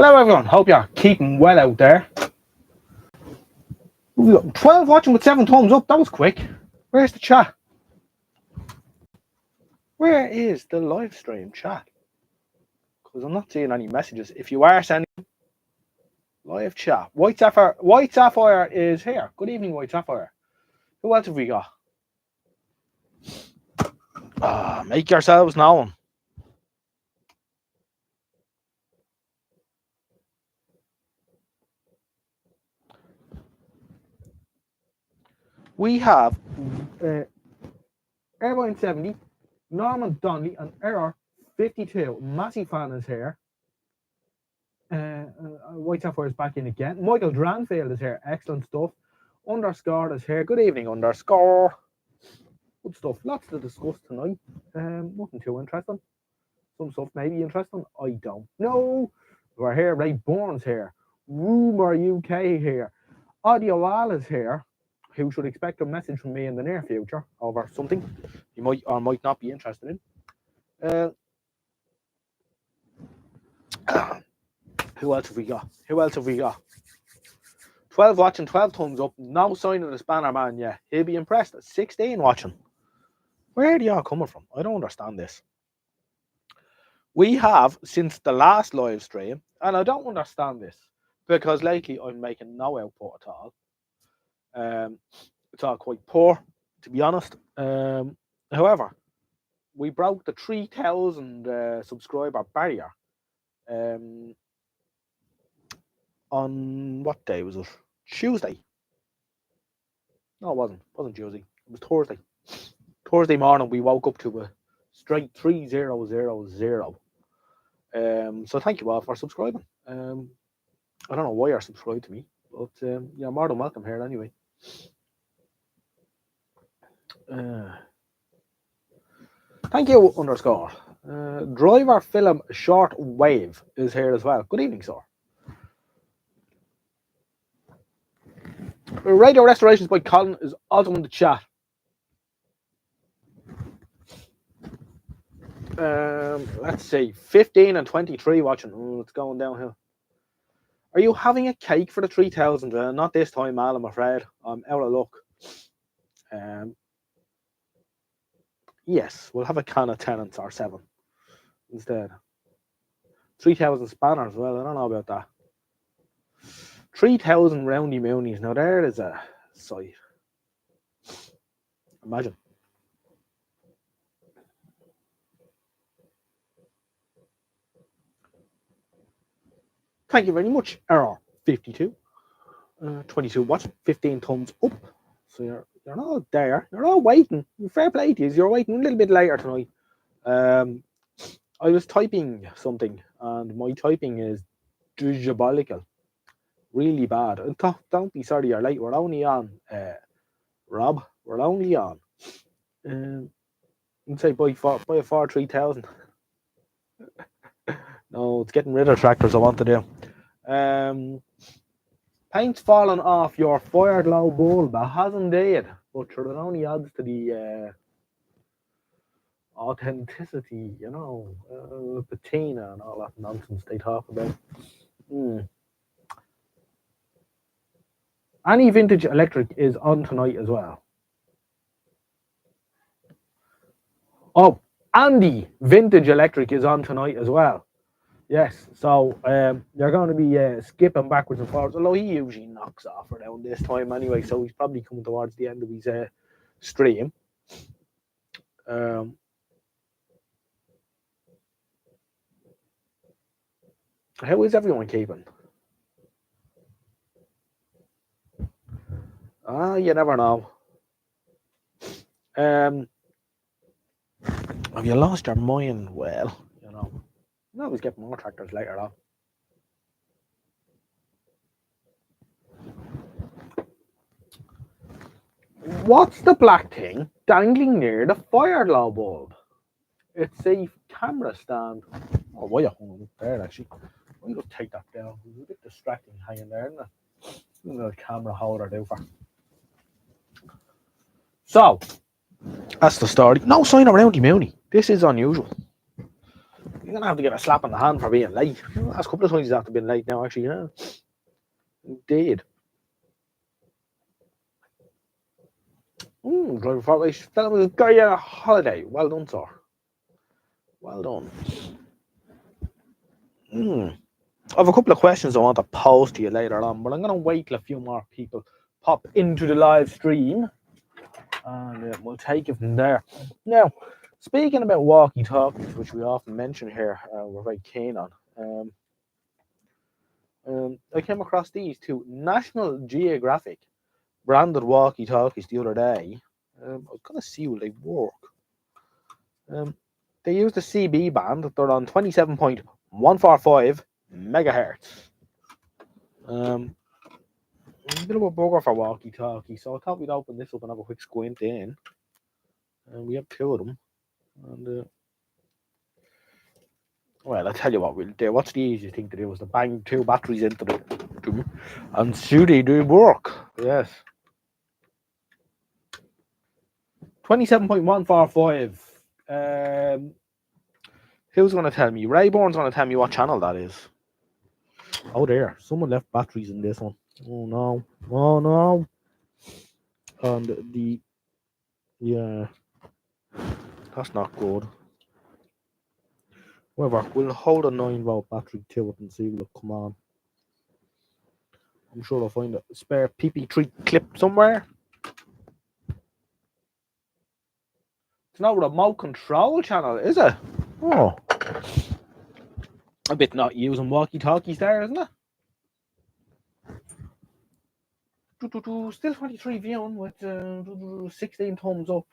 Hello everyone, hope you're keeping well out there. 12 watching with 7 thumbs up, that was quick. Where's the chat? Where is the live stream chat? Because I'm not seeing any messages. If you are sending live chat, White Sapphire is here. Good evening, White Sapphire. Who else have we got? Make yourselves known. We have Airborne 70, Norman Donnelly, and Error 52. Massey fan is here. White Sapphire is back in again. Michael Dranfield is here. Excellent stuff. Underscore is here. Good evening, Underscore. Good stuff. Lots to discuss tonight. Nothing too interesting. Some stuff may be interesting. I don't know. We're here. Ray Bourne's here. Rumour UK here. Audio Al is here. Who should expect a message from me in the near future over something you might or might not be interested in. Who else have we got? 12 watching, 12 thumbs up. No sign of the Spanner Man yet. He'll be impressed. 16 watching. Where are y'all coming from? I don't understand this. We have, since the last live stream, and I don't understand this, because lately I'm making no output at all. It's all quite poor, to be honest. However, we broke the 3,000 subscriber barrier. On what day was it? Tuesday. No, it wasn't. It wasn't Tuesday. It was Thursday. Thursday morning, we woke up to a straight 3000. So thank you all for subscribing. I don't know why you're subscribed to me, but you're more than welcome here anyway. Thank you, Underscore. Driver Film Short Wave is here as well. Good evening, sir. Radio Restorations by Colin is also in the chat. Let's see, 15 and 23 watching. Oh, it's going downhill. Are you having a cake for the 3,000? Not this time, Al, I'm afraid. I'm out of luck. Yes, we'll have a can of Tenants or 7 instead. 3,000 spanners. Well, I don't know about that. 3,000 roundy moonies. Now there is a sight. Imagine. Thank you very much, Error 52. 22 watching, 15 thumbs up. So you're not there. You're all waiting. Fair play to you. You're waiting a little bit later tonight. I was typing something, and my typing is diabolical. Really bad. Don't be sorry you're late. We're only on, Rob. We're only on. I'd say buy a 4-3,000. No, it's getting rid of tractors I want to do. Paint's fallen off your fire glow bulb. It has indeed, but it only adds to the authenticity, patina and all that nonsense they talk about. Any Vintage Electric is on tonight as well. Oh, Andy Vintage Electric is on tonight as well. Yes, so they're going to be skipping backwards and forwards, although he usually knocks off around this time anyway, so he's probably coming towards the end of his stream. How is everyone keeping? You never know. Have you lost your mind? Well, you always get more tractors later on. What's the black thing dangling near the fire glow bulb? It's a camera stand. Oh, why you hung up there, actually? Let me just take that down. It's a bit distracting hanging there, isn't it? A little camera holder there for. So, that's the story. No sign of Roundy Mooney. This is unusual. You're gonna have to get a slap on the hand for being late. The last couple of times he's after being late now, actually, yeah. Indeed. Driver for race. Fella was a guy on a holiday. Well done, sir. Well done. I have a couple of questions I want to pose to you later on, but I'm going to wait till a few more people pop into the live stream, and we'll take it from there. Now, speaking about walkie-talkies, which we often mention here, we're very keen on. I came across these two National Geographic branded walkie-talkies the other day. I was going to see will they work. They use the CB band. They're on 27.145 megahertz. A bit of a bugger for walkie-talkie, so I thought we'd open this up and have a quick squint in. And we have two of them. And well, I'll tell you what we'll do. What's the easiest thing to do is to bang two batteries into them and see they do work. Yes. 27.145. Who's going to tell me? Rayborn's going to tell me what channel that is. Oh, there. Someone left batteries in this one. Oh, no. Oh, no. And yeah. That's not good. However, we'll hold a 9-volt battery to it and see will it come on. I'm sure I'll find a spare PP3 clip somewhere. It's not a remote control channel, is it? Oh. A bit not using walkie-talkies there, isn't it? Still 23 viewing with 16 thumbs up.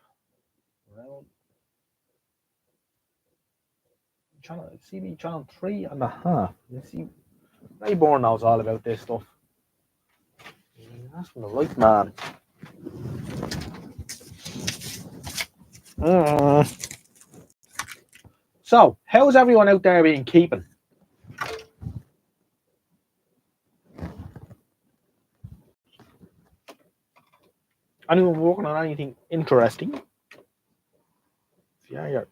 Channel CB channel 3.5. You see, Rayborn knows all about this stuff. That's from the right man. So, how's everyone out there being keeping? Anyone working on anything interesting? Yeah, you're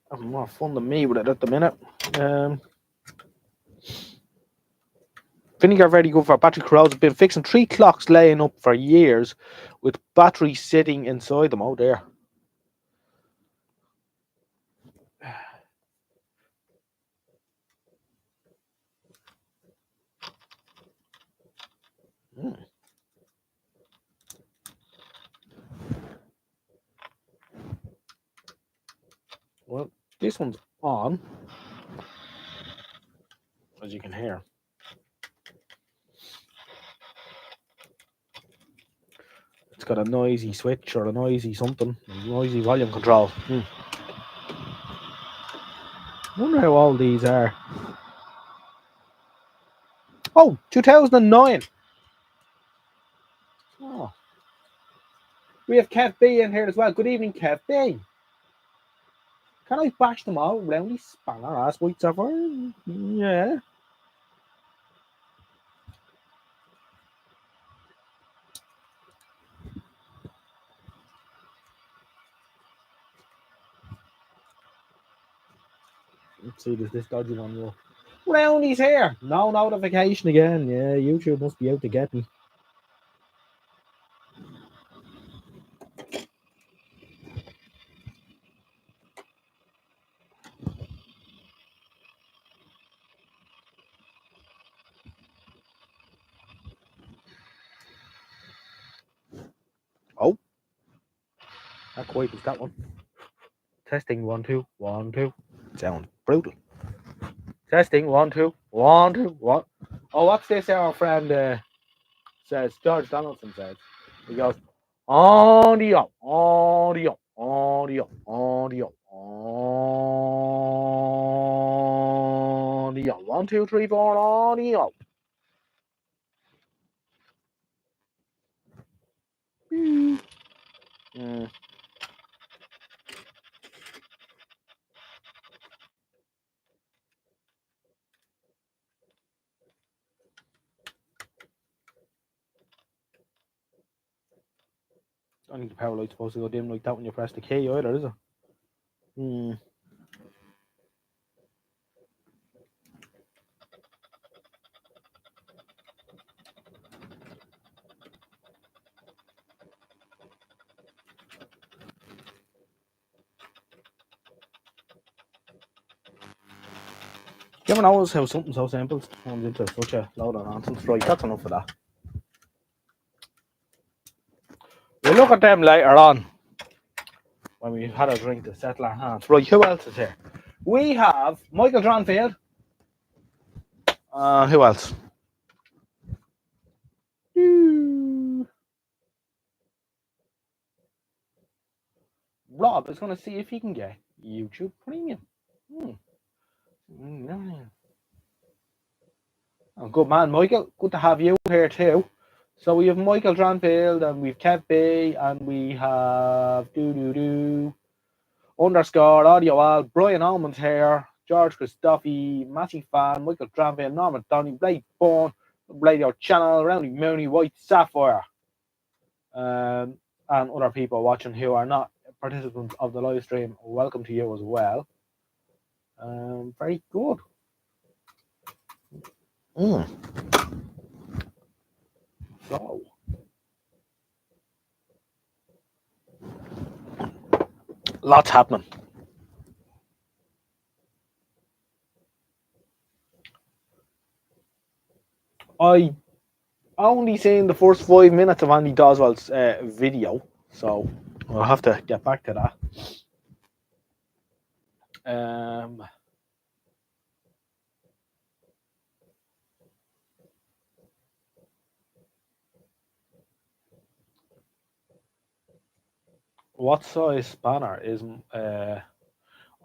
having more fun than me with it at the minute. Vinegar very good for battery corrosion. Been fixing 3 clocks laying up for years with batteries sitting inside them. Oh, there. Well, this one's on, as you can hear. It's got a noisy switch or a noisy something, a noisy volume control. I wonder how old these are. Oh, 2009. Oh. We have Kev B in here as well. Good evening, Kev B. Can I bash them all around these spanner ass whites ever? Yeah. Let's see, does this dodgy one work? Brownie's here. No notification again. Yeah, YouTube must be out to get me. Oh. Not quite as that one. Testing 1 2 1 2. Sound brutal. Testing 1 2 1 2 1. Oh, what's this? Our friend says. George Donaldson says. He goes, audio, audio, audio, audio, audio. 1 2 3 4 audio. I think the power light's supposed to go dim like that when you press the key either, is it? You ever notice how something so simple turns into such a load of nonsense? Right, that's enough of that. We'll look at them later on when we've had a drink to settle our hands. Right, who else is here? We have Michael Dranfield. Who else? Rob is going to see if he can get YouTube Premium. Oh, good man, Michael. Good to have you here too. So we have Michael Dranfield and we've Kev B and we have underscore audio Al, Brian Almond here, George Christophe, Matty Fan, Michael Dranfield, Norman Donny, Blake Bourne, Radio Channel, Roundy Mooney, White Sapphire, and other people watching who are not participants of the live stream. Welcome to you as well. Very good. So, lots happening. I only seen the first 5 minutes of Andy Doswell's video, so I'll have to get back to that. What size spanner is? I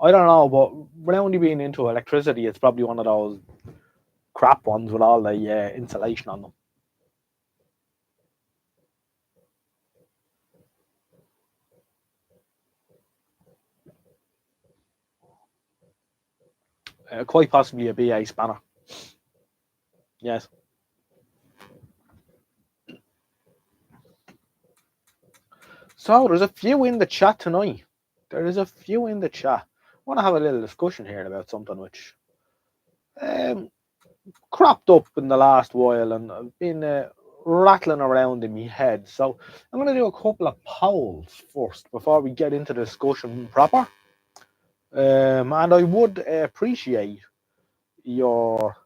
don't know, but Roundy being into electricity, it's probably one of those crap ones with all the insulation on them. Quite possibly a BA spanner. Yes. So there's a few in the chat tonight. There is a few in the chat. I want to have a little discussion here about something which cropped up in the last while and I've been rattling around in my head. So I'm going to do a couple of polls first before we get into the discussion proper. And I would appreciate your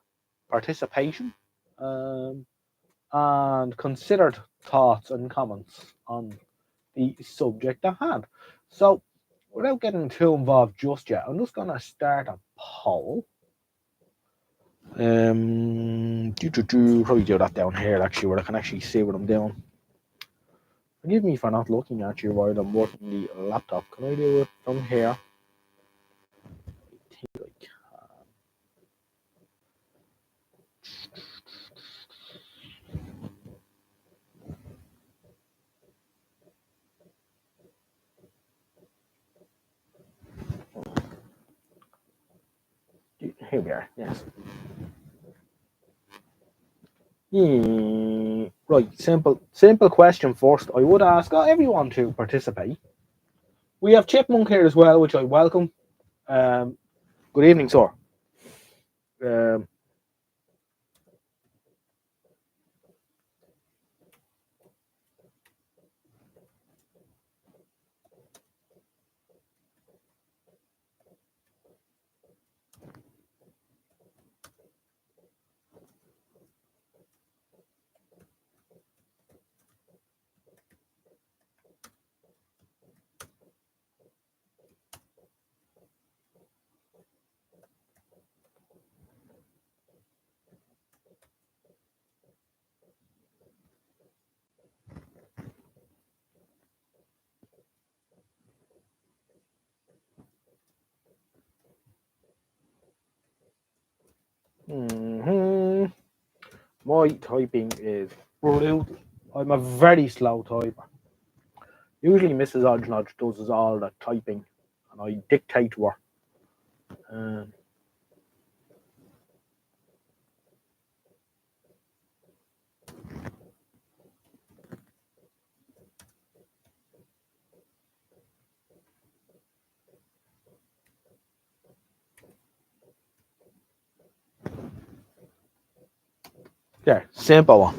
participation and considered thoughts and comments on the subject at hand. So, without getting too involved just yet, I'm just going to start a poll. Probably do that down here, actually, where I can actually see what I'm doing. Forgive me for not looking at you while I'm working the laptop. Can I do it from here? I think I can. Here we are, yes. Right, simple question first. I would ask everyone to participate. We have Chipmunk here as well, which I welcome. Good evening, sir. My typing is brutal. I'm a very slow typer. Usually Mrs. Odgenodge does all the typing and I dictate to her. There, simple one.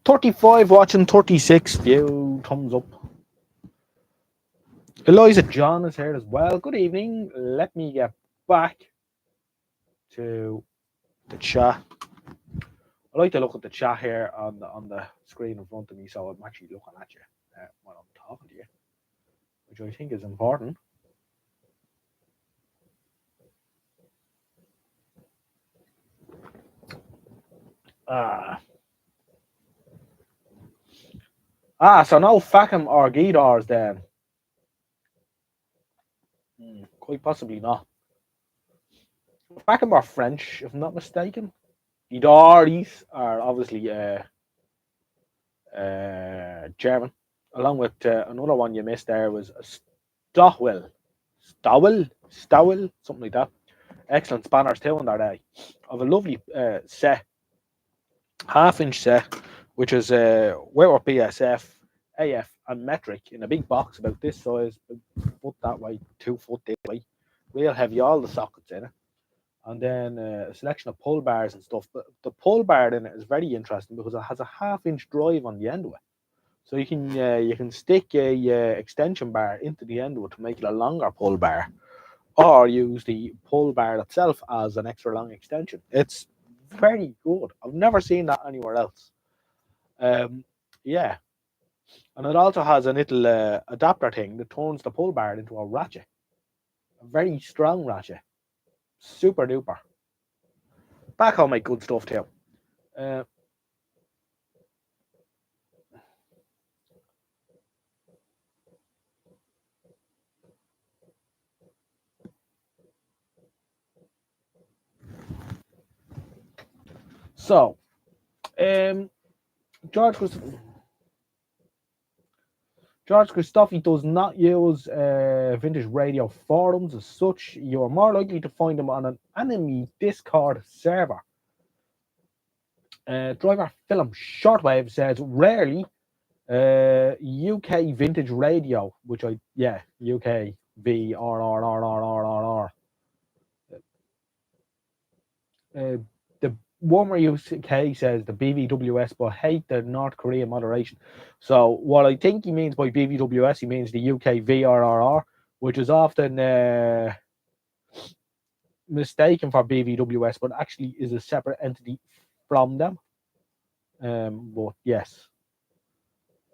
35 watching, 36 view, thumbs up. Eliza John is here as well. Good evening. Let me get back to the chat. I like to look at the chat here on the screen in front of me, so I'm actually looking at you when I'm talking to you, which I think is important. So no Fackham or Guidars then. Quite possibly not. Fackham are French, if I'm not mistaken. Guidars are obviously German. Along with another one you missed there was Stowell. Stowell, something like that. Excellent spanners too on their day. Of a lovely set, half-inch set, which is Weber BSF, AF, and metric in a big box about this size, foot that way, 2 foot this way. Real heavy, all the sockets in it. And then a selection of pull bars and stuff. But the pull bar in it is very interesting because it has a half-inch drive on the end of it. So you can stick a extension bar into the end of it to make it a longer pull bar, or use the pull bar itself as an extra long extension. It's very good. I've never seen that anywhere else. Yeah, and it also has a little adapter thing that turns the pull bar into a ratchet, a very strong ratchet, super duper. Backhoe make good stuff too. So, George Christophe does not use vintage radio forums as such. You are more likely to find them on an enemy Discord server. Driver Film Shortwave says rarely UK vintage radio, which UK V R R R R R R R. The Warmer UK says the BVWS, but hate the North Korean moderation. So what I think he means by BVWS, he means the UK VRRR, which is often mistaken for BVWS, but actually is a separate entity from them. But yes.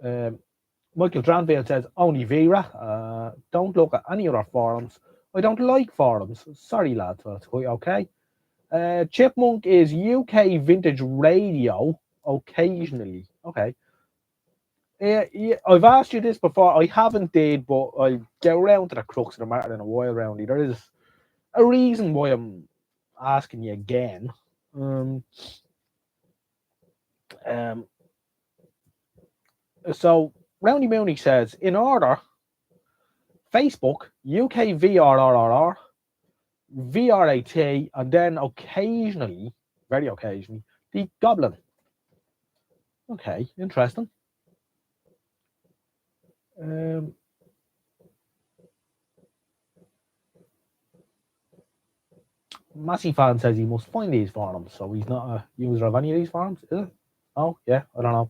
Michael Dranville says only Vera. Don't look at any other forums. I don't like forums. Sorry, lads. That's quite okay. Chipmunk is UK vintage radio occasionally. Okay. Yeah, I've asked you this before. I haven't did, but I'll get around to the crux of the matter in a while, Roundy. There is a reason why I'm asking you again. So Roundy Mooney says, in order, Facebook, UK VRRR, VRAT, and then occasionally, very occasionally, the Goblin. Okay, interesting. Massey fan says he must find these forums, so he's not a user of any of these forums, is it? Oh, yeah, I don't know.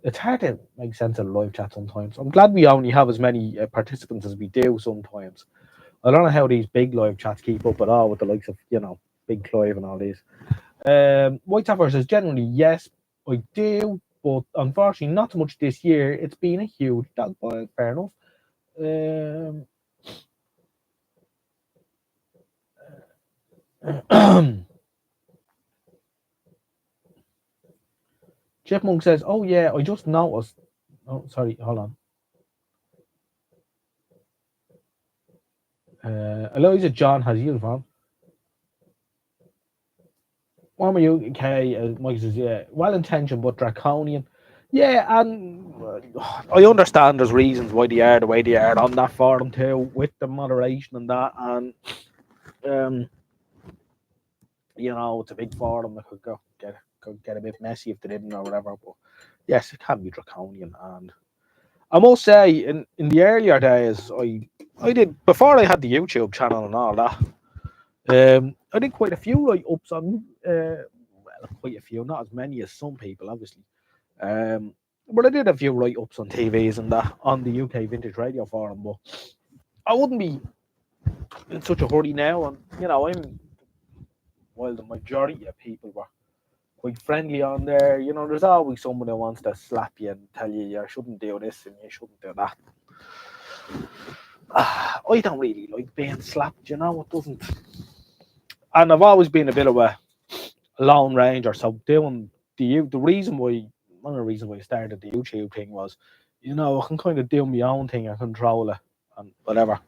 It's hard to make sense of live chat sometimes. I'm glad we only have as many participants as we do sometimes. I don't know how these big live chats keep up at all with the likes of, Big Clive and all these. White Sapphire says, generally, yes, I do, but unfortunately, not so much this year. It's been a huge dog boil, fair enough. Chipmunk says, oh, yeah, I just noticed. Oh, sorry, hold on. Eliza John has uniform. Warmer UK, Mike says, yeah, well intentioned but draconian. Yeah, and I understand there's reasons why they are the way they are on that forum too, with the moderation and that, and it's a big forum that could get a bit messy if they didn't or whatever. But yes, it can be draconian, and I must say, in the earlier days, I did before I had the YouTube channel and all that. I did quite a few write-ups on, quite a few, not as many as some people, obviously. But I did a few write-ups on TVs and that on the UK Vintage Radio Forum, but I wouldn't be in such a hurry now. And while the majority of people were quite friendly on there, there's always someone who wants to slap you and tell you you shouldn't do this and you shouldn't do that. I don't really like being slapped, it doesn't. And I've always been a bit of a lone ranger, so doing the reason why one of the reasons why I started the YouTube thing was, I can kind of do my own thing and control it and whatever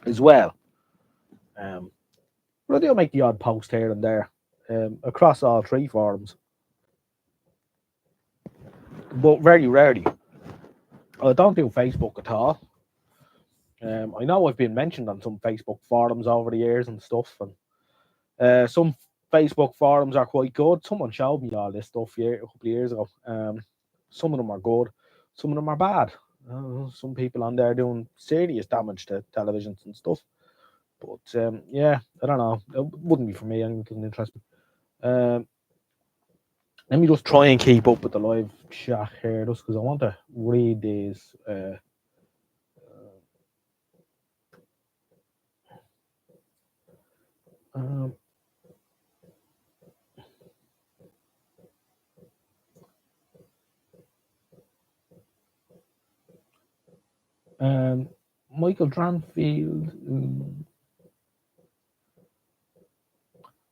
as well. But I do make the odd post here and there across all three forums, but very rarely. I don't do Facebook at all. I know I've been mentioned on some Facebook forums over the years and stuff, and some Facebook forums are quite good. Someone showed me all this stuff a couple of years ago. Some of them are good, some of them are bad. Some people on there doing serious damage to televisions and stuff. But yeah, I don't know. It wouldn't be for me. It doesn't interest me. Let me just try and keep up with the live chat here, just because I want to read these. Michael Dranfield.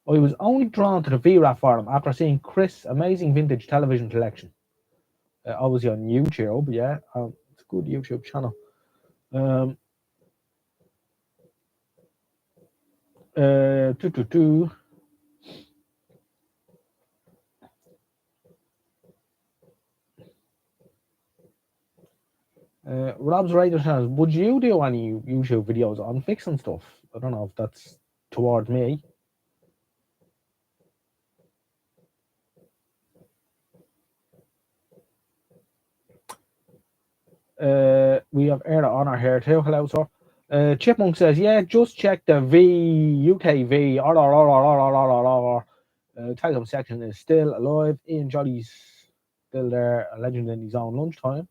I was only drawn to the VRAF forum after seeing Chris' amazing vintage television collection. Obviously on YouTube, yeah, it's a good YouTube channel. Rob's Radio says, would you do any YouTube videos on fixing stuff? I don't know if that's towards me. We have Erda on our here too. Hello, sir. Chipmunk says, yeah, just check the UKV. Telecom section is still alive. Ian Jolly's still there, a legend in his own lunchtime.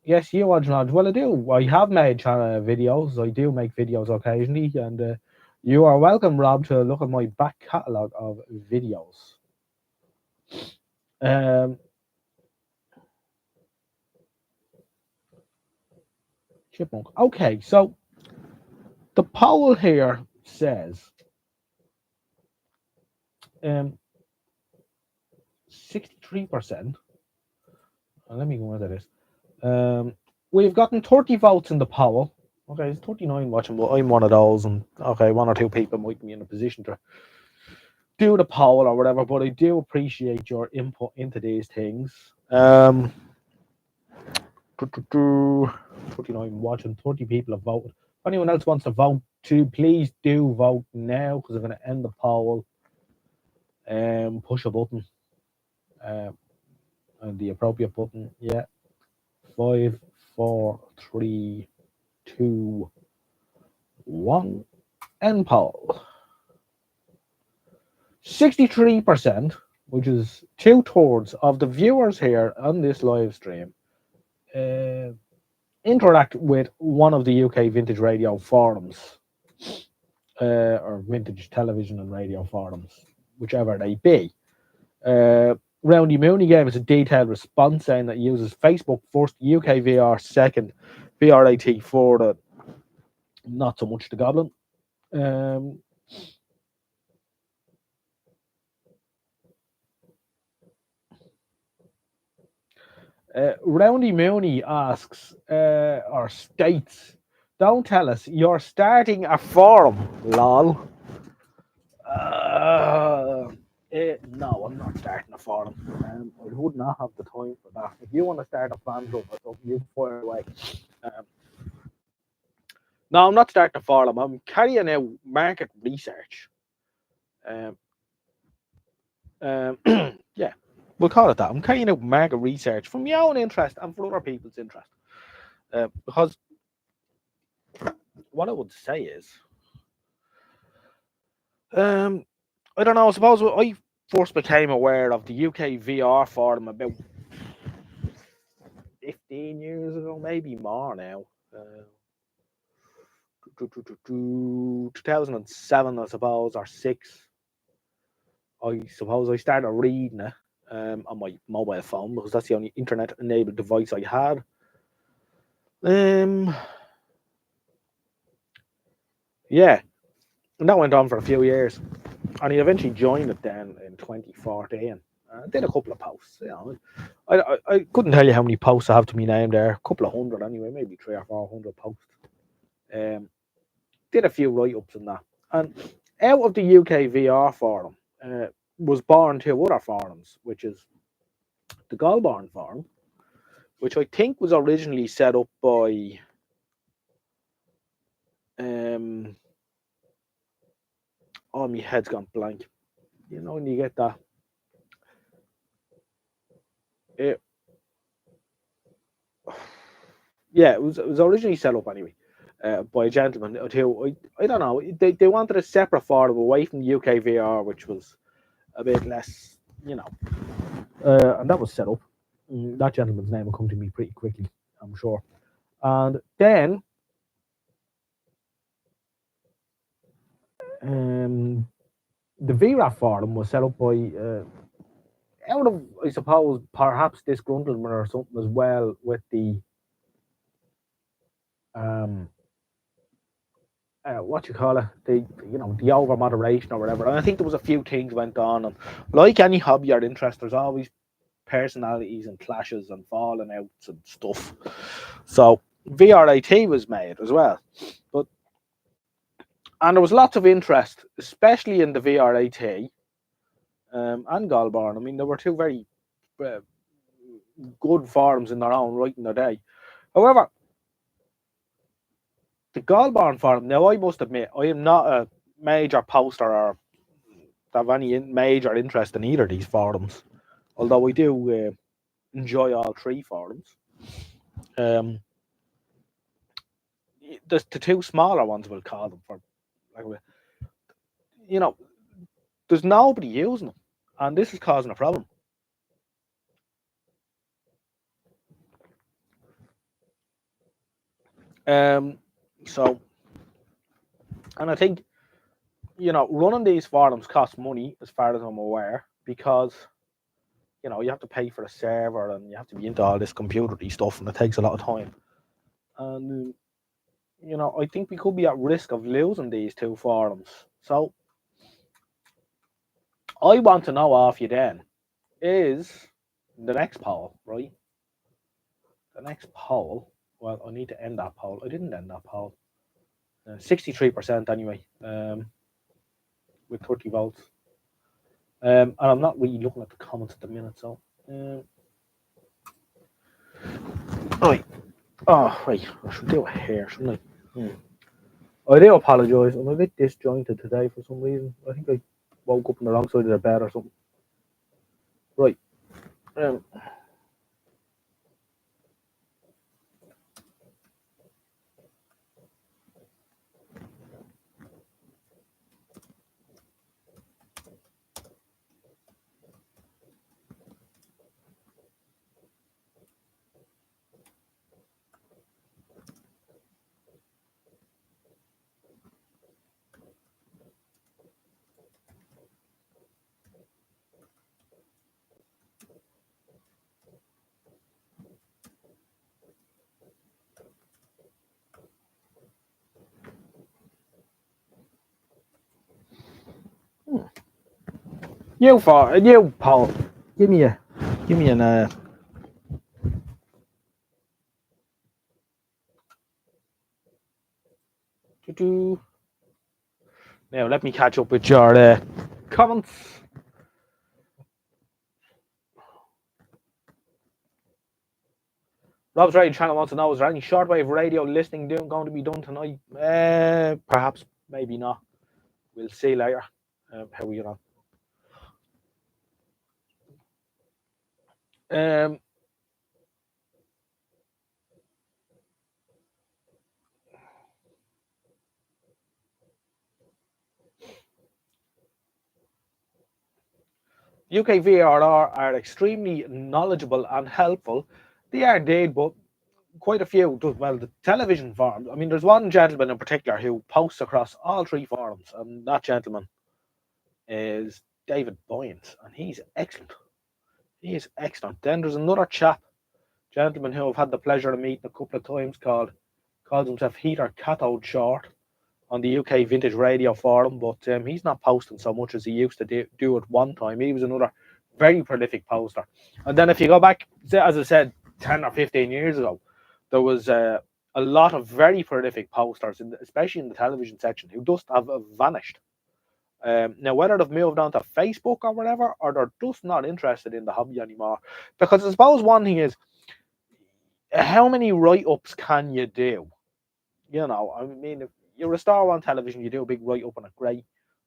Yes, you watch Lodge. Well, I do. I have made videos. I do make videos occasionally, and you are welcome, Rob, to look at my back catalogue of videos. Chipmunk. Okay, so the poll here says 63%. Let me go into this. We've gotten 30 votes in the poll. Okay, it's 39 watching, but I'm one of those, and okay, one or two people might be in a position to do the poll or whatever, but I do appreciate your input into these things. 39 watching, 30 people have voted. If anyone else wants to vote too, please do vote now, because I'm going to end the poll. Push a button, and the appropriate button. Yeah, 5, 4, 3, 2, 1. End poll. 63%, which is 2/3 of the viewers here on this live stream, interact with one of the UK Vintage Radio forums, or Vintage Television and Radio forums, whichever they be. Roundy Mooney gave us a detailed response saying that he uses Facebook first, UK VR second, VRAT for the not so much the Goblin. Roundy Mooney asks or states, don't tell us you're starting a forum, lol. No, I'm not starting a forum. I would not have the time for that. If you want to start a fan club or something, you fire away. No, I'm not starting a forum. I'm carrying out market research. Yeah, we'll call it that. I'm carrying out market research from my own interest and for other people's interest. Because what I would say is, I don't know, I suppose I first became aware of the UK VR forum about 15 years ago, maybe more now. 2007, I suppose, or six. I suppose I started reading it on my mobile phone because that's the only internet-enabled device I had. Um, yeah, and that went on for a few years, and he eventually joined it then in 2014. Did a couple of posts. You know, I couldn't tell you how many posts I have to me name there. A couple of hundred anyway, maybe 300 or 400 posts. Um, did a few write-ups and that, and out of the UK VR forum was born two other forums, which is the Goulburn forum, which I think was originally set up by oh, my head's gone blank. You know when you get that. It, yeah, it was originally set up anyway by a gentleman who I don't know. They wanted a separate forum away from the UK VR, which was a bit less, you know, and that was set up. That gentleman's name will come to me pretty quickly, I'm sure. And then the VRAF forum was set up by out of, I suppose, perhaps disgruntlement or something as well with the what you call it, the over moderation or whatever. And I think there was a few things went on, and like any hobby or interest, there's always personalities and clashes and falling outs and stuff. So VRAT was made as well, and there was lots of interest, especially in the VRAT and Goulburn. I mean, there were two very uh, good forums in their own right in their day. However, the Goulburn forum, now I must admit, I am not a major poster or have any major interest in either of these forums, although I do enjoy all three forums. Um, the two smaller ones, we'll call them, for like, there's nobody using them, and this is causing a problem. So, and I think running these forums costs money, as far as I'm aware, because you have to pay for a server and you have to be into all this computery stuff, and it takes a lot of time. And I think we could be at risk of losing these two forums. So I want to know off you then, is the next poll, right? The next poll, well, I need to end that poll. I didn't end that poll. 63% anyway, with 30 votes. And I'm not really looking at the comments at the minute, so. Right. Oh, right. I should do it here, shouldn't I? I do apologise. I'm a bit disjointed today for some reason. I think I woke up on the wrong side of the bed or something. Right. You Paul. Give me an Now let me catch up with your comments. Rob's Radio Channel wants to know: is there any shortwave radio listening going to be done tonight? Perhaps, maybe not. We'll see later how we get on. UK VRR are extremely knowledgeable and helpful. They are indeed, but quite a few. Well, the television forums. I mean, there's one gentleman in particular who posts across all three forums, and that gentleman is David Boyens, and he's excellent. He is excellent. Then there's another gentleman who I've had the pleasure of meeting a couple of times, calls himself Heater Cathode Short on the UK Vintage Radio Forum, but he's not posting so much as he used to do at one time. He was another very prolific poster. And then if you go back, as I said, 10 or 15 years ago, there was a lot of very prolific posters, especially in the television section, who just have vanished. Now, whether they've moved on to Facebook or whatever, or they're just not interested in the hobby anymore. Because I suppose one thing is, how many write-ups can you do? You know, I mean, if you restore one television, you do a big write-up on it, great.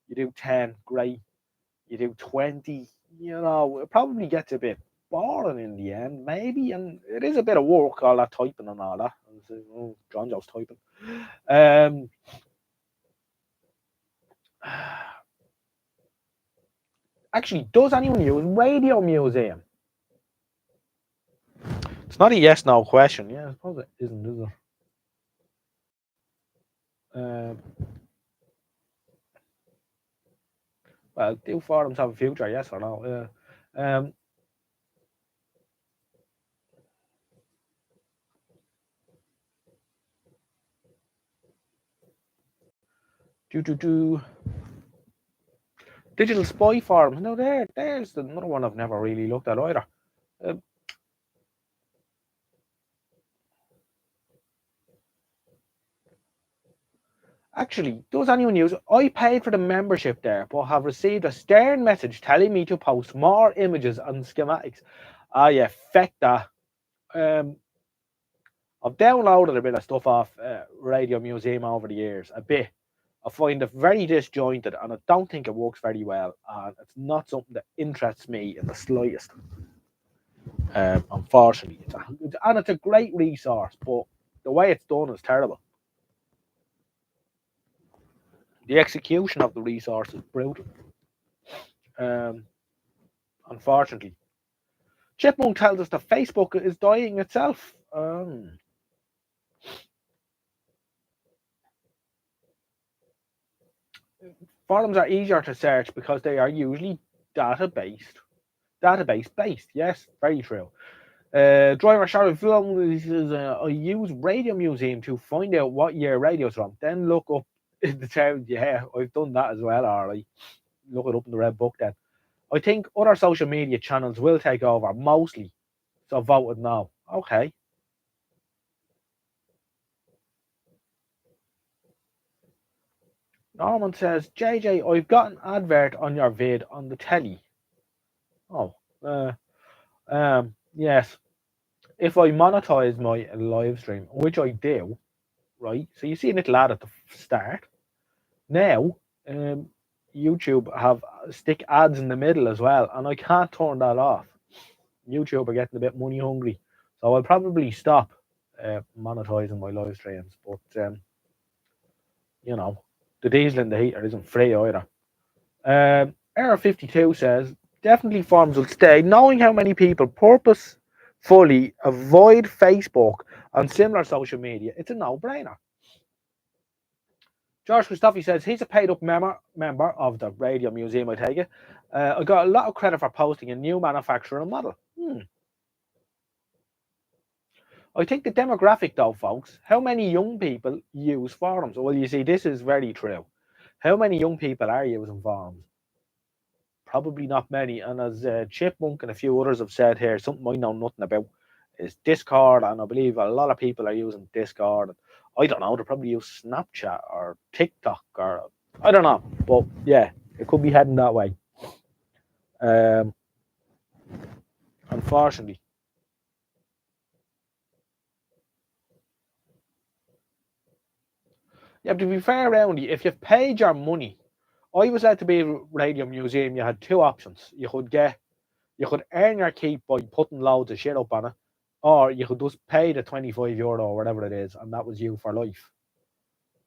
You do 10, great. You do 20, you know, it probably gets a bit boring in the end, maybe. And it is a bit of work, all that typing and all that. Oh, John Joe's typing. Actually, does anyone use Radio Museum? It's not a yes/no question. Yeah, I suppose it isn't, is it? Well, do forums have a future? Yes or no? Yeah. Digital spy forums. No, there's another one I've never really looked at either. Actually, does anyone use it? I paid for the membership there, but have received a stern message telling me to post more images and schematics. Ah, yeah, feck that. I've downloaded a bit of stuff off Radio Museum over the years, a bit. I find it very disjointed, and I don't think it works very well, and it's not something that interests me in the slightest. Unfortunately, it's a great resource, but the way it's done is terrible. The execution of the resource is brutal. Unfortunately, Chipmunk tells us that Facebook is dying itself. Forums are easier to search because they are usually database based. Yes, very true. Driver Shadow says, I use Radio Museum to find out what year radio's from, then look up in the town. Yeah, I've done that as well. Alright, look it up in the Red Book then. I think other social media channels will take over mostly, so voted no. Okay. Norman says, JJ, I've got an advert on your vid on the telly. Oh, yes. If I monetize my live stream, which I do, right? So you see a little ad at the start. Now, YouTube have stick ads in the middle as well, and I can't turn that off. YouTube are getting a bit money hungry, so I'll probably stop monetizing my live streams. But you know, the diesel in the heater isn't free either. Error 52 says definitely forums will stay, knowing how many people purposefully avoid Facebook and similar social media. It's a no-brainer. George Christophe says he's a paid-up member of the Radio Museum, I take it. I got a lot of credit for posting a new manufacturer model. I think the demographic, though, folks, how many young people use forums? Well, you see, this is very true. How many young people are using forums? Probably not many. And as Chipmunk and a few others have said here, something I know nothing about is Discord, and I believe a lot of people are using Discord. I don't know, they probably use Snapchat or TikTok, or I don't know, but yeah, it could be heading that way. Unfortunately. Yeah, to be fair, Roundy, if you've paid your money, I was led to be a Radio Museum. You had two options. You could earn your keep by putting loads of shit up on it, or you could just pay the €25 or whatever it is, and that was you for life.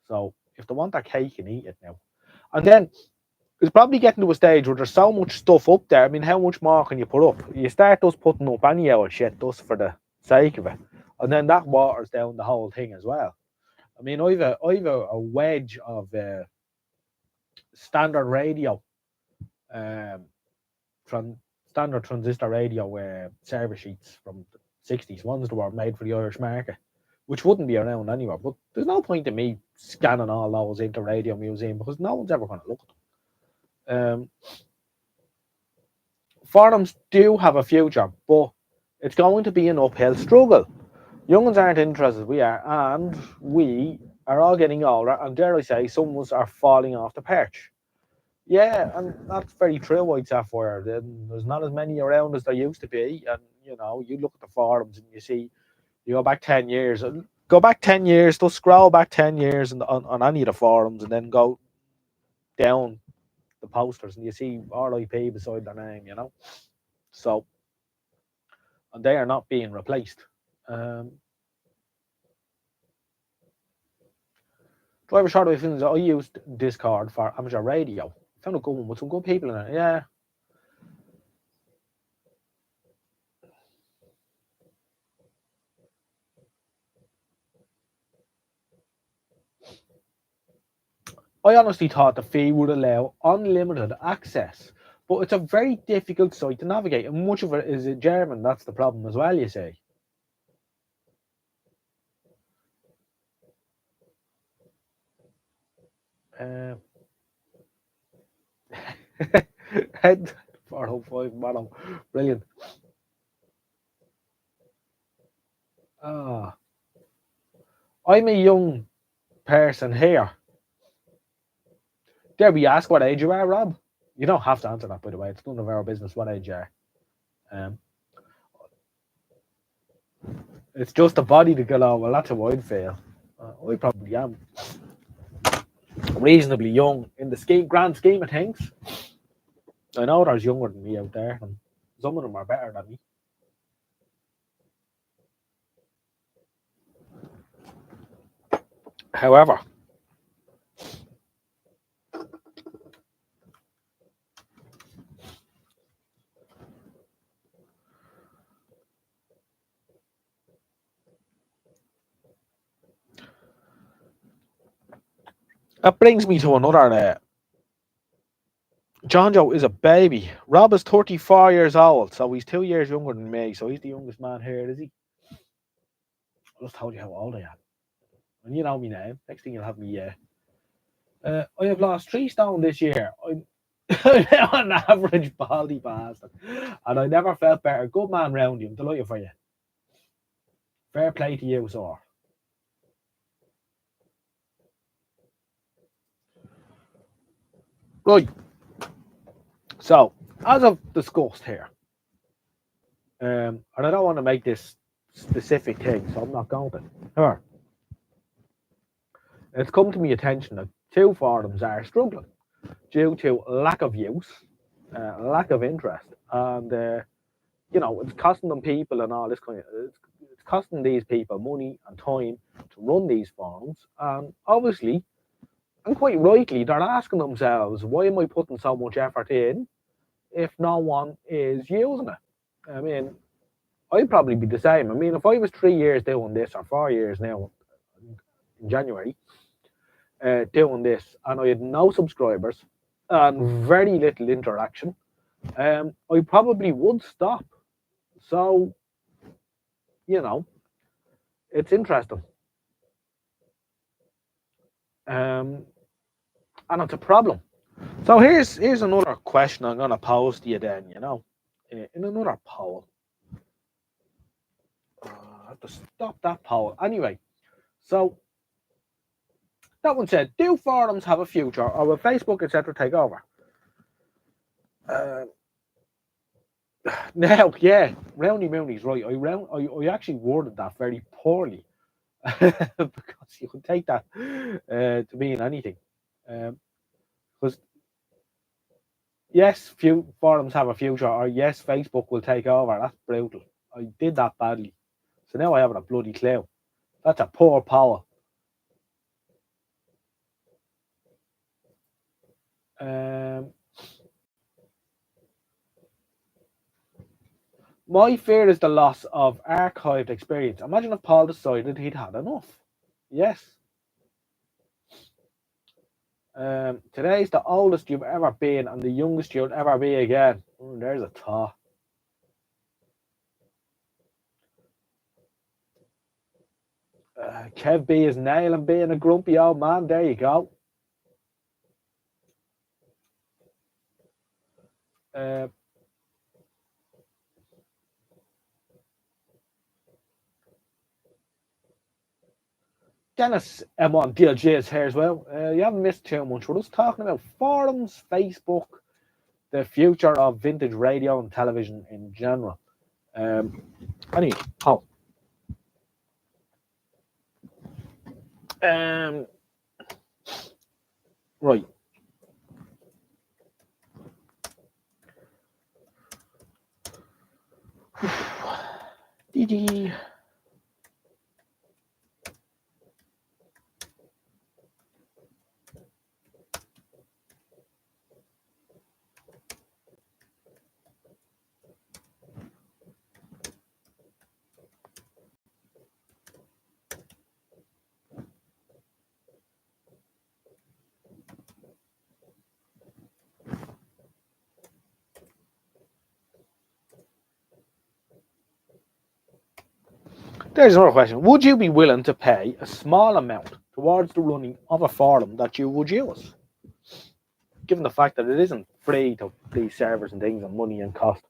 So if they want their cake and eat it now. And then it's probably getting to a stage where there's so much stuff up there. I mean, how much more can you put up? You start just putting up any old shit just for the sake of it. and then that waters down the whole thing as well. I mean, I've a wedge of standard radio, um, tran- standard transistor radio service sheets from the 60s, ones that were made for the Irish market, which wouldn't be around anywhere. But there's no point in me scanning all those into Radio Museum because no one's ever going to look at them. Forums do have a future, but it's going to be an uphill struggle. Young'uns aren't interested, we are, and we are all getting older, and dare I say, some of us are falling off the perch. Yeah, and that's very true, White Sapphire. There's not as many around as there used to be, and you look at the forums and you see, you go back 10 years, just scroll back 10 years on any of the forums, and then go down the posters, and you see RIP beside their name. So, and they are not being replaced. Driver Shortwave Films, I used Discord for amateur radio. Found a good one with some good people in it. Yeah. I honestly thought the fee would allow unlimited access, but it's a very difficult site to navigate, and much of it is in German. That's the problem as well, you see. Head 405 bottom. Brilliant. I'm a young person here. Dare we ask what age you are, Rob? You don't have to answer that, by the way. It's none of our business what age you are. It's just the body to go, well, that's how I'd feel. I probably am reasonably young in the grand scheme of things. I know there's younger than me out there, and some of them are better than me. However, that brings me to another. John Joe is a baby. Rob is 34 years old, so he's 2 years younger than me. So he's the youngest man here, is he? I just told you how old I am. And you know me now. Next thing you'll have me, I have lost 3 stone this year. I'm an average baldy bastard. And I never felt better. Good man round you. I'm delighted for you. Fair play to you, sir. Right. So, as I've discussed here, and I don't want to make this specific thing, so I'm not going to. However, it's come to my attention that 2 forums are struggling due to lack of use, lack of interest, and it's costing them people and all this kind of. It's costing these people money and time to run these forums, and obviously, and quite rightly, they're asking themselves, why am I putting so much effort in if no one is using it? I mean, I'd probably be the same. I mean, if I was 3 years doing this, or 4 years now in January, doing this, and I had no subscribers and very little interaction, I probably would stop. So, it's interesting. And it's a problem. So here's another question I'm going to pose to you then, in another poll. I have to stop that poll. Anyway, so that one said, do forums have a future, or will Facebook, etc. take over? Now, yeah, Roundy Mooney's right. I actually worded that very poorly because you could take that to mean anything. Because yes, few forums have a future, or yes, Facebook will take over. That's brutal. I did that badly, so now I haven't a bloody clue. That's a poor power. My fear is the loss of archived experience. Imagine if Paul decided he'd had enough. Yes. Today's the oldest you've ever been and the youngest you'll ever be again. There's a thought. Kev B is nailing being a grumpy old man. There you go. Dennis M1 DLG is here as well. You haven't missed too much. We're just talking about forums, Facebook, the future of vintage radio and television in general. Right. DD. There's another question. Would you be willing to pay a small amount towards the running of a forum that you would use? Given the fact that it isn't free to these servers and things and money and cost.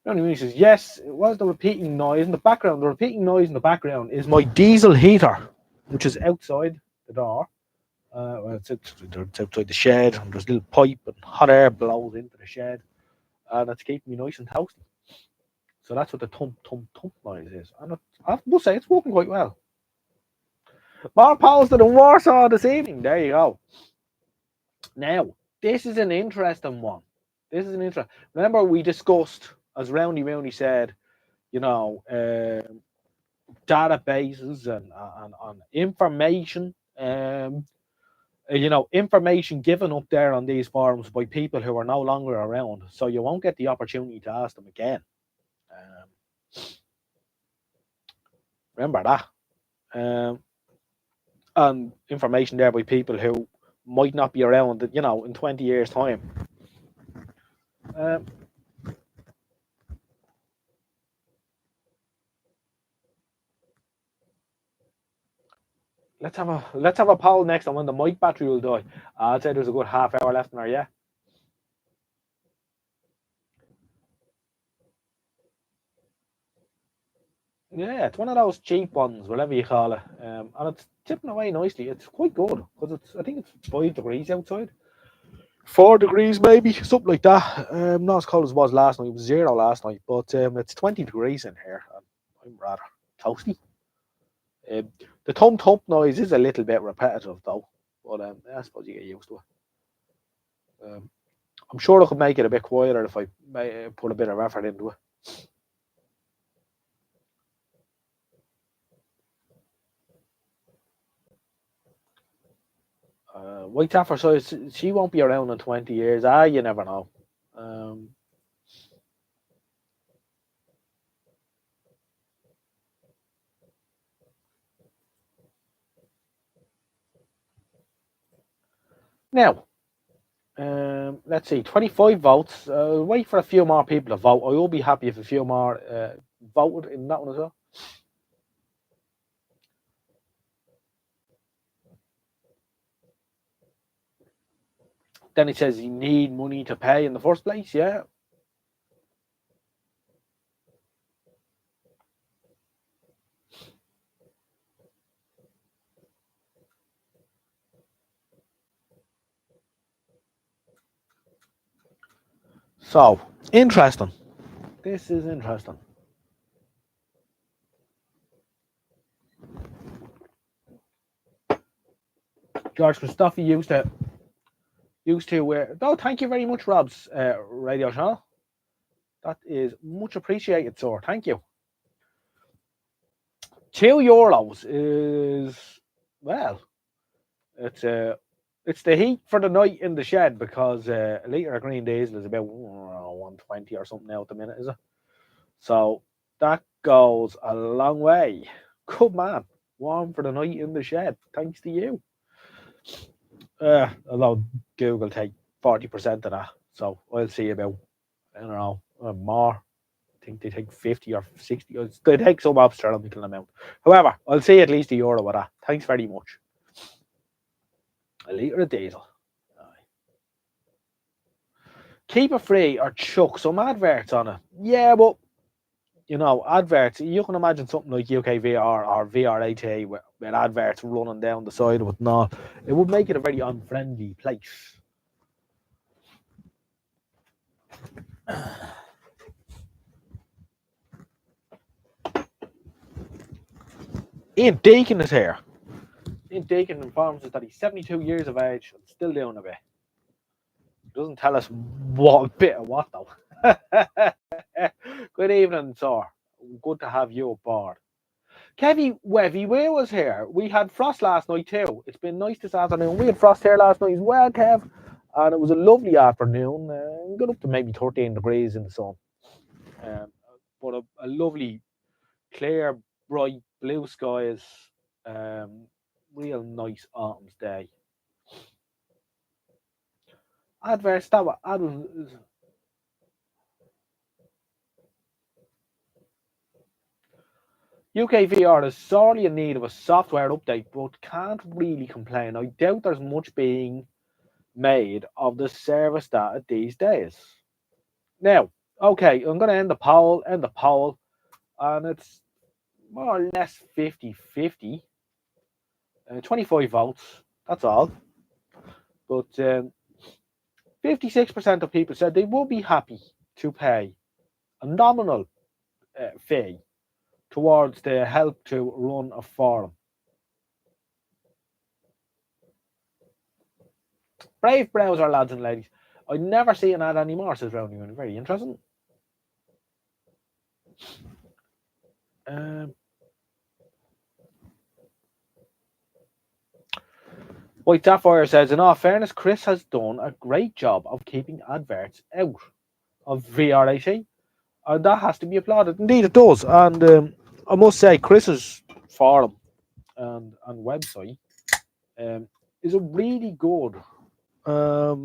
Johnny says, yes, it was the repeating noise in the background. The repeating noise in the background is my diesel heater, which is outside the door. It's outside the shed, and there's a little pipe, and hot air blows into the shed, and it's keeping me nice and toasty. So that's what the thump, thump, thump noise is. And I must say, it's working quite well. More posted in Warsaw this evening. There you go. Now, this is an interesting one. Remember, we discussed, as Roundy said, databases and information, information given up there on these forums by people who are no longer around. So you won't get the opportunity to ask them again. Remember that. And information there by people who might not be around, in 20 years' time. Let's have a poll next on when the mic battery will die. I'd say there's a good half hour left in there, yeah. Yeah, it's one of those cheap ones, whatever you call it, and it's tipping away nicely. It's quite good because I think it's 5 degrees outside, 4 degrees maybe, something like that. Not as cold as it was last night. It was 0 last night, but it's 20 degrees in here. And I'm rather toasty. The thump noise is a little bit repetitive though, but I suppose you get used to it. I'm sure I could make it a bit quieter if I put a bit of effort into it. White Taffer says she won't be around in 20 years. You never know. Now, let's see, 25 votes. Wait for a few more people to vote. I will be happy if a few more voted in that one as well. Then it says you need money to pay in the first place. Yeah. So, interesting. This is interesting. George Christophe used to wear. Oh, thank you very much, Rob's radio channel. That is much appreciated, sir. Thank you. €2 is, well, it's the heat for the night in the shed because a litre of green diesel is about 120 or something now at the minute, is it? So that goes a long way. Good man. Warm for the night in the shed. Thanks to you. Although Google take 40% of that. So I'll see about, I don't know, more. I think they take 50 or 60. They take some astronomical amount. However, I'll see at least €1 with that. Thanks very much. A litre of diesel. Keep it free or chuck some adverts on it. Yeah, but adverts, you can imagine something like UKVR or VRAT with adverts running down the side of it and all. It would make it a very unfriendly place. Ian Deacon is here. Ian Deacon informs us that he's 72 years of age and still doing a bit. Doesn't tell us what bit of what though. Good evening, sir. Good to have you aboard. Kevy Wevy Way was here. We had frost last night too. It's been nice this afternoon. We had frost here last night as well, Kev. And it was a lovely afternoon. Got up to maybe 13 degrees in the sun. But a lovely, clear, bright blue skies. Real nice autumn's day. Adverts, that was... UKVR is sorely in need of a software update, but can't really complain. I doubt there's much being made of the service data these days. Now, okay, I'm going to end the poll, and it's more or less 50-50. 25 votes, that's all. But 56% of people said they would be happy to pay a nominal fee towards the help to run a forum. Brave browser, lads and ladies. I never see an ad anymore, says Rowney. Very interesting. White Sapphire says, in all fairness, Chris has done a great job of keeping adverts out of VRAT. And that has to be applauded. Indeed, it does. And I must say, Chris's forum and website is a really good. I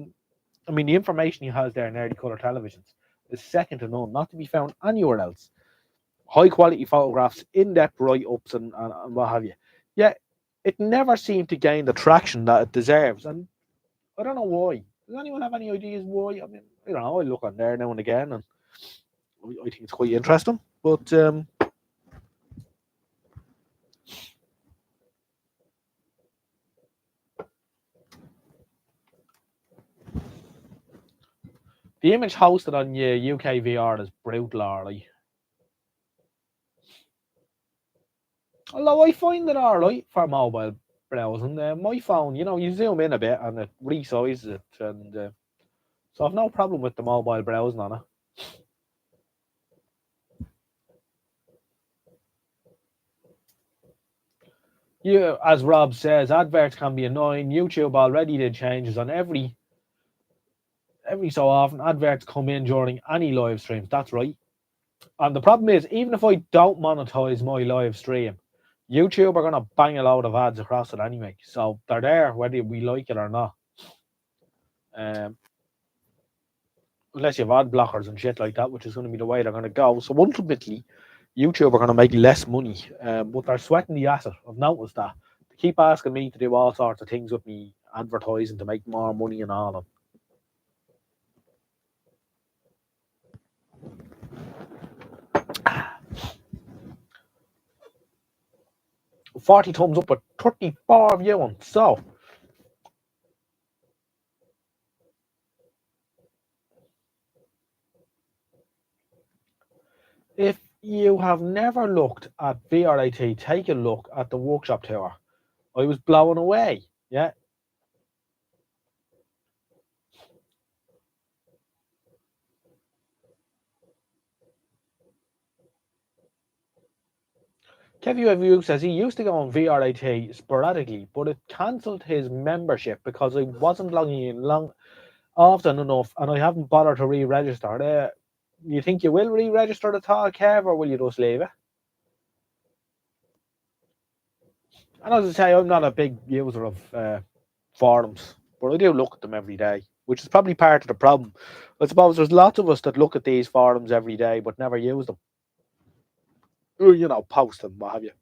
mean, the information he has there in early colour televisions is second to none, not to be found anywhere else. High quality photographs, in-depth write-ups and what have you. Yeah, it never seemed to gain the traction that it deserves. And I don't know why. Does anyone have any ideas why? I mean, I don't know. I look on there now and again and I think it's quite interesting. But the image hosted on UKVR is brutal, alright. Although I find it alright for mobile browsing. My phone, you zoom in a bit and it resizes it, and so I've no problem with the mobile browsing on it. Yeah, as Rob says, adverts can be annoying. YouTube already did changes on every so often. Adverts come in during any live streams. That's right. And the problem is, even if I don't monetize my live stream, YouTube are going to bang a load of ads across it anyway. So they're there whether we like it or not. Unless you have ad blockers and shit like that, which is going to be the way they're going to go. So ultimately, YouTube are going to make less money, but they're sweating the asset. I've noticed that. They keep asking me to do all sorts of things with me advertising to make more money and all of 40 thumbs up with 34 viewing. So if you have never looked at VRAT, take a look at the workshop tour. I was blown away. Yeah. Kevin Review says he used to go on VRAT sporadically, but it cancelled his membership because I wasn't logging in often enough and I haven't bothered to re-register. You think you will re-register the tall, Kev, or will you just leave it? And as I say, I'm not a big user of forums, but I do look at them every day, which is probably part of the problem. I suppose there's lots of us that look at these forums every day but never use them. You know, post them, what have you.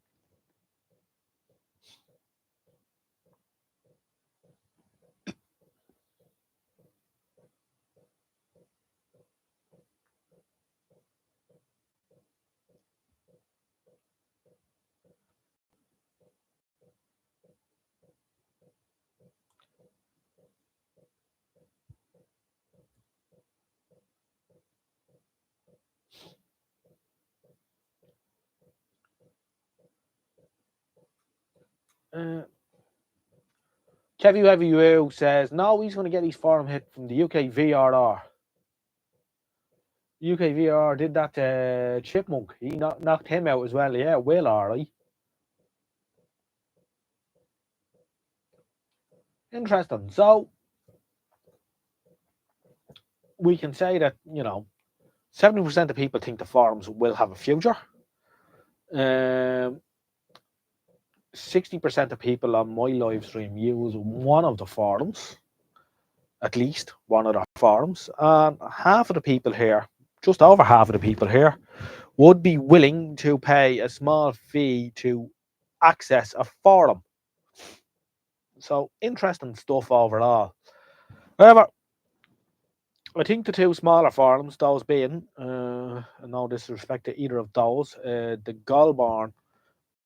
Chevy Wevy Woo says, no, he's going to get his forum hit from the UK VRR. UK VRR did that to Chipmunk. He knocked him out as well. Yeah, Will, alright. Interesting. So, we can say that, 70% of people think the forums will have a future. 60% of people on my live stream use one of the forums, at least one of the forums, and half of the people here, just over half of the people here, would be willing to pay a small fee to access a forum. So interesting stuff overall. However, I think the two smaller forums, those being, no disrespect to either of those, the Goulburn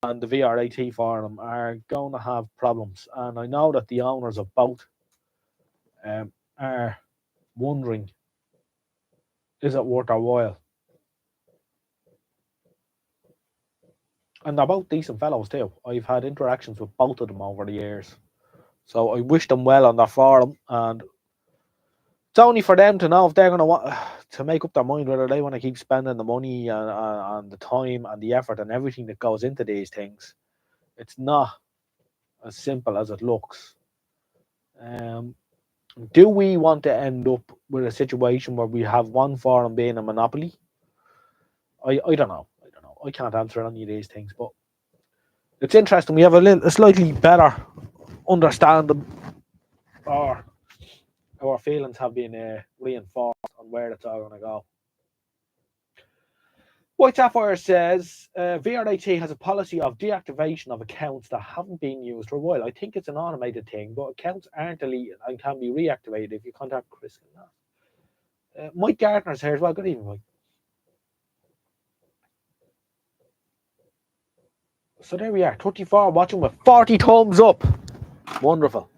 and the VRAT forum, are going to have problems. And I know that the owners of both are wondering, is it worth our while? And they're both decent fellows too. I've had interactions with both of them over the years. So I wish them well on their forum, and it's only for them to know if they're going to want to make up their mind whether they want to keep spending the money and the time and the effort and everything that goes into these things. It's not as simple as it looks. Do we want to end up with a situation where we have one forum being a monopoly? I don't know. I can't answer any of these things, but it's interesting. We have a slightly better understanding, or our feelings have been reinforced on where it's all going to go. White Sapphire says VRAT has a policy of deactivation of accounts that haven't been used for a while. I think it's an automated thing, but accounts aren't deleted and can be reactivated if you contact Chris. Mike Gardner's here as well. Good evening, Mike. So there we are, 34 watching with 40 thumbs up. Wonderful.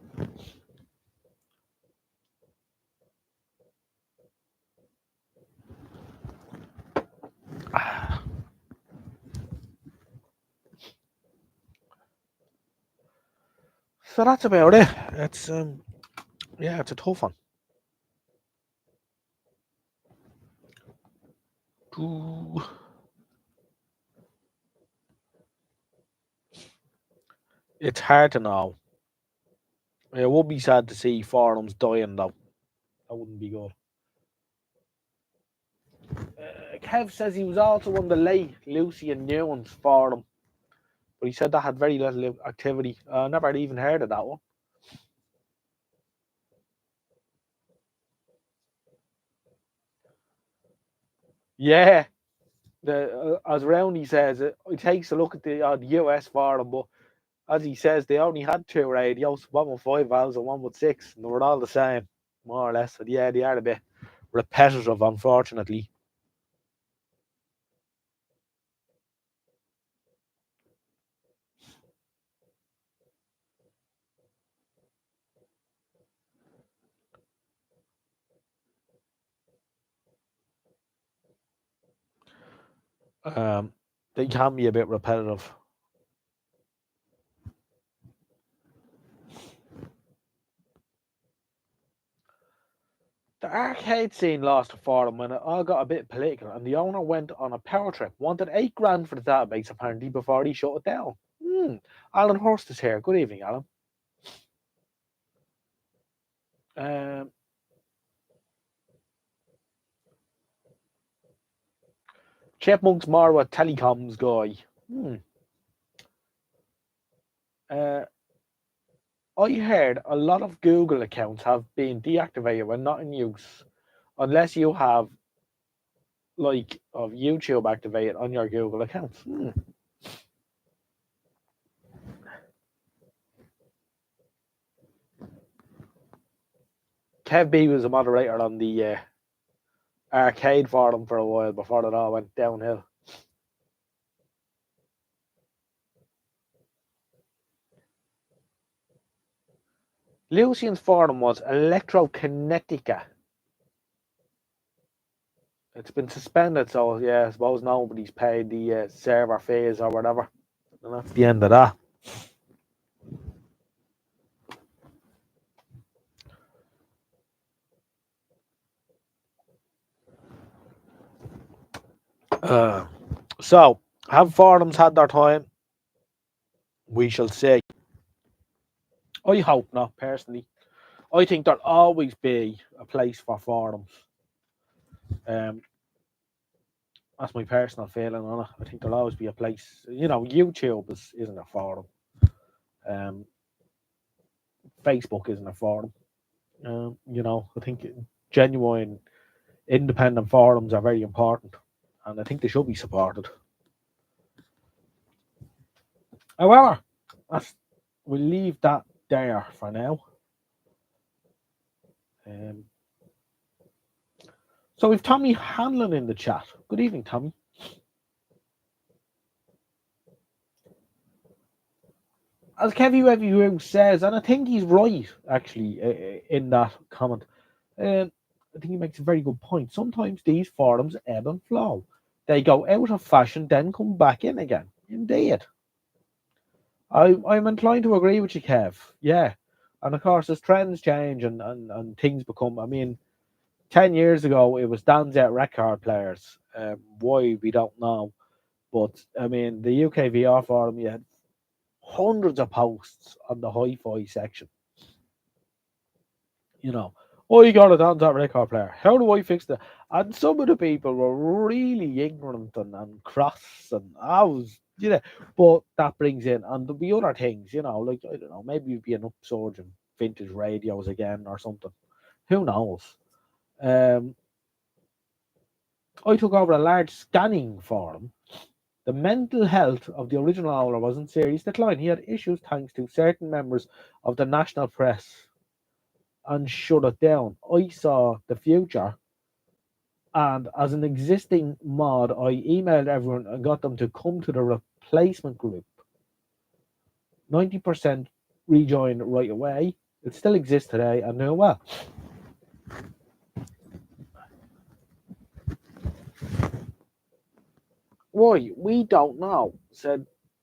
So that's about it. It's it's a tough one. It's hard to know. It would be sad to see forums dying though. That wouldn't be good. Kev says he was also on the late Lucy and Newman's forum, but he said that had very little activity. I never even heard of that one. Yeah, as Rowney says, it takes a look at the US forum, but as he says, they only had two radios, one with 5 valves and one with 6, and they were all the same, more or less. So yeah, they are a bit repetitive, unfortunately. They can be a bit repetitive. The arcade scene lost a forum when it all got a bit political, and the owner went on a power trip, wanted $8,000 for the database apparently before he shut it down. Alan Hurst is here. Good evening, Alan. Chipmunks Marwa telecoms guy. I heard a lot of Google accounts have been deactivated when not in use, unless you have like of YouTube activated on your Google accounts. Kev B was a moderator on the arcade forum for a while before it all went downhill. Lucian's forum was Electrokinetica. It's been suspended, so yeah, I suppose nobody's paid the server fees or whatever. And that's the end of that. So, have forums had their time? We shall see. I hope not, personally. I think there'll always be a place for forums. That's my personal feeling on it. I think there'll always be a place. YouTube isn't a forum. Facebook isn't a forum. I think genuine, independent forums are very important, and I think they should be supported. However, we'll leave that there for now. So we've Tommy Hanlon in the chat. Good evening, Tommy. As Kevy says, and I think he's right, actually, in that comment. I think he makes a very good point. Sometimes these forums ebb and flow. They go out of fashion, then come back in again. Indeed. I'm inclined to agree with you, Kev. Yeah. And of course, as trends change and things become, 10 years ago, it was Danzet record players. Why, we don't know. But, the UK VR forum, you had hundreds of posts on the hi-fi section. You got a Danzet record player. How do I fix that? And some of the people were really ignorant and cross and I was, but that brings in, and there'll be other things, like, I don't know, maybe you'd be an upsurge in vintage radios again or something. Who knows? I took over a large scanning forum. The mental health of the original owner was in serious decline. He had issues thanks to certain members of the national press and shut it down. I saw the future, and as an existing mod, I emailed everyone and got them to come to the replacement group. 90% rejoined right away. It still exists today and now well. Why? We don't know,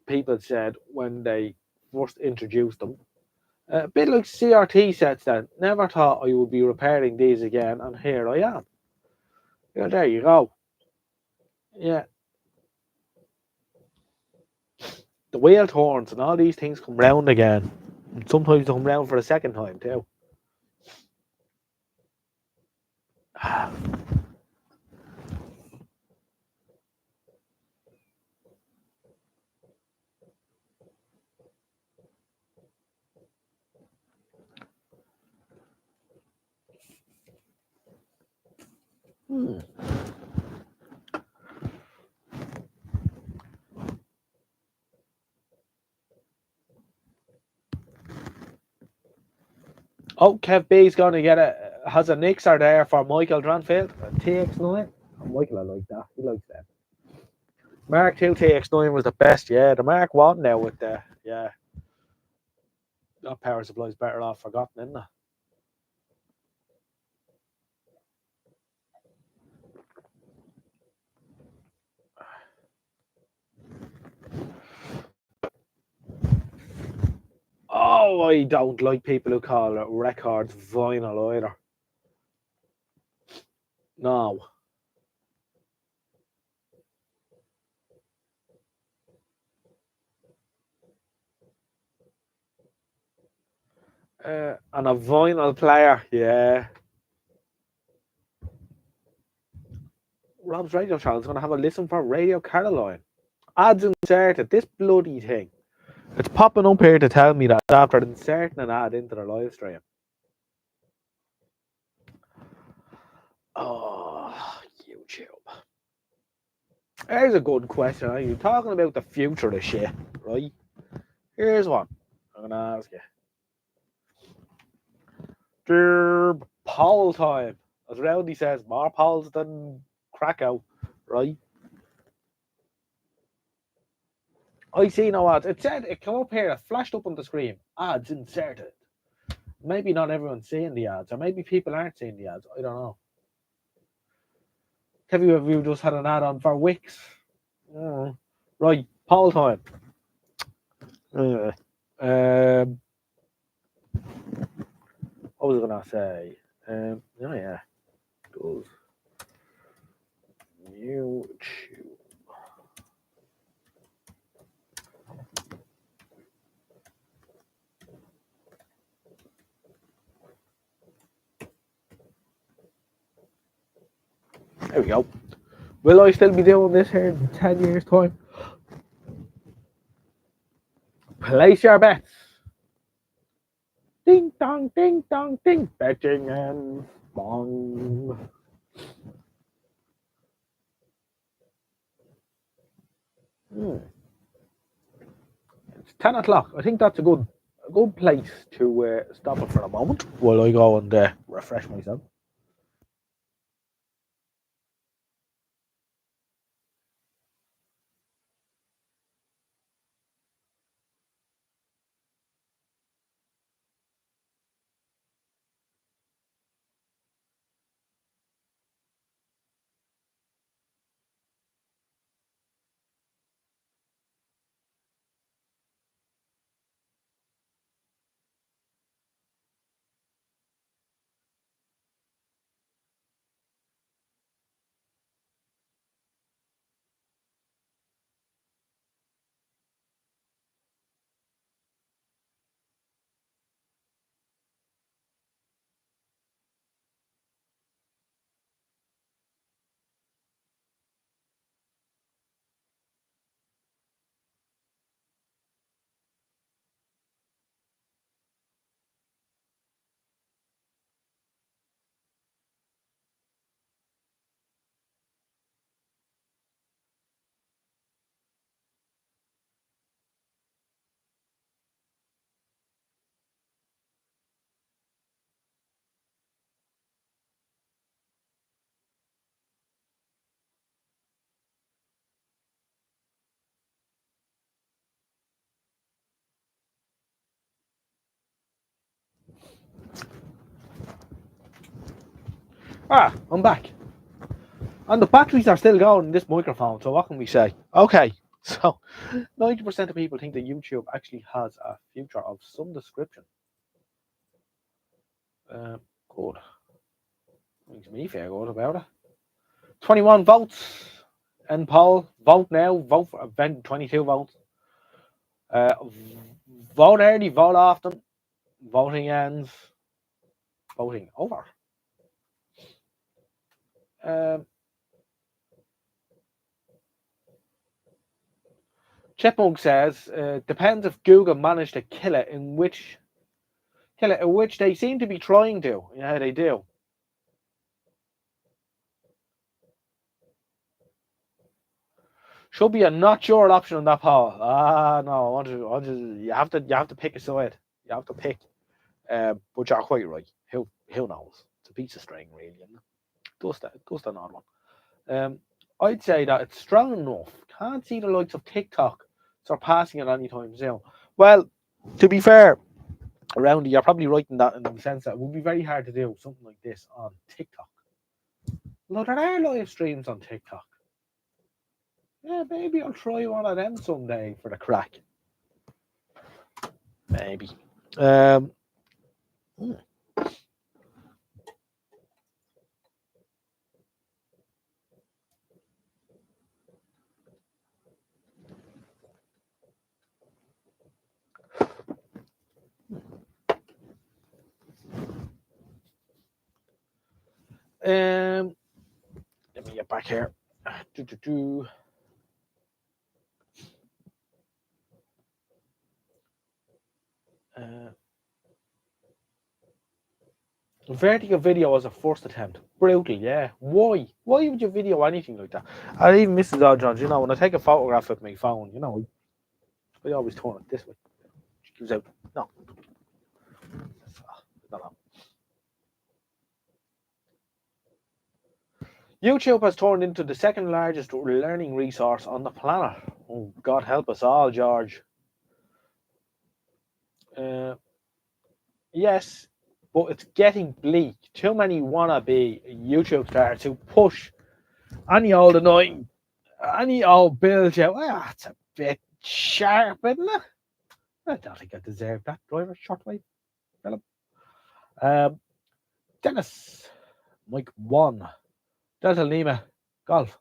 people said when they first introduced them. A bit like CRT said then, never thought I would be repairing these again, and here I am. Yeah, there you go. Yeah. The wheel turns and all these things come round again. And sometimes they come round for a second time too. Oh, Kev B's going to has a Nixer there for Michael Dranfield. TX9. Oh, Michael, I like that. He likes that. Mark II TX9 was the best, yeah. The Mark 1 now with the, yeah. That power supply is better off forgotten, isn't it? Oh, I don't like people who call it records vinyl either. No. And a vinyl player, yeah. Rob's radio channel is going to have a listen for Radio Caroline. Ads inserted. This bloody thing. It's popping up here to tell me that after inserting an ad into their live stream. Oh, YouTube. Here's a good question. Are you talking about the future of shit, right? Here's one I'm going to ask you. Dear poll time. As Rowdy says, more polls than Krakow, right? I see no ads. It said, it came up here, it flashed up on the screen. Ads inserted. Maybe not everyone's seeing the ads, or maybe people aren't seeing the ads. I don't know. Have you just had an ad on for Wix? Right, poll time. What was I gonna say? Oh yeah, goes YouTube. There we go. Will I still be doing this here in 10 years' time? Place your bets. Ding dong, ding dong, ding. Betting and bong. It's 10 o'clock. I think that's a good place to stop it for a moment while I go and refresh myself. I'm back. And the batteries are still going in this microphone, so what can we say? Okay, so 90% of people think that YouTube actually has a future of some description. Good. Makes me feel good about it. 21 votes in poll. Vote now. Vote for 22 votes. Vote early, vote often. Voting ends. Voting over. Chipmunk says, depends if Google managed to kill it, in which they seem to be trying to. Yeah, they do. Should be a not sure option on that poll. No, you have to pick a side. You have to pick. But you're quite right. Who knows? It's a piece of string, really, isn't it? Just an odd one. I'd say that it's strong enough. Can't see the likes of TikTok surpassing it anytime soon. Well, to be fair, Roundy, you're probably right in that, in the sense that it would be very hard to do something like this on TikTok. Although there are live streams on TikTok. Yeah, maybe I'll try one of them someday for the crack. Maybe. Let me get back here. Vertigo video was a first attempt. Brutal, yeah. Why? Why would you video anything like that? And even Mrs. Oddjohns, you know, when I take a photograph with my phone, you know, I always turn it this way. She gives out. No. No. YouTube has turned into the second largest learning resource on the planet. Oh, God help us all, George. Yes, but it's getting bleak. Too many wannabe YouTube stars who push any old annoying, any old build you. Well, that's a bit sharp, isn't it? I don't think I deserve that driver shortwave. Philip. Dennis, Mike 1, Delta Lima, Golf.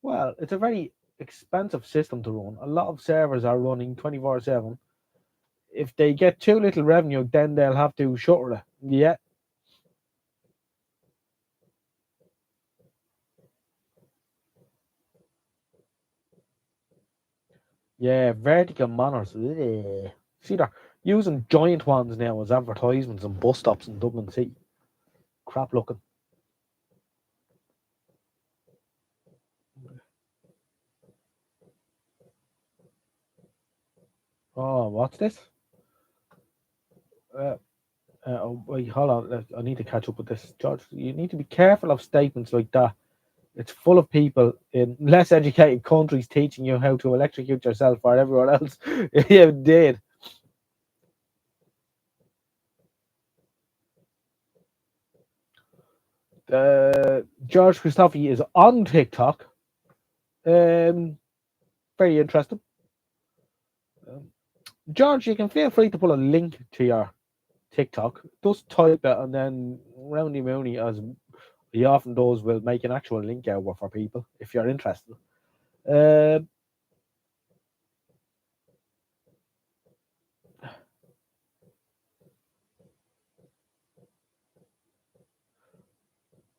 Well, it's a very expensive system to run. A lot of servers are running 24/7. If they get too little revenue, then they'll have to shutter it. Yeah. Yeah, vertical manners. Ugh. See, they're using giant ones now as advertisements and bus stops in Dublin City. Crap looking. Oh, what's this? Wait, hold on. I need to catch up with this, George. You need to be careful of statements like that. It's full of people in less educated countries teaching you how to electrocute yourself or everyone else. You did. George Christophe is on TikTok. Very interesting. George, you can feel free to put a link to your TikTok. Just type it and then Roundy Mooney, as he often does, will make an actual link out for people if you're interested.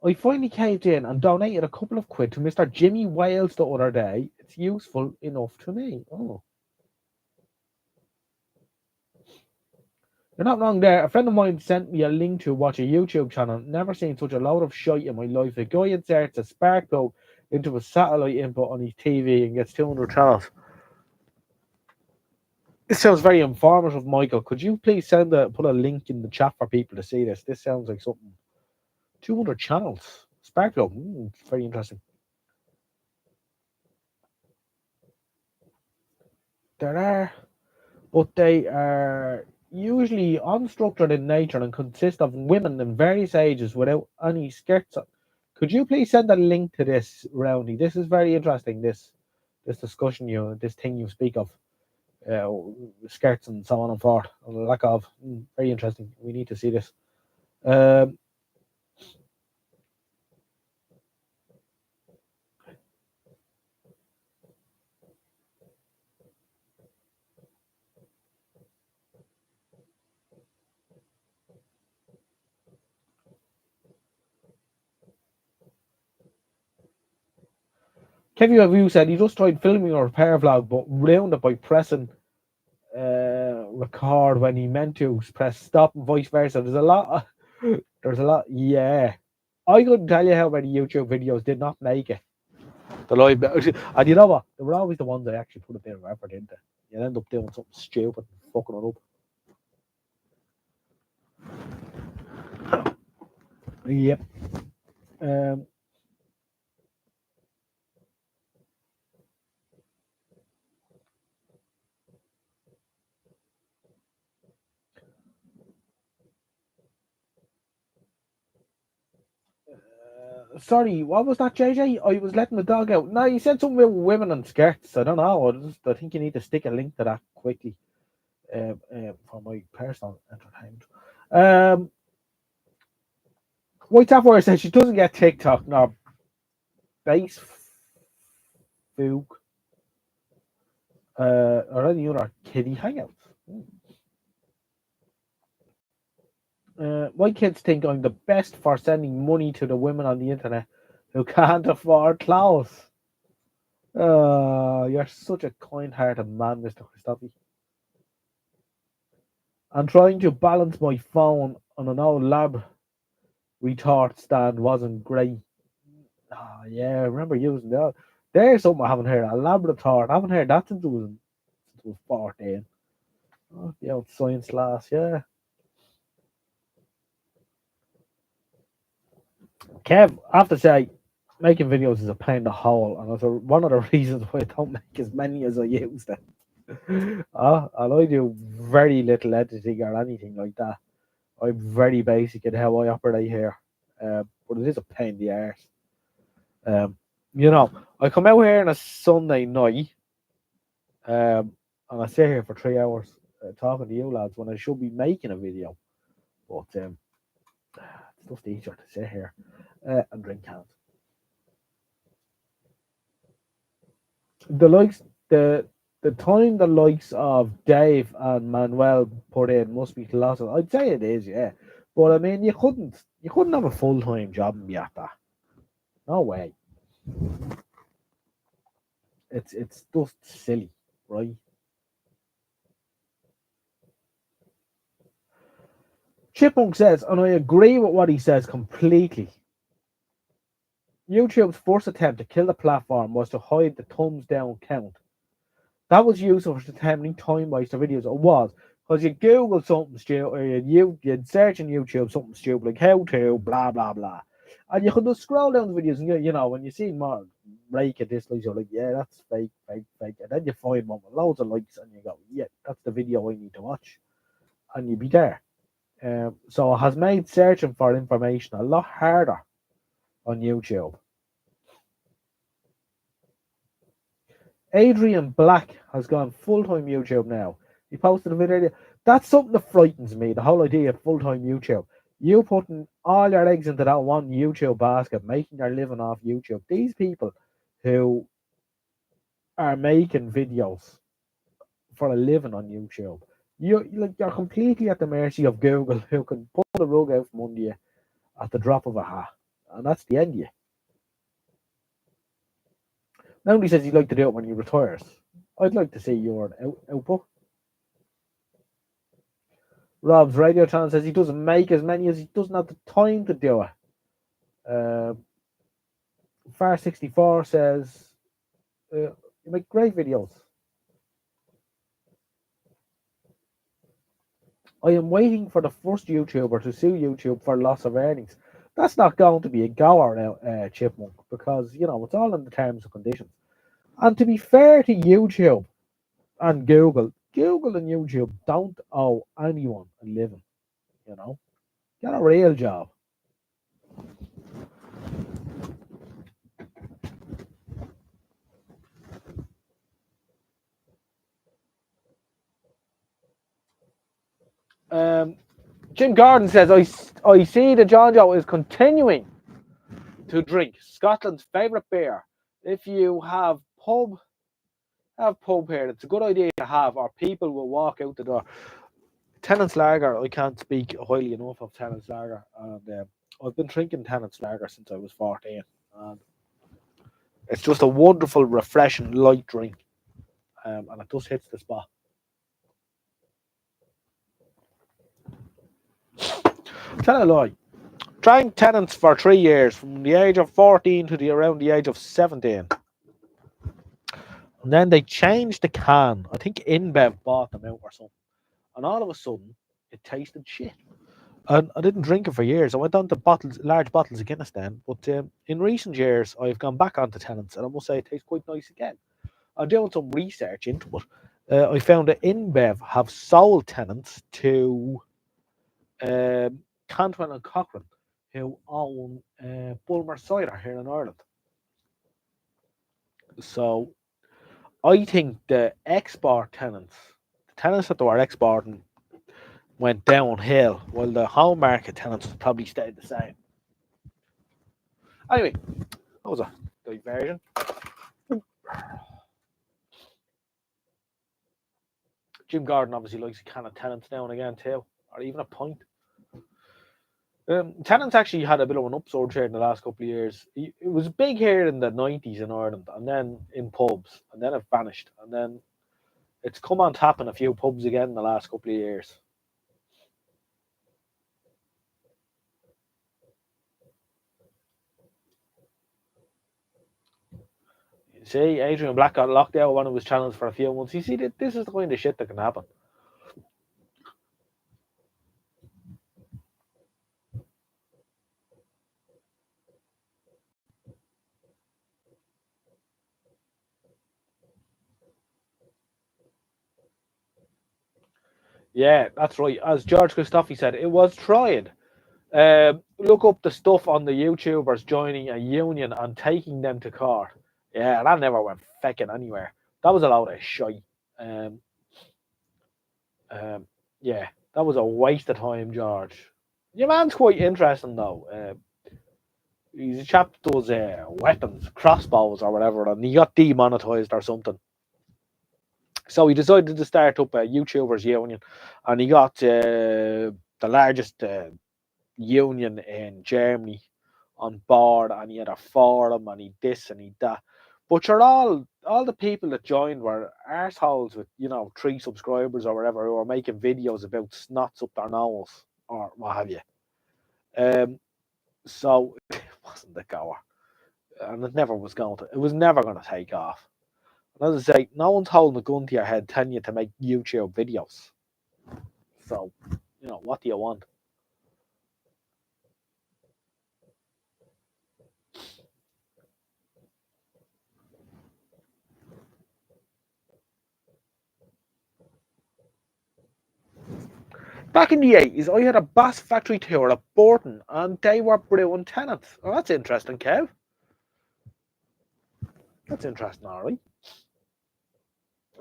I finally caved in and donated a couple of quid to Mr. Jimmy Wales the other day. It's useful enough to me. Oh. You're not wrong there. A friend of mine sent me a link to watch a YouTube channel. Never seen such a load of shite in my life. A guy inserts a spark plug into a satellite input on his TV and gets 200 channels. This sounds very informative, Michael. Could you please put a link in the chat for people to see this? This sounds like something. 200 channels. Spark plug. Very interesting. There are, but they are usually unstructured in nature and consist of women in various ages without any skirts on. Could you please send a link to this, Roundy? This is very interesting. This discussion, this thing you speak of, skirts and so on and forth, and the lack of. Very interesting. We need to see this. Kevin Review said he just tried filming a repair vlog, but ruined it by pressing record when he meant to press stop and vice versa. There's a lot. Yeah. I couldn't tell you how many YouTube videos did not make it. The live, and you know what? They were always the ones I actually put a bit of effort into. You end up doing something stupid and fucking it up. Yep. Sorry, what was that, JJ? I was letting the dog out. No, you said something about women and skirts. I don't know. I think you need to stick a link to that quickly for my personal entertainment. White Tapware says she doesn't get TikTok nor Base Fook or any other kiddie hangouts. My kids think I'm the best for sending money to the women on the internet who can't afford clothes. You're such a kind-hearted man, Mr. Christophe. I'm trying to balance my phone on an old lab retard stand wasn't great. Ah, yeah, I remember using that. There's something I haven't heard. A lab retard. I haven't heard that since I was 14. Oh, the old science class, yeah. Kev, I have to say, making videos is a pain in the hole, and that's one of the reasons why I don't make as many as I used to. And I do very little editing or anything like that. I'm very basic in how I operate here, but it is a pain in the arse. Um, I come out here on a Sunday night, and I sit here for 3 hours talking to you lads when I should be making a video. But it's just easier to sit here and drink cans. The likes the time the likes of Dave and Manuel put in must be colossal. I'd say it is, yeah. But I mean, you couldn't have a full time job and be at that. No way. It's just silly, right? Chipmunk says, and I agree with what he says completely. YouTube's first attempt to kill the platform was to hide the thumbs down count. That was useful for determining time waster videos. It was. Because you Google something stupid, or you'd search on YouTube something stupid like how to, blah, blah, blah. And you could just scroll down the videos and when you see more rake at this, like, you're like, yeah, that's fake, fake, fake. And then you find one with loads of likes and you go, yeah, that's the video I need to watch. And you'd be there. So it has made searching for information a lot harder on YouTube. Adrian Black has gone full time YouTube now. He posted a video. That's something that frightens me. The whole idea of full time YouTube. You putting all your eggs into that one YouTube basket, making your living off YouTube. These people who are making videos for a living on YouTube, you're completely at the mercy of Google, who can pull the rug out from under you at the drop of a hat, and that's the end of you. Nobody says he'd like to do it when he retires. I'd like to see your output. Rob's Radio Channel says he doesn't make as many as he doesn't have the time to do it. Far64 says you make great videos. I am waiting for the first YouTuber to sue YouTube for loss of earnings. That's not going to be a goer now, Chipmunk, because it's all in the terms and conditions. And to be fair to YouTube and Google and YouTube don't owe anyone a living. Get a real job. Jim Gordon says, I see that John Joe is continuing to drink Scotland's favourite beer. If you have pub here, it's a good idea to have, or people will walk out the door. Tennent's Lager, I can't speak highly enough of Tennent's Lager, and I've been drinking Tennent's Lager since I was 14, and it's just a wonderful, refreshing, light drink, and it just hits the spot. Tell a lie. Drank Tennent's for 3 years, from the age of 14 to around the age of 17. And then they changed the can. I think InBev bought them out or something. And all of a sudden, it tasted shit. And I didn't drink it for years. I went on to large bottles of Guinness then. But in recent years, I've gone back onto Tennent's, and I must say it tastes quite nice again. I'm doing some research into it. I found that InBev have sold Tennent's to Cantwell and Cochrane, who own Bulmer Cider here in Ireland. So I think the export Tennent's, the Tennent's that they were exporting, went downhill, while the home market Tennent's probably stayed the same. Anyway, that was a diversion. Jim Gordon obviously likes a can of Tennent's now and again too, or even a pint. Tenants actually had a bit of an upsurge here in the last couple of years. It was big here in the 90s in Ireland, and then in pubs, and then it vanished, and then it's come on tap in a few pubs again in the last couple of years. You see, Adrian Black got locked out of one of his channels for a few months. You see, this is the kind of shit that can happen. Yeah, that's right. As George Christophe said, it was tried. Look up the stuff on the YouTubers joining a union and taking them to court. Yeah, that never went fecking anywhere. That was a load of shite. Um, yeah, that was a waste of time, George. Your man's quite interesting though. He's a chap that does weapons, crossbows or whatever, and he got demonetized or something. So he decided to start up a YouTubers union, and he got the largest union in Germany on board, and he had a forum, and he this and he that. But you're all the people that joined were arseholes with 3 subscribers or whatever, who were making videos about snots up their nose or what have you. So it wasn't the goer, and it never was going to. It was never going to take off. And as I say, no one's holding a gun to your head telling you to make YouTube videos. So, what do you want? Back in the 80s, I had a Bass factory tour at Burton, and they were brewing Tennants. Oh, that's interesting, Kev. That's interesting, all right.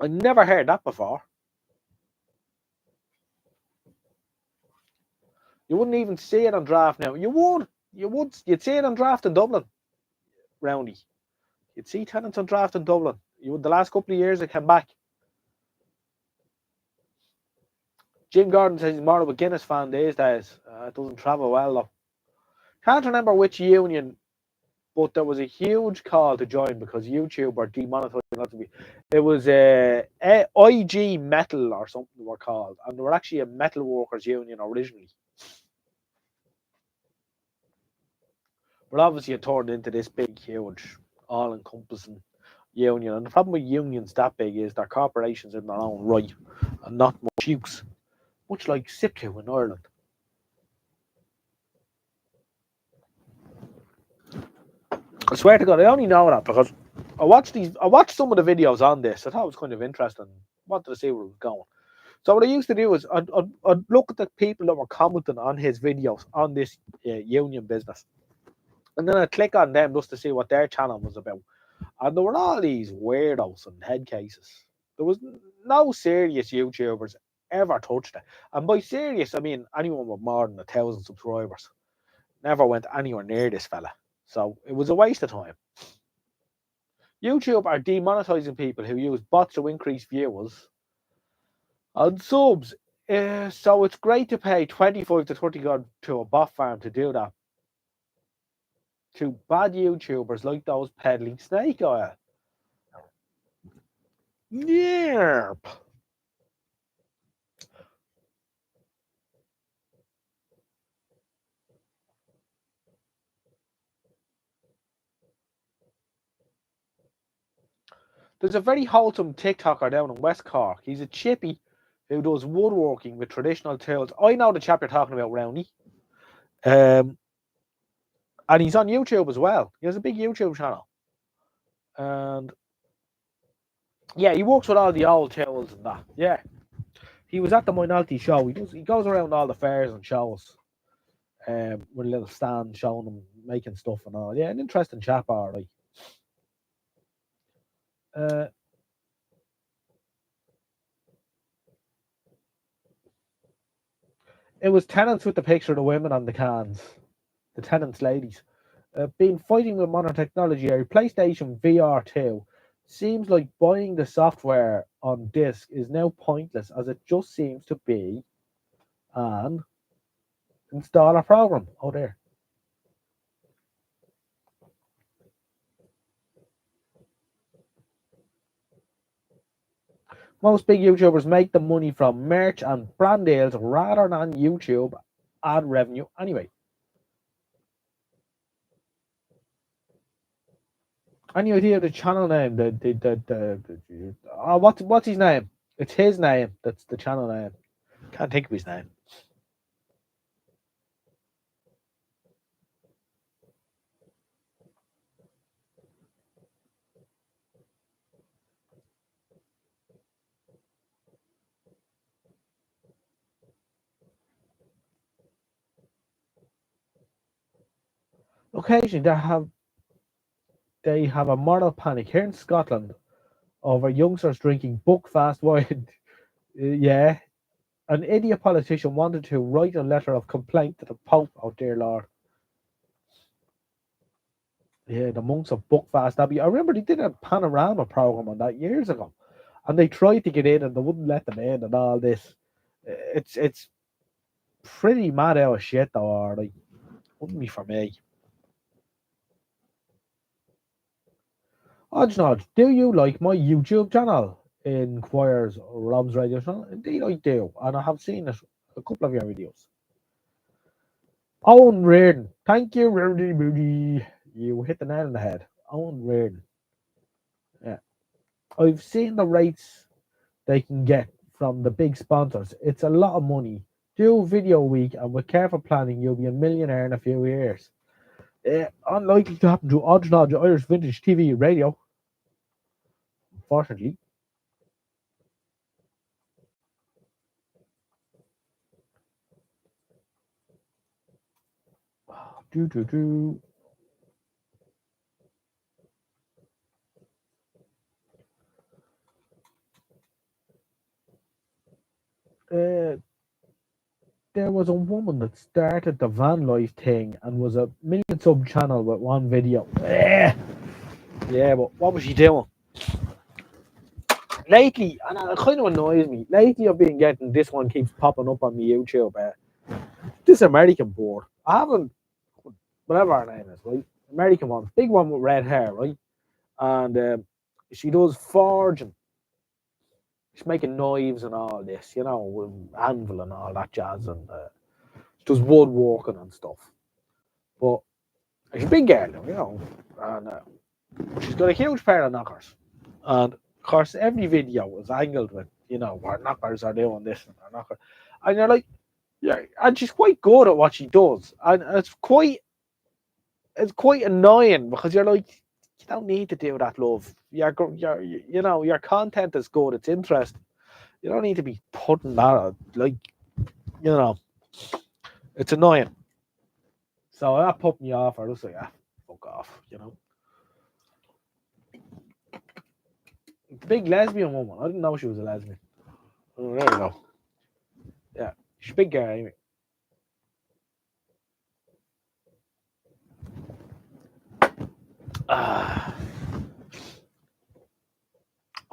I never heard that before. You wouldn't even see it on draft now. You would. You'd see it on draft in Dublin, Roundy. You'd see Tennants on draft in Dublin. You would. The last couple of years, it came back. Jim Gordon says he's more of a Guinness fan these days. It doesn't travel well, though. Can't remember which union, but there was a huge call to join because YouTube were demonetizing lots of it. It was IG Metal or something they were called, and they were actually a metal workers union originally. But obviously it turned into this big, huge, all-encompassing union. And the problem with unions that big is they're corporations in their own right and not much use. Much like SIPTU in Ireland. I swear to God, I only know that because I watched some of the videos on this. I thought it was kind of interesting. Wanted to see where it was going. So what I used to do is I'd look at the people that were commenting on his videos on this union business. And then I'd click on them just to see what their channel was about. And there were all these weirdos and head cases. There was no serious YouTubers ever touched it. And by serious, I mean anyone with more than 1,000 subscribers. Never went anywhere near this fella. So it was a waste of time. YouTube are demonetizing people who use bots to increase viewers and subs. So it's great to pay 25 to 30 God to a bot farm to do that. To bad YouTubers like those peddling snake oil. Yep. There's a very wholesome TikToker down in West Cork. He's a chippy who does woodworking with traditional tools. I know the chap you're talking about, Rowney. And he's on YouTube as well. He has a big YouTube channel. And yeah, he works with all the old tools and that. Yeah. He was at the Minority show. He goes around all the fairs and shows. With a little stand showing them making stuff and all. Yeah, an interesting chap, all right. It was Tenants with the picture of the women on the cans. The Tenants ladies. Been fighting with modern technology. A PlayStation VR 2 seems like buying the software on disc is now pointless as it just seems to be an install a program. Oh, there. Most big YouTubers make the money from merch and brand deals rather than YouTube ad revenue anyway. Any idea of the channel name? What's his name? It's his name. That's the channel name. Can't think of his name. Occasionally they have a moral panic here in Scotland over youngsters drinking Buckfast wine. Yeah, an idiot politician wanted to write a letter of complaint to the Pope. Oh dear Lord. Yeah, the monks of Buckfast Abbey. I remember they did a panorama program on that years ago, and they tried to get in, and they wouldn't let them in, and all this. It's pretty mad out of shit, though. Or like, wouldn't be for me. Odge, do you like my YouTube channel? Inquires Rob's Radio Channel. Indeed, I do, and I have seen it a couple of your videos. Owen Reardon, thank you, Rudy Moody. You hit the nail on the head. Owen Reardon. Yeah, I've seen the rates they can get from the big sponsors. It's a lot of money. Do video week, and with careful planning, you'll be a millionaire in a few years. Unlikely to happen to Odge Irish Vintage TV Radio. Unfortunately. Do. There was a woman that started the van life thing and was a million sub channel with one video. Yeah, but what was she doing? Lately, and it kind of annoys me. Lately, I've been getting this one keeps popping up on my YouTube. This American board. I haven't, whatever her name is, right? American one, big one with red hair, right? And she does forging. She's making knives and all this, you know, with anvil and all that jazz, and she does woodworking and stuff. But she's a big girl, you know, and she's got a huge pair of knockers. And of course, every video is angled with, you know, her knockers are doing this and her knocker. And you're like, yeah, and she's quite good at what she does. And it's quite annoying because you're like, you don't need to do that, love. You know, your content is good, it's interesting. You don't need to be putting that out, like, you know, it's annoying. So that put me off. I was like, fuck off, you know. The big lesbian woman. I didn't know she was a lesbian. Oh, there you go. Yeah, she's a big girl anyway.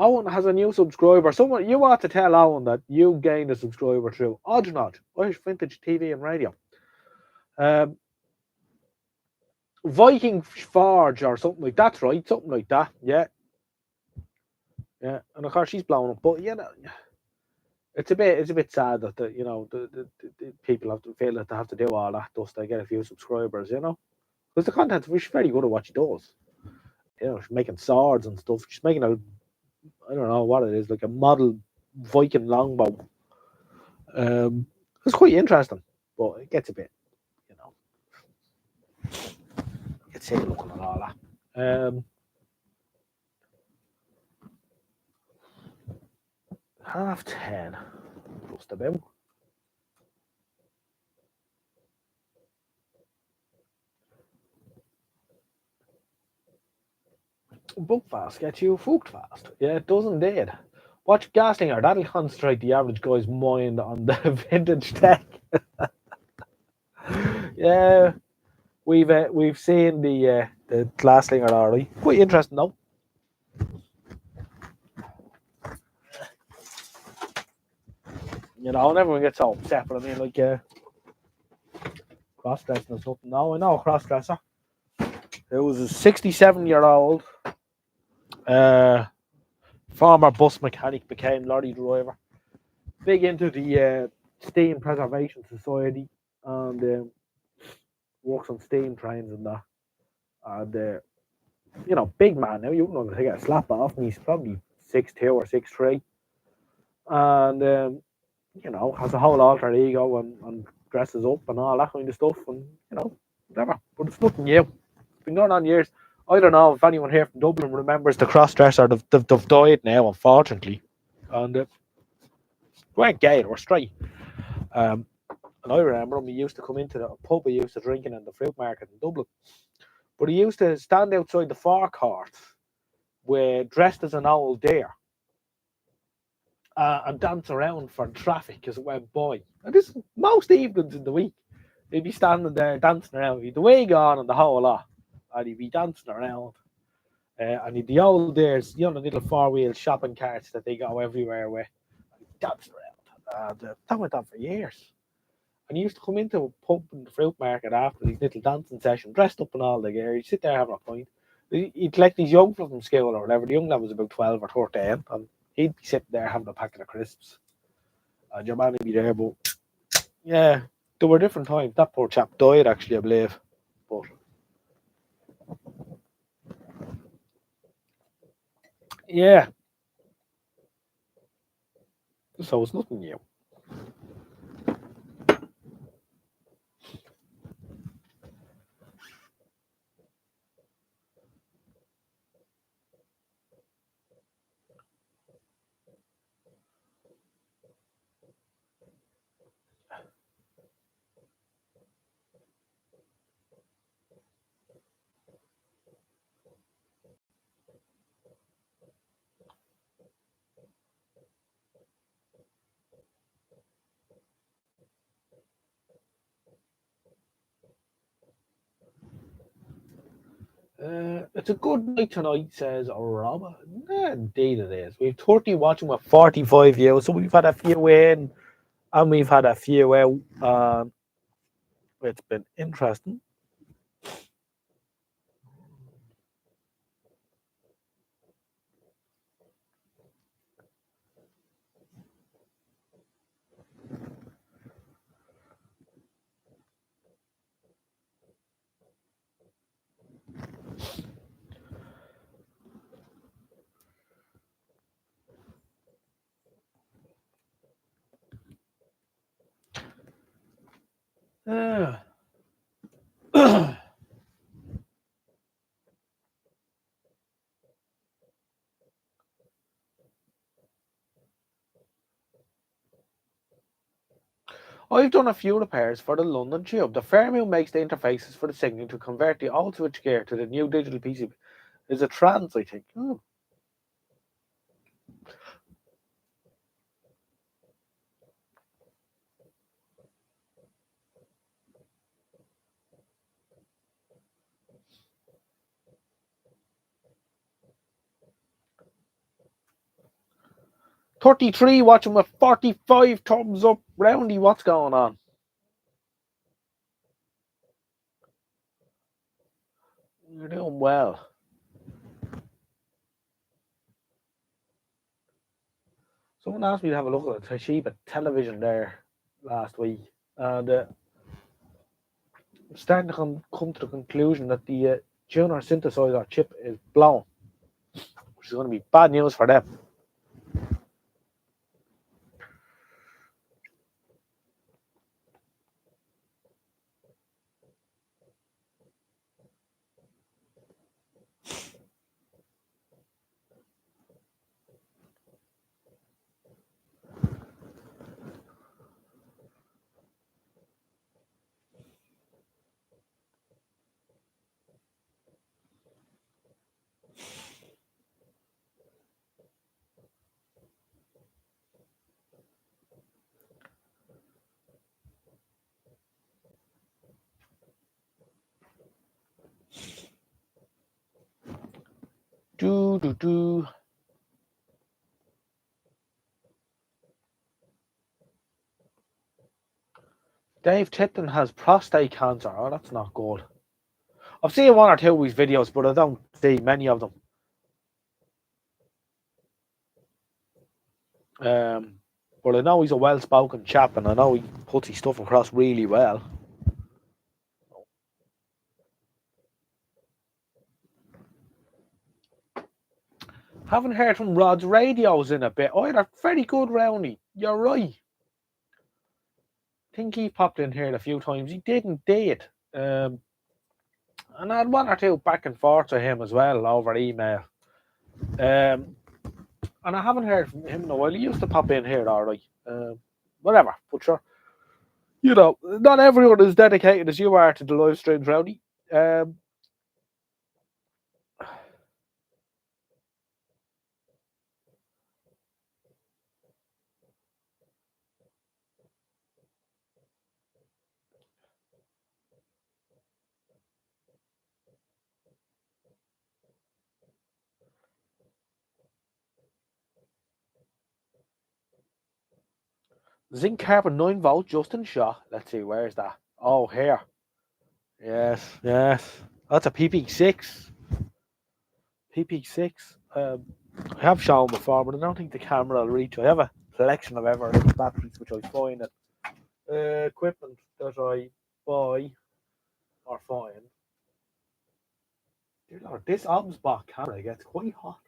Owen has a new subscriber. Someone, you ought to tell Owen that you gained a subscriber through Odgenod, Irish Vintage TV and Radio. Viking Forge or something like that, right? Something like that, yeah. Yeah, and of course she's blown up, but you know, it's a bit sad that the people have to feel that they have to do all that just to get a few subscribers, you know, because the content she's very good at what she does. You know, she's making swords and stuff. She's making a, I don't know what it is, like a model Viking longbow. It's quite interesting, but it gets a bit, you know, get sick of looking at all that. 10:30, just about. Buckfast gets you fucked fast. Yeah, it does indeed. Watch Gaslinger. That'll concentrate the average guy's mind on the vintage tech. Yeah, we've seen the Gaslinger already. Quite interesting though. You know, everyone gets all upset, but I mean, like, Cross-dressing is nothing. No, I know a cross-dresser. It was a 67-year-old former bus mechanic, became lorry driver. Big into the Steam Preservation Society, and works on steam trains and that. And big man now. You wouldn't want to take a slap off him. He's probably 6'2" or 6'3", and has a whole alter ego and dresses up and all that kind of stuff, and whatever. But it's nothing new. It's been going on years. I don't know if anyone here from Dublin remembers the cross-dresser. They've died now, unfortunately, and they weren't gay or straight. And I remember when we used to come into the pub we used to drinking in the fruit market in Dublin. But he used to stand outside the forecourt, dressed as an old deer, and dance around for traffic as it went by. And this most evenings in the week, he'd be standing there dancing around. He'd the wig on and the whole lot, and he'd be dancing around. And he'd the old deers, the little 4-wheel shopping carts that they go everywhere with, and he'd dance around. And that went on for years. And he used to come into a pub in the fruit market after these little dancing sessions, dressed up in all the gear. He'd sit there having a pint. He'd collect these young from school or whatever. The young lad was about 12 or 13, and he'd be sitting there having a packet of crisps. And your man would be there, but yeah, there were different times. That poor chap died, actually, I believe. But yeah, so it's nothing new. It's a good night tonight, says Rob. Yeah, indeed it is. We've 30 watching with 45 views, so we've had a few in and we've had a few out. It's been interesting. Yeah. I've done a few repairs for the London Tube. The firm who makes the interfaces for the signalling to convert the old switchgear to the new digital PCB is a trans, I think. Oh. $33 watching with 45 thumbs up. Roundy, what's going on? You're doing well. Someone asked me to have a look at the Toshiba television there last week, and I'm starting to come to the conclusion that the tuner synthesizer chip is blown, which is going to be bad news for them. Do. Dave Tipton has prostate cancer. Oh, that's not good. I've seen one or two of his videos, but I don't see many of them. But I know he's a well-spoken chap, and I know he puts his stuff across really well. Haven't heard from Rod's radios in a bit. Oh, they're very good, Rowney. You're right. I think he popped in here a few times. He didn't date. And I had one or two back and forth to him as well over email. And I haven't heard from him in a while. He used to pop in here, all right. Whatever, but sure. You know, not everyone is dedicated as you are to the live streams, Rowney. Zinc carbon 9 volt Justin shot. Let's see, where's that? Oh, here. Yes, yes. That's a PP6. PP6. I have shown before, but I don't think the camera will reach. I have a collection of Everest batteries, which I find at equipment that I buy or find. Dear Lord, this Osbach camera gets quite hot.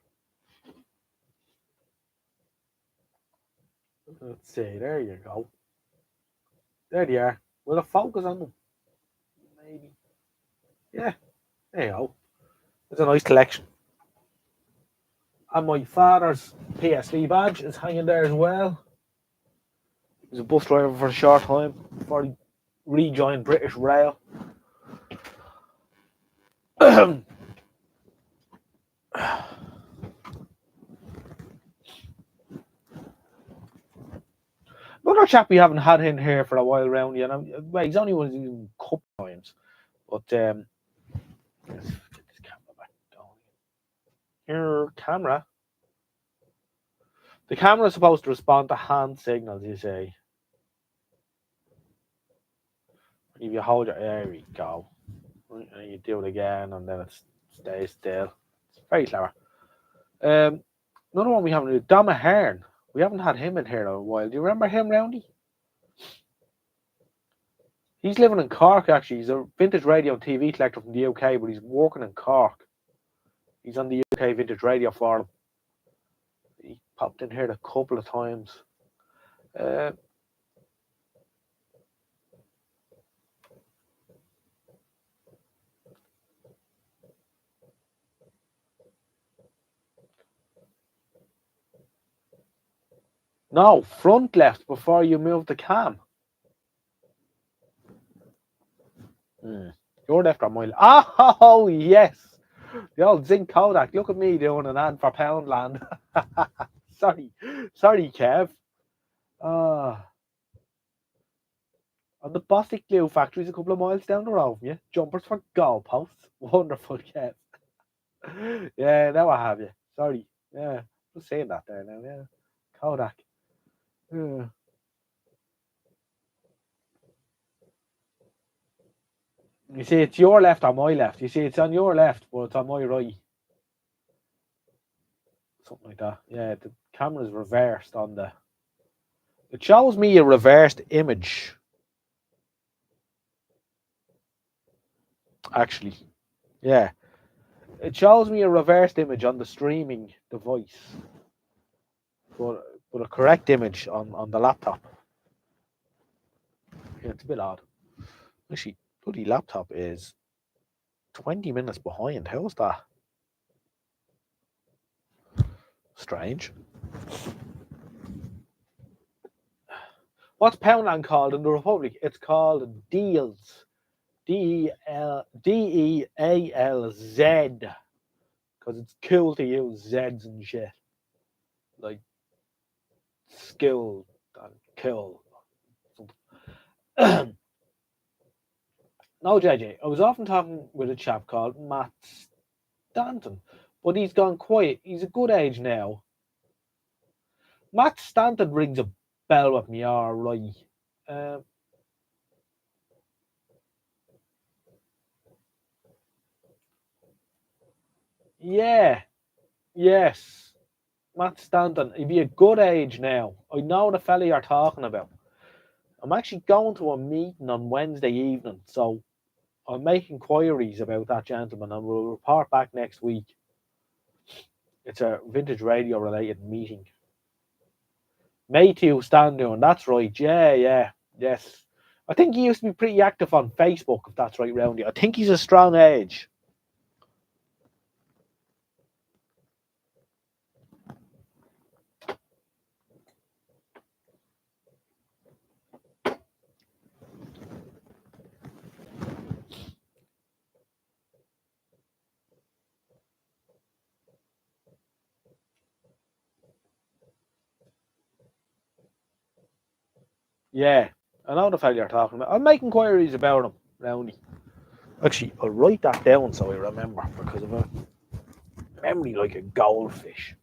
Let's see, there you go. There they are. Will it focus on them? Maybe. Yeah, there you go. It's a nice collection. And my father's PSV badge is hanging there as well. He was a bus driver for a short time before he rejoined British Rail. Another chap we haven't had in here for a while round, you know. Well, he's only was in a couple of times. But let's get this camera back going. Your camera. The camera is supposed to respond to hand signals, you say. If you hold it, there we go. And you do it again, and then it stays still. It's very clever. Another one we haven't, Dom Ahern. We haven't had him in here in a while. Do you remember him, Roundy? He's living in Cork, actually. He's a vintage radio and TV collector from the UK, but he's working in Cork. He's on the UK Vintage Radio Forum. He popped in here a couple of times. No, front left before you move the cam. Your left or my left? Oh, yes. The old Zinc Kodak. Look at me doing an ad for Poundland. Sorry, Kev. And the Bostik Glue Factory is a couple of miles down the road from you. Jumpers for goalposts. Wonderful, Kev. Yeah, now I have you. Sorry. Yeah, just saying that there now. Yeah, Kodak. Yeah. You see, it's your left or my left. You see, it's on your left, but it's on my right. Something like that. Yeah, the camera's reversed on the... It shows me a reversed image. Actually. Yeah. It shows me a reversed image on the streaming device. But a correct image on the laptop. Yeah, it's a bit odd. Actually, bloody laptop is 20 minutes behind. How's that? Strange. What's Poundland called in the Republic? It's called Deals. Dealz. Because it's cool to use Z's and shit. Like skill and kill. No, JJ. I was often talking with a chap called Matt Stanton, but he's gone quiet. He's a good age now. Matt Stanton rings a bell with me, all right. Yeah, yes. Matt Stanton, he'd be a good age now. I know the fella you're talking about. I'm actually going to a meeting on Wednesday evening, so I'll make inquiries about that gentleman and we'll report back next week. It's a vintage radio related meeting. Matthew Stanton, that's right. Yeah, yes. I think he used to be pretty active on Facebook, if that's right, Roundy. I think he's a strong age. Yeah, I know the fella you're talking about. I'll make inquiries about him, Roundy. Actually, I'll write that down so I remember because of a memory like a goldfish.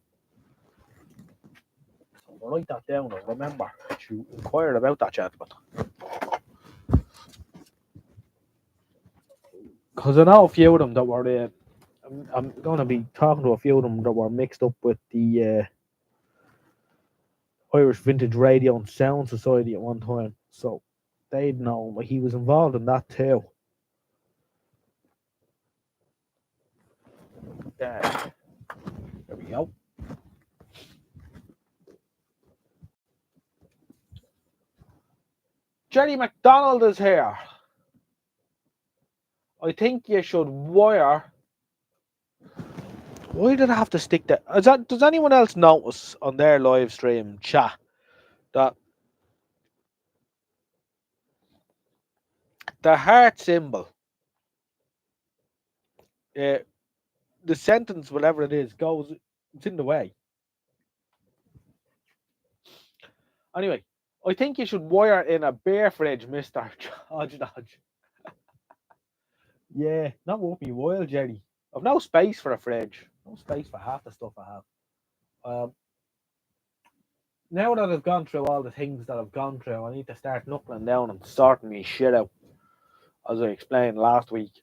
So I'll write that down and remember to inquire about that gentleman. Because I know a few of them that were I'm going to be talking to a few of them that were mixed up with the Irish Vintage Radio and Sound Society at one time. So they'd know him. He was involved in that too. Yeah. There we go. Jerry McDonald is here. I think you should wire. Why did I have to stick that? Does anyone else notice on their live stream chat that the heart symbol, uh, the sentence, whatever it is, it's in the way. Anyway, I think you should wire in a beer fridge, Mr. Hodge Dodge. Yeah, not worth me while, Jerry. I've no space for a fridge. No space for half the stuff I have. Now that I've gone through all the things that I've gone through, I need to start knuckling down and sorting me shit out, as I explained last week.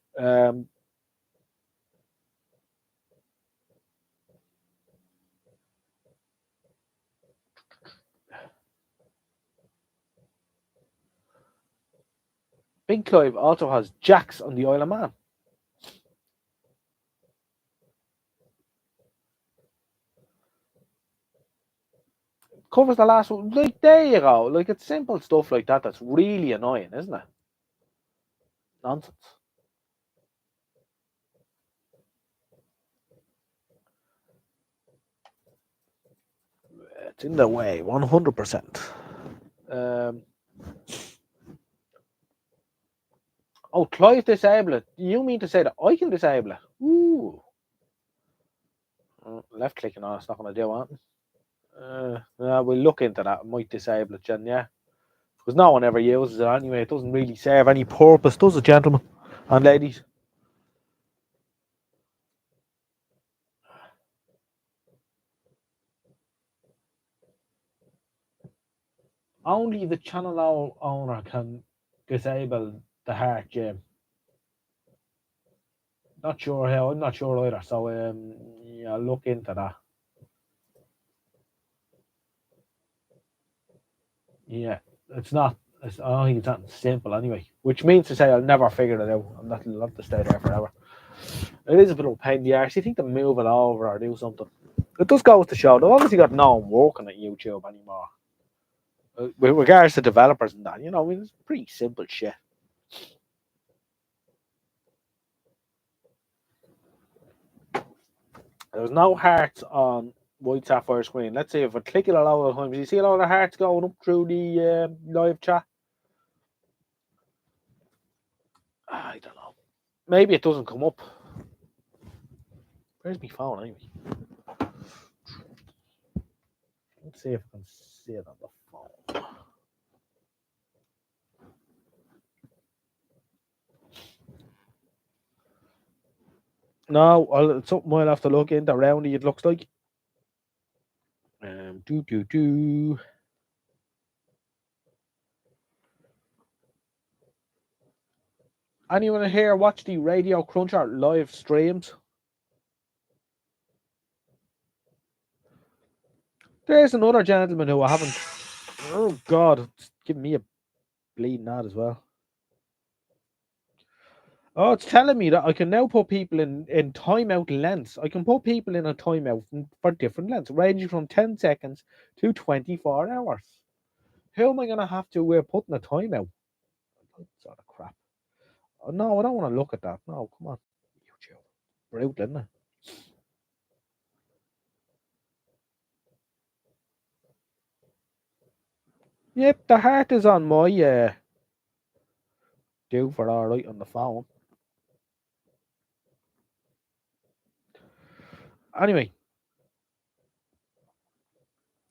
Big Clive also has Jacks on the Isle of Man. Covers the last one. Like, there you go. Like, it's simple stuff like that that's really annoying, isn't it? Nonsense. It's in the way, 100%. Oh, Clive disable it. You mean to say that I can disable it? Ooh. Left clicking on it's not going to do anything. We'll look into that. I might disable it, Jen, yeah. Because no one ever uses it anyway. It doesn't really serve any purpose, does it, gentlemen and ladies? Only the channel owner can disable the heart, Jim. Not sure how. I'm not sure either. So yeah, I'll look into that. Yeah, it's not. I don't think it's that simple anyway. Which means to say I'll never figure it out. I'm not love to stay there forever. It is a bit of a pain in the arse. You think to move it over or do something. It does go with the show. They've obviously got no one working at YouTube anymore. With regards to developers and that, I mean, it's pretty simple shit. There's no hearts on White Sapphire screen. Let's see if I click it a lot of times. You see a lot of hearts going up through the live chat? I don't know. Maybe it doesn't come up. Where's my phone anyway? Let's see if I can see it on the phone. No, it's something I'll have to look into. Roundy, it looks like. Do. Anyone here watch the Radio Cruncher live streams? There's another gentleman who I haven't. Oh God, it's giving me a bleeding ad as well. Oh, it's telling me that I can now put people in timeout lengths. I can put people in a timeout for different lengths, ranging from 10 seconds to 24 hours. How am I going to have to put in a timeout? Sort of crap. Oh, no, I don't want to look at that. No, come on. YouTube. Brutal, isn't it? Yep, the heart is on my do for all right on the phone. Anyway,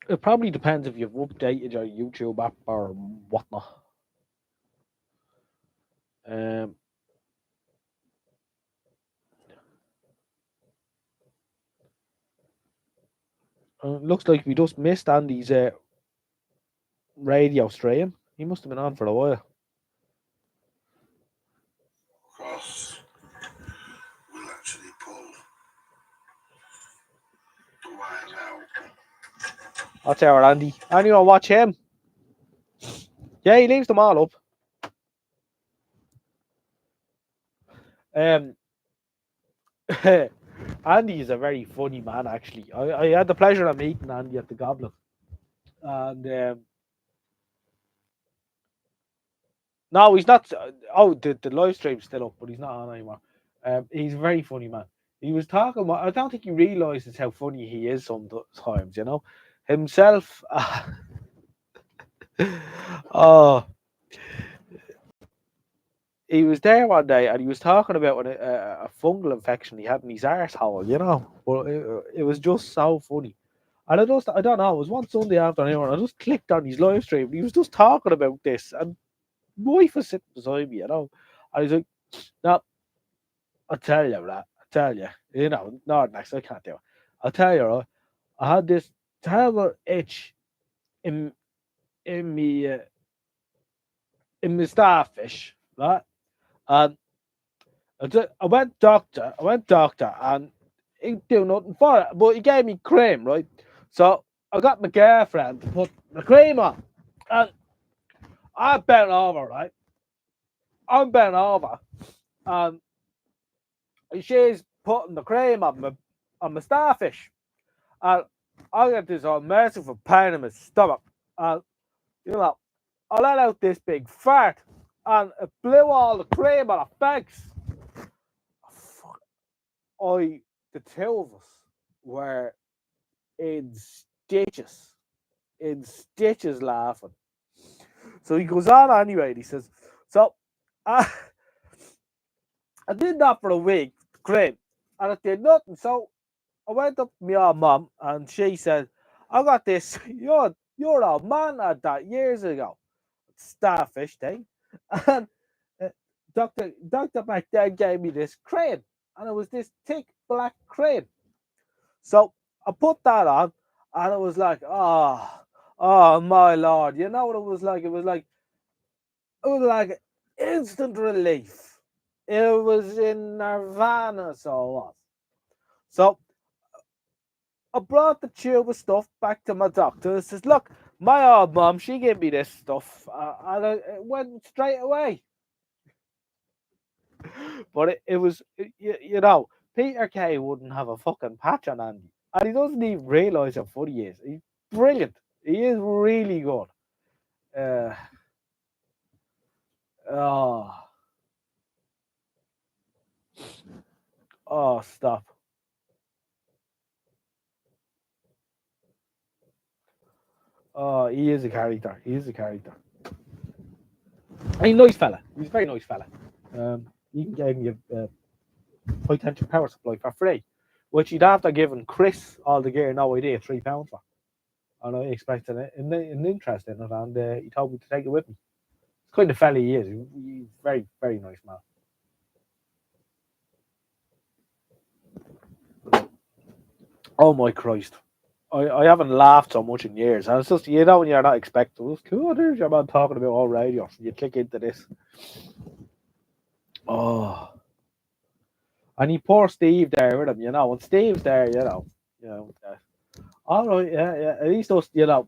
it probably depends if you've updated your YouTube app or whatnot. Um, looks like we just missed Andy's radio stream. He must have been on for a while. Cross will actually pull the wire out. That's our Andy. Anyone watch him? Yeah, he leaves them all up. Andy is a very funny man, actually. I had the pleasure of meeting Andy at the Goblin. And no, he's not. The live stream's still up, but he's not on anymore. He's a very funny man. He was talking about, I don't think he realizes how funny he is sometimes, you know. Himself. Oh, he was there one day and he was talking about a fungal infection he had in his arsehole, you know. But it was just so funny. And I don't know, it was one Sunday afternoon and I just clicked on his live stream and he was just talking about this. And my wife was sitting beside me, you know. And he's like, no, I'll tell you that. I'll tell you. You know, no, next, I can't do it. I'll tell you, right? I had this terrible itch in in me uh, in my starfish, right? And I went doctor, and he didn't do nothing for it, but he gave me cream, right? So I got my girlfriend to put the cream on, and I bent over, right? I'm bent over, and she's putting the cream on my starfish, and I get this unmerciful pain in my stomach, and you know, I let out this big fart, and it blew all the cream on her face. The two of us were in stitches laughing. So he goes on anyway, and he says, so I did that for a week, cream, and it did nothing. So I went up to my old mum, and she said, I got this, your old man had that years ago. Starfish thing. And Doctor back then gave me this crane, and it was this thick black crane. So I put that on, and it was like, oh my lord, you know what it was like? It was like instant relief. It was in nirvana, so it was. So I brought the tube of stuff back to my doctor. I says, look, my old mum, she gave me this stuff, and it went straight away. But it was, you know, Peter Kay wouldn't have a fucking patch on Andy. And he doesn't even realise how funny he is. He's brilliant. He is really good. Uh, oh, stop. Oh, he is a character. He is a character. He's a nice fella. He's a very nice fella. He gave me a high tension power supply for free, which he'd after given Chris all the gear, no idea, £3 for. And I expected an interest in it, and he told me to take it with me. It's kind of fella he is. He's very, very nice man. Oh my Christ. I haven't laughed so much in years. And it's just, you know, when you're not expecting, it's cool, there's your man talking about all radio. You click into this. Oh. And he poor Steve there with him, you know. And Steve's there, you know. All right, yeah. At least us, yeah.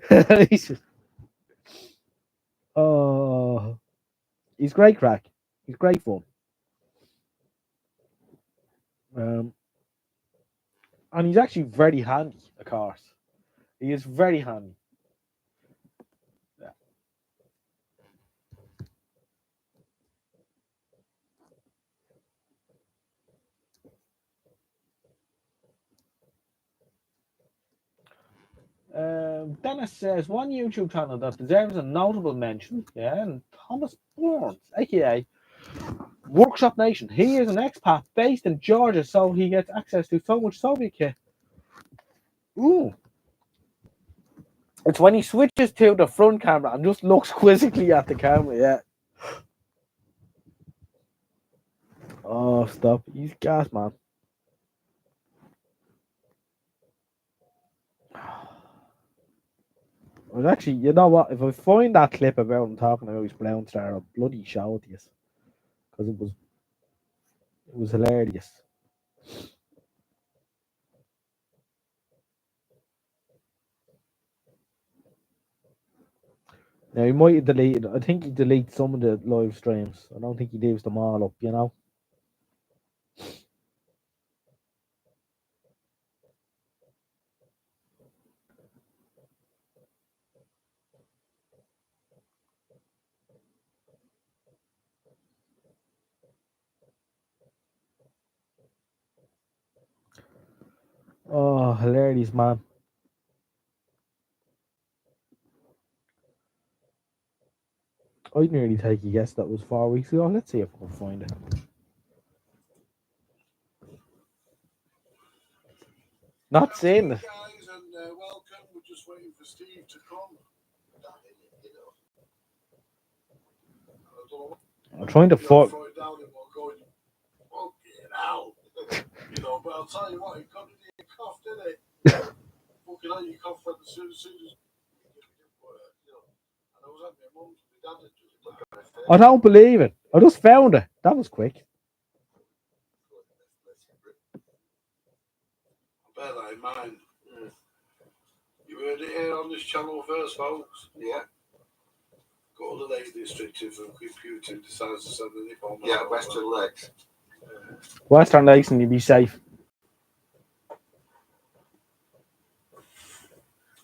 At least, oh, he's great crack. He's great fun. Um, and he's actually very handy, of course. He is very handy. Yeah. Dennis says one YouTube channel that deserves a notable mention, and Thomas Burns, aka Workshop Nation. He is an expat based in Georgia, so he gets access to so much Soviet kit. Ooh. It's when he switches to the front camera and just looks quizzically at the camera, yeah. Oh, stop. He's gas, man. Well, actually, you know what? If I find that clip about him talking about his brown star, I'll bloody show it to you. Because it was hilarious. Now, he might have deleted, I think he deletes some of the live streams. I don't think he leaves them all up, you know? Oh, hilarious, man. I'd nearly take a guess that was 4 weeks ago. Let's see if I can find it. Not seeing it. Guys, and welcome. We're just waiting for Steve to come. I'm trying to throw fuck. it down and we'll go and fucking hell. But I'll tell you what, he got it, cough, didn't it? Fucking hell, you cough as soon as. And I was at my mum's, my dad had just I don't believe it. I just found it. That was quick. bear that in mind. You heard it here on this channel first, folks. Yeah. Go to the Lake District if a computer decides to send a nip on. Yeah, Western Lakes. Western Lakes, and you'll be safe.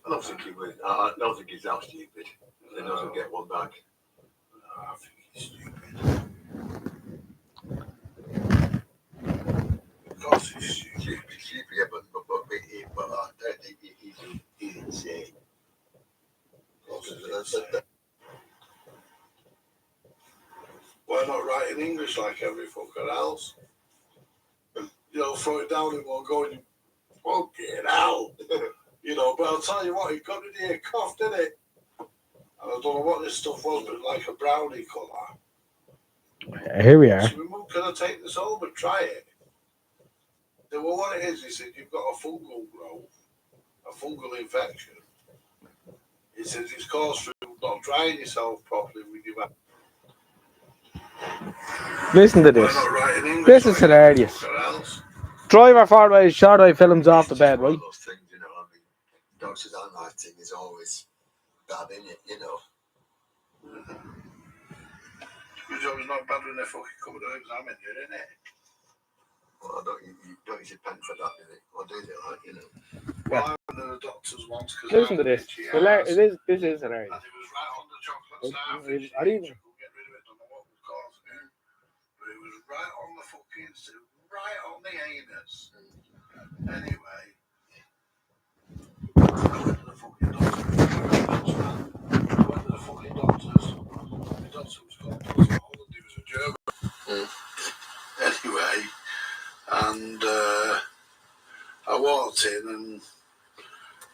I don't think he would. I don't think he's that stupid. He doesn't get one back. I think he's stupid. Of course he's stupid. Yeah, but I don't think he's insane. Why not write in English like every fucker else? Throw it down in one go and fucking hell. But I'll tell you what, he got it here, cough, didn't it? And I don't know what this stuff was, but like a brownie colour. Here we are. So Mum, can I take this home and try it? Then, well, what it is, he said, you've got a fungal growth, a fungal infection. He says it's caused through not drying yourself properly when you have. Listen to this. This is hilarious. Driver forward, short eye films off the bed, right? Those things, Doctor's handwriting is always bad, isn't it? Your job's not bad when they fucking come to examine you, isn't it? Well, you don't use your pen for that, is it? Or do they, Well, I went to the doctor's once because listen to this. This is hilarious. And it was right on the chocolate starfish. I didn't even get rid of it, don't know what was causing it. But it was right on the fucking, right on the anus. Anyway, I went to the fucking doctors. The doctor was called Holland, he was a German. Anyway, and I walked in and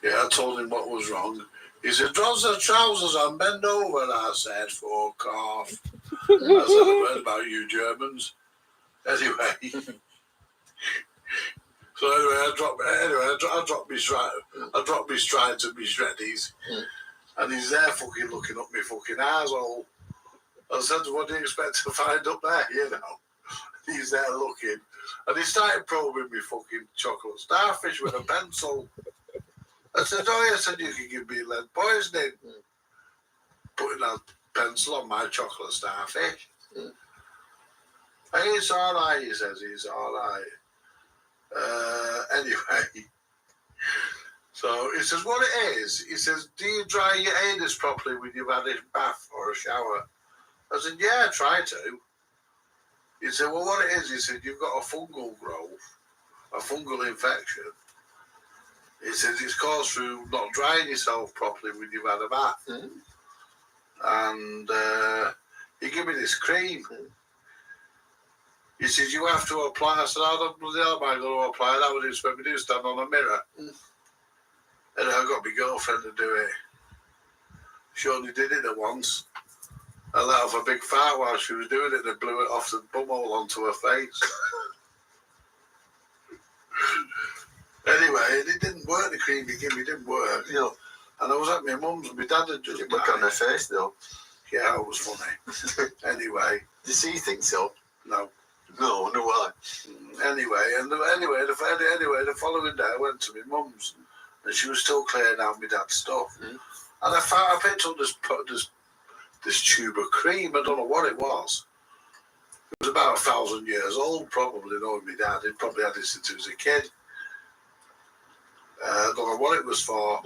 I told him what was wrong. He said, "Draws the trousers on, bend over," I said, "Fuck off." I said, "I've heard about you Germans." Anyway. So I dropped my stride to my shreddies, and he's there fucking looking up my fucking arsehole. I said, "What do you expect to find up there?" He's there looking, and And he started probing me fucking chocolate starfish with a pencil. I said, oh, yes, and you can give me lead poisoning. Putting a pencil on my chocolate starfish. Hey, it's all right, he says, he's all right. Anyway, so he says, what it is, he says, do you dry your anus properly when you've had a bath or a shower? I said, yeah, I try to. He said, well, what it is, he said, you've got a fungal growth, a fungal infection. He says, it's caused through not drying yourself properly when you've had a bath. And he gave me this cream. He says, you have to apply. I said, I don't bloody hell am I going to apply that? What do you expect me to do? Stand on a mirror? And I got my girlfriend to do it. She only did it once. I let off a big fart while she was doing it and blew it off the bumhole onto her face. Anyway, it didn't work, the cream he gave me didn't work. Yeah. And I was at my mum's and my dad had just Did it look on her face though? Yeah, it was funny. Anyway. Did she think so? No. No, I wonder why. Anyway, the following day I went to my mum's and she was still clearing out my dad's stuff. And I picked up this tube of cream. I don't know what it was. It was about 1,000 years old, probably, knowing my dad. He'd probably had it since he was a kid. I don't know what it was for.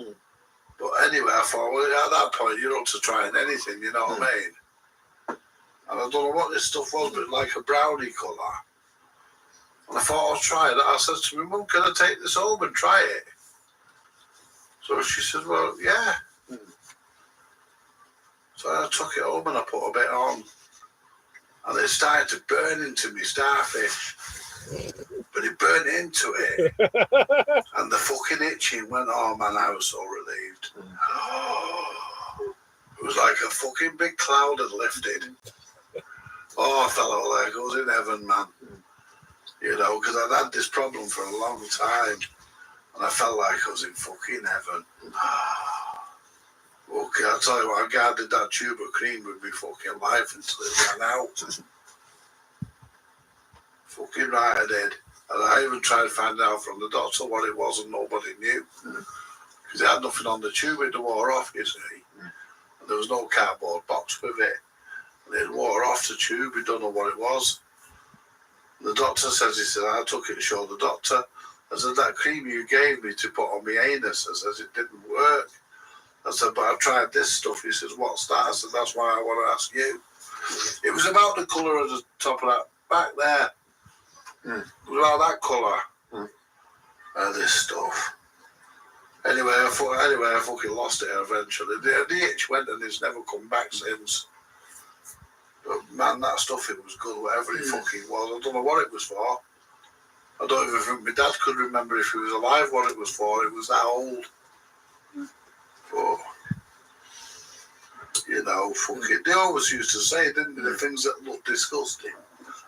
But anyway, I thought, well, at that point, you're up to trying anything, you know what I mean? And I don't know what this stuff was, but like a brownie colour. And I thought, I'll try it. I said to my mum, can I take this home and try it? So she said, well, yeah. So I took it home and I put a bit on. And it started to burn into me starfish. But it burned into it. And the fucking itching went, oh man, I was so relieved. It was like a fucking big cloud had lifted. Oh, I felt like I was in heaven, man. You know, because I'd had this problem for a long time. And I felt like I was in fucking heaven. Okay, I'll tell you what, I guarded that tube of cream with my fucking life until it ran out. Fucking right I did. And I even tried to find out from the doctor what it was and nobody knew. Because it had nothing on the tube, it wore off, you see. And there was no cardboard box with it. And it wore off the tube, we don't know what it was. And the doctor says, he said, I took it to show the doctor. I said, that cream you gave me to put on my anus, I says, it didn't work. I said, but I've tried this stuff. He says, what's that? I said, that's why I want to ask you. It was about the colour of the top of that back there. It was about that colour. This stuff. Anyway, I fucking lost it eventually. The itch went and it's never come back since. But man, that stuff, it was good, whatever it fucking was. I don't know what it was for. I don't even think my dad could remember if he was alive what it was for. It was that old. But, you know, fucking, they always used to say, didn't they, the things that looked disgusting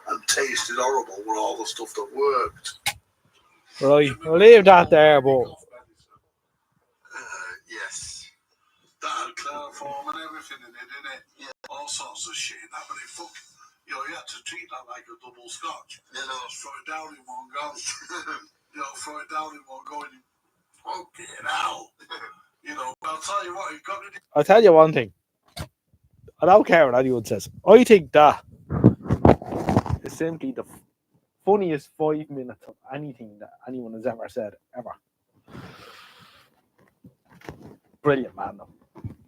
and tasted horrible were all the stuff that worked. Right, I'll leave that there, but... Yes. That had chloroform and everything in it, didn't it? Yeah. All sorts of shit in that, but it you know, you had to treat that like a double scotch. You know. Throw it down in one go. Throw it down in one go and you fucking hell. You know, I'll tell you what, you've got to do. I'll tell you one thing. I don't care what anyone says. I think that is simply the funniest 5 minutes of anything that anyone has ever said, ever. Brilliant, man. Though.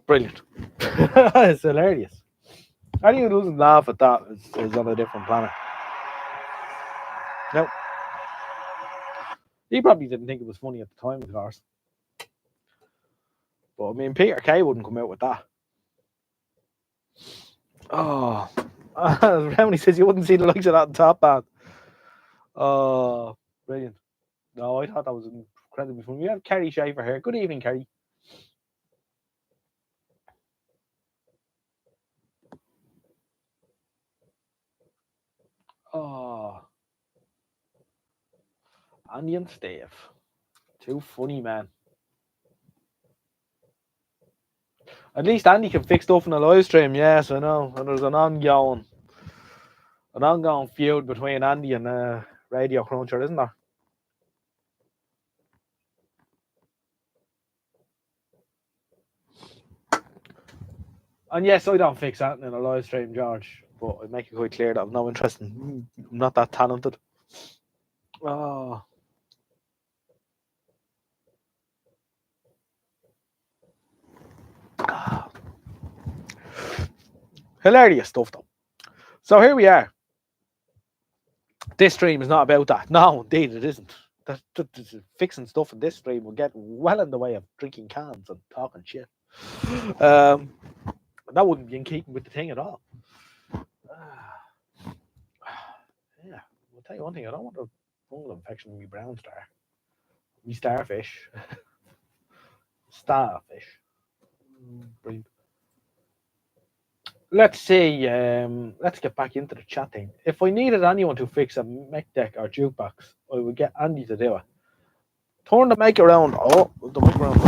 Brilliant. It's hilarious. Anyone who doesn't laugh at that is on a different planet. No. He probably didn't think it was funny at the time, of course. But I mean, Peter Kay wouldn't come out with that. Oh, Remedy says you wouldn't see the likes of that in Top Band. Oh, brilliant. No, I thought that was incredibly funny. We have Kerry Schaefer here. Good evening, Kerry. Oh, Andy and Steve. Too funny, man. At least Andy can fix stuff in the live stream, yes, I know. And there's an ongoing feud between Andy and Radio Cruncher, isn't there? And yes, I don't fix that in a live stream, George, but I make it quite clear that I've no interest in. I'm not that talented. Oh. Hilarious stuff, though. So here we are. This stream is not about that. No, indeed, it isn't. Fixing stuff in this stream will get well in the way of drinking cans and talking shit. That wouldn't be in keeping with the thing at all. Yeah, I'll tell you one thing. I don't want a fungal infection in my brown star. Me starfish. Starfish. Brilliant. Let's see. Let's get back into the chat thing. If I needed anyone to fix a mech deck or jukebox, I would get Andy to do it. Turn the mic around. Oh, the mic around.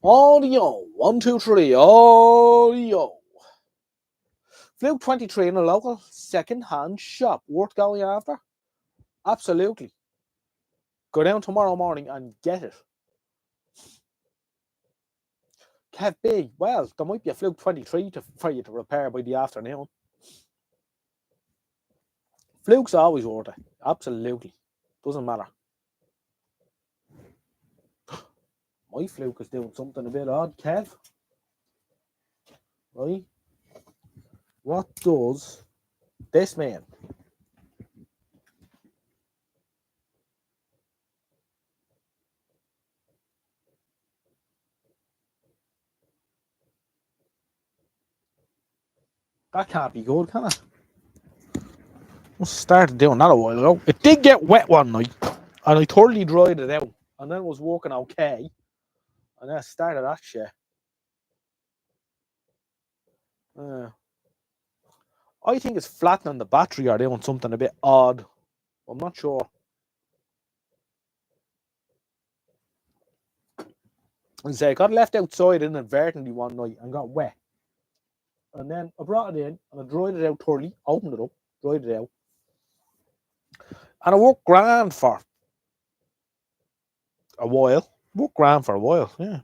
Audio 1, 2, 3. Audio. Fluke 23 in a local second-hand shop. Worth going after? Absolutely. Go down tomorrow morning and get it. Kev B, well, there might be a Fluke 23 for you to repair by the afternoon. Fluke's always worth it. Absolutely. Doesn't matter. My Fluke is doing something a bit odd, Kev. Right? What does this mean? That can't be good, can it? I started doing that a while ago. It did get wet one night, and I thoroughly dried it out, and then it was working okay. And then I started that shit. I think it's flattening the battery or doing something a bit odd. I'm not sure. And say I got left outside inadvertently one night and got wet. And then I brought it in and I dried it out thoroughly, opened it up, dried it out. And it worked grand for a while. Yeah.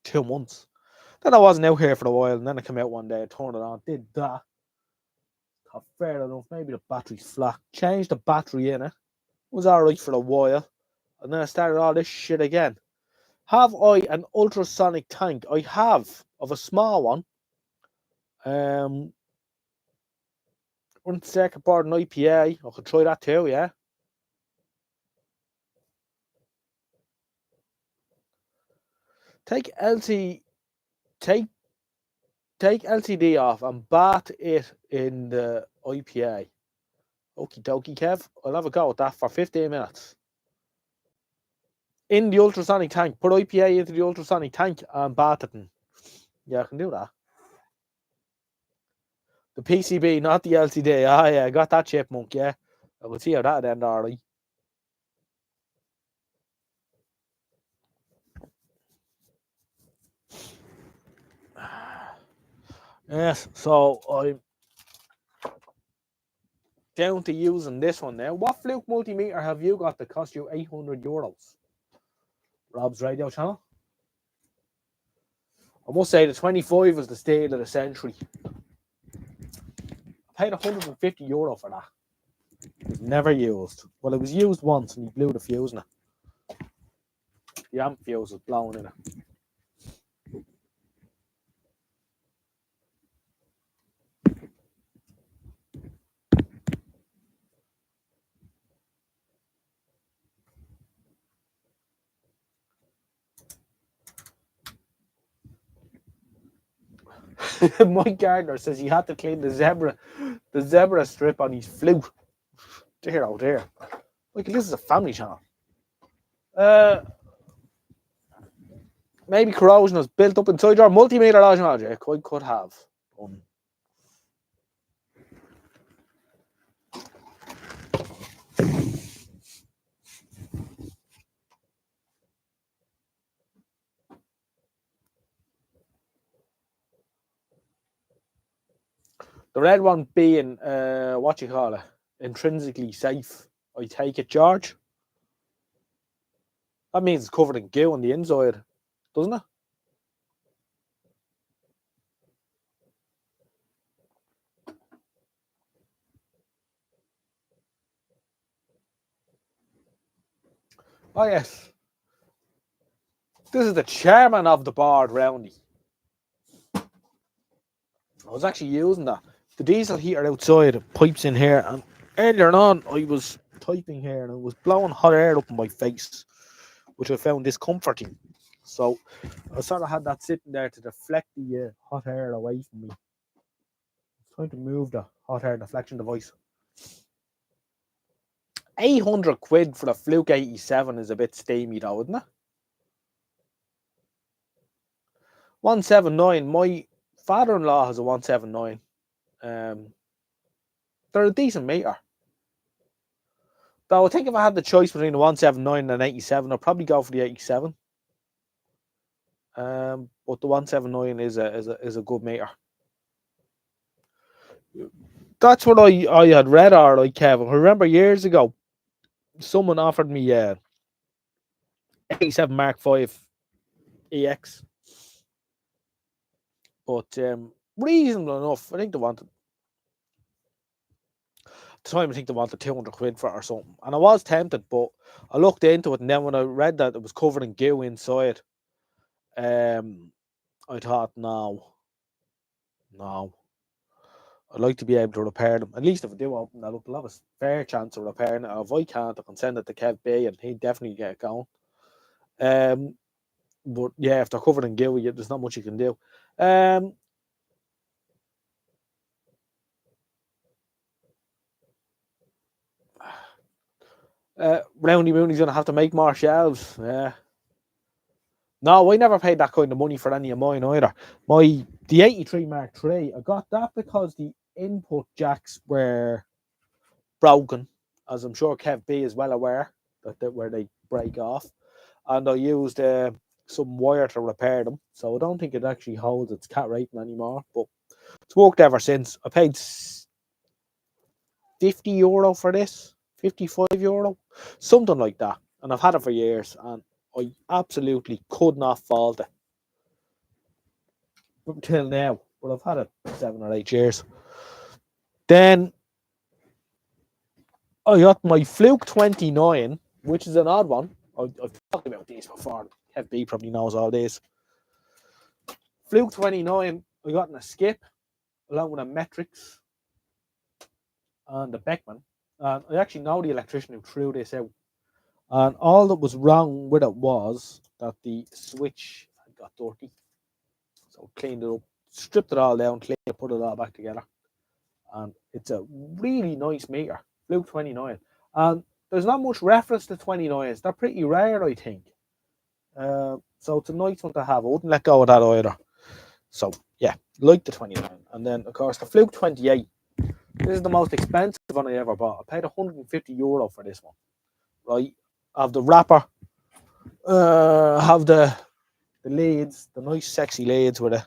2 months. Then I wasn't out here for a while, and then I came out one day, I turned it on, did that. Thought fair enough, maybe the battery's flat. Changed the battery in it. Was alright for a while. And then I started all this shit again. Have I an ultrasonic tank? I have, of a small one. Run circuit board and IPA. I could try that too, yeah. Take LCD off and bath it in the IPA. Okie dokie, Kev. I'll have a go at that for 15 minutes. In the ultrasonic tank. Put IPA into the ultrasonic tank and bath it in. Yeah, I can do that. The PCB, not the LCD. Ah, yeah, I got that chipmunk, yeah. I will see how that end, alright. Yes, so I'm down to using this one now. What Fluke multimeter have you got that cost you €800? Rob's radio channel. I must say the 25 was the steal of the century. I paid €150 for that. It was never used. Well, it was used once and he blew the fuse in it. The amp fuse was blown in it. Mike Gardner says he had to clean the zebra strip on his Fluke. Dear, oh dear. Like, this is a family channel. Maybe corrosion was built up inside your multimeter logic. I could have. The red one being, what you call it, intrinsically safe. I take it, George. That means it's covered in goo on the inside, doesn't it? Oh, yes. This is the chairman of the board, Roundy. I was actually using that. The diesel heater outside, pipes in here, and earlier on, I was typing here and it was blowing hot air up in my face, which I found discomforting. So I sort of had that sitting there to deflect the hot air away from me. It's trying to move the hot air deflection device. 800 quid for a Fluke 87 is a bit steamy though, isn't it? 179. My father-in-law has a 179. They're a decent meter. Though I think if I had the choice between a 179 and an 87, I'd probably go for the 87. But the 179 is a good meter. That's what I had read, all right, Kevin. I remember years ago, someone offered me 87 Mark V EX. But reasonable enough. I think they wanted, at the time, I think they wanted 200 quid for it or something. And I was tempted, but I looked into it, and then when I read that it was covered in goo inside, I thought, no. I'd like to be able to repair them. At least if I do open that up, I'll have a fair chance of repairing it. If I can't, I can send it to Kev B and he'd definitely get it going. But yeah, if they're covered in goo, there's not much you can do. Roundy Mooney's going to have to make more shelves. Yeah. No, I never paid that kind of money for any of mine either. The 83 Mark III, I got that because the input jacks were broken, as I'm sure Kev B is well aware, that where they break off. And I used some wire to repair them. So I don't think it actually holds its cat rating anymore. But it's worked ever since. I paid €50 for this, €55, something like that. And I've had it for years. And I absolutely could not fault it until now. But I've had it 7 or 8 years. Then I got my Fluke 29, which is an odd one. I've talked about these before. Kev B probably knows all this. Fluke 29, I got in a skip along with a Metrics and a Beckman. And I actually know the electrician who threw this out. And all that was wrong with it was that the switch had got dirty. So cleaned it up, stripped it all down, cleaned it, put it all back together. And it's a really nice meter, Fluke 29. And there's not much reference to 29s. They're pretty rare, I think. So it's a nice one to have. I wouldn't let go of that either. So, yeah, like the 29. And then, of course, the Fluke 28. This is the most expensive one I ever bought. I paid €150 for this one. Right? Have the wrapper. Have the lids, the nice sexy lids with it.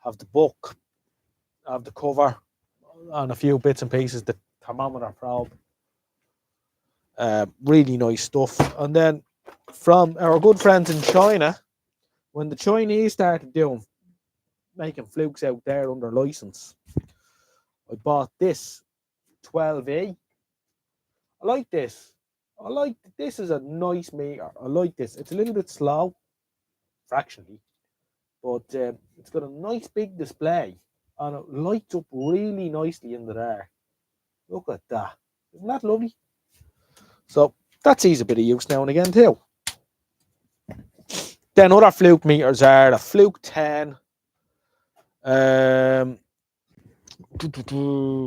Have the book. Have the cover. And a few bits and pieces. The thermometer probe. Really nice stuff. And then from our good friends in China, when the Chinese started making Flukes out there under license, I bought this 12E. I like this. This is a nice meter. I like this. It's a little bit slow, fractionally, but it's got a nice big display and it lights up really nicely in the there. Look at that. Isn't that lovely? So that sees a bit of use now and again too. Then other Fluke meters are the Fluke 10.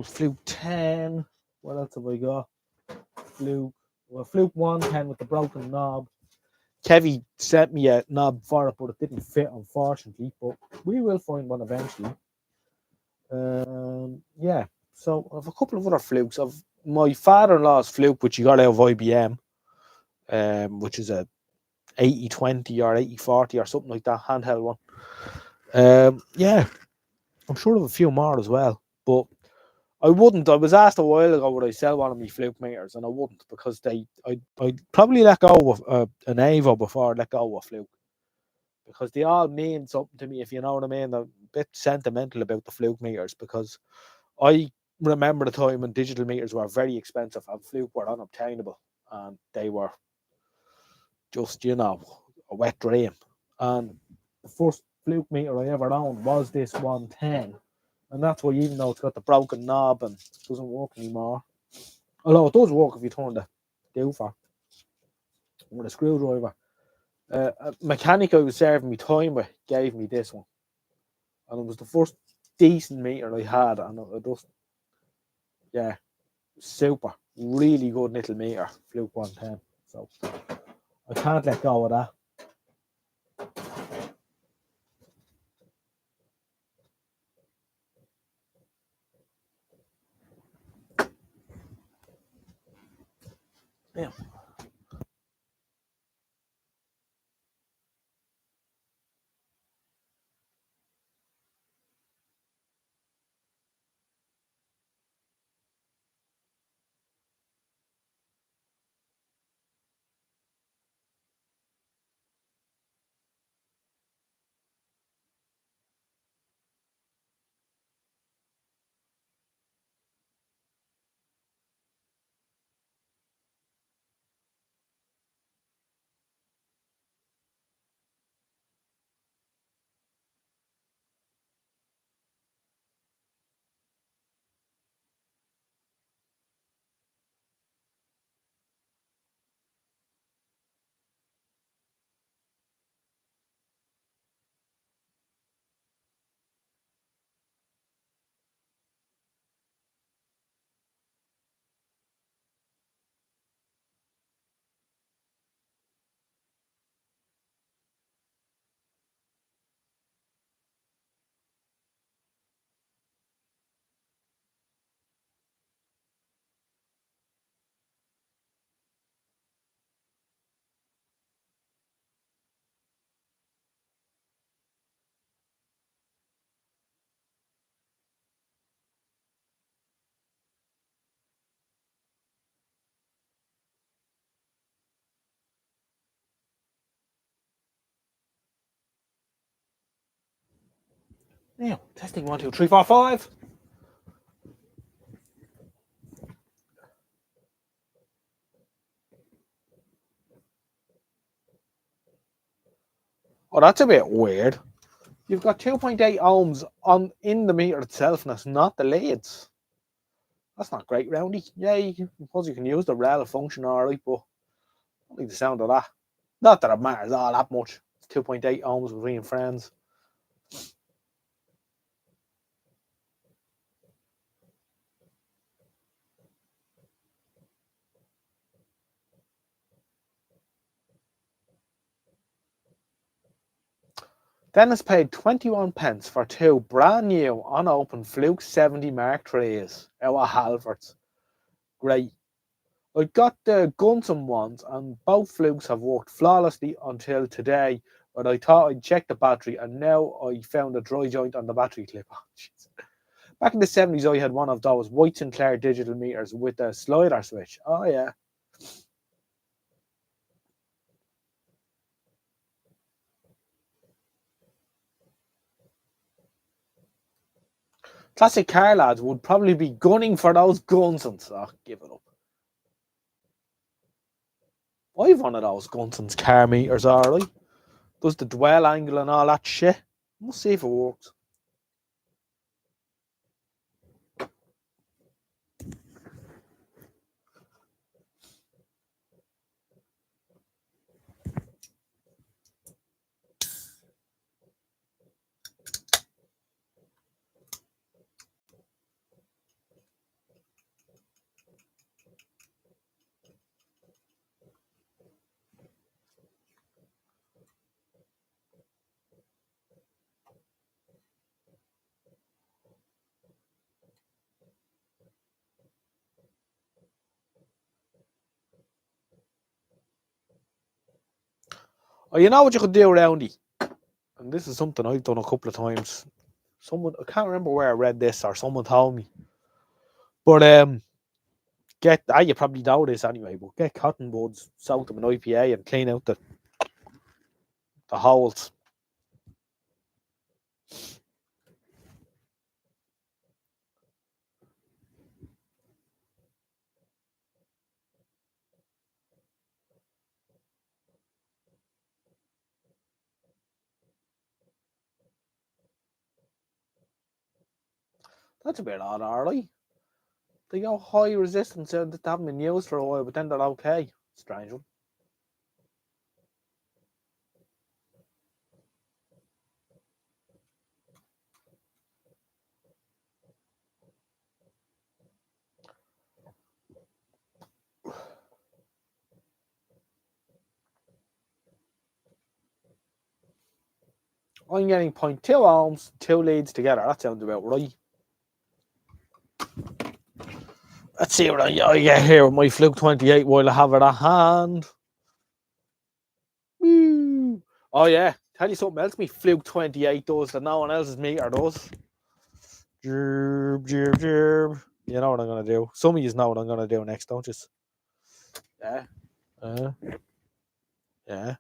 Fluke 10. What else have I got? Fluke 110 with the broken knob. Kevy sent me a knob for it, but it didn't fit, unfortunately. But we will find one eventually. Yeah. So I have a couple of other Flukes. Of my father-in-law's Fluke, which he got out of IBM, which is a 8020 or 8040 or something like that, handheld one. Yeah. I'm sure of a few more as well. But I wouldn't. I was asked a while ago would I sell one of my fluke meters, and I wouldn't because I'd probably let go of an Avo before I let go of a fluke because they all mean something to me. If you know what I mean, I'm a bit sentimental about the fluke meters because I remember the time when digital meters were very expensive and fluke were unobtainable, and they were just a wet dream. And the first fluke meter I ever owned was this 110. And that's why, even though it's got the broken knob and it doesn't work anymore, although it does work if you turn the doofer with a screwdriver. A mechanic I was serving me time with gave me this one. And it was the first decent meter I had. And it just, yeah, super. Really good little meter, Fluke 110. So I can't let go of that. Yeah. Yeah. Testing 1, 2, 3, 4, 5. Oh, that's a bit weird. You've got 2.8 ohms in the meter itself, and it's not the leads. That's not great, Roundy. Yeah, suppose you can use the rel function, alright, but I don't like the sound of that. Not that it matters all that much. It's 2.8 ohms between friends. Dennis paid 21 pence for two brand new unopened Fluke 70 Mark IIIs out of Halfords. Great. I got the Gunson ones, and both Flukes have worked flawlessly until today, but I thought I'd check the battery, and now I found a dry joint on the battery clip. Oh, back in the 70s, I had one of those White Sinclair digital meters with a slider switch. Oh, yeah. Classic car lads would probably be gunning for those Gunsons. Oh, give it up. I have one of those Gunsons car meters, alright. Does the dwell angle and all that shit. We'll see if it works. Oh, you know what you could do, Roundy? And this is something I've done a couple of times. Someone, I can't remember where I read this or someone told me. But you probably know this anyway, but get cotton buds, soak them in IPA and clean out the holes. That's a bit odd, alright. They go high resistance and they haven't been used for a while, but then they're okay. Strange one. I'm getting 0.2 ohms, 2 leads together. That sounds about right. Let's see what I get here with my Fluke 28 while I have it at hand. Woo. Oh yeah, tell you something else my Fluke 28 does that no one else's meter does. Jerb, jerb, jerb. You know what I'm going to do. Some of you know what I'm going to do next, don't you? Yeah. Yeah.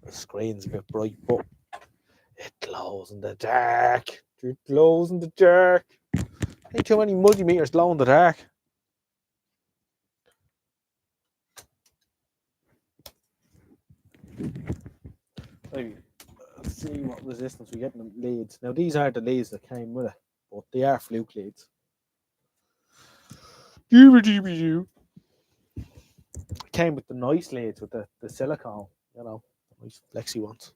The screen's a bit bright, but it glows in the dark. It glows in the dark. Ain't too many multimeters glow in the dark. Maybe. Let's see what resistance we get in the leads. Now, these aren't the leads that came with it, but they are Fluke leads. Came with the nice leads with the silicone, you know, nice flexi ones.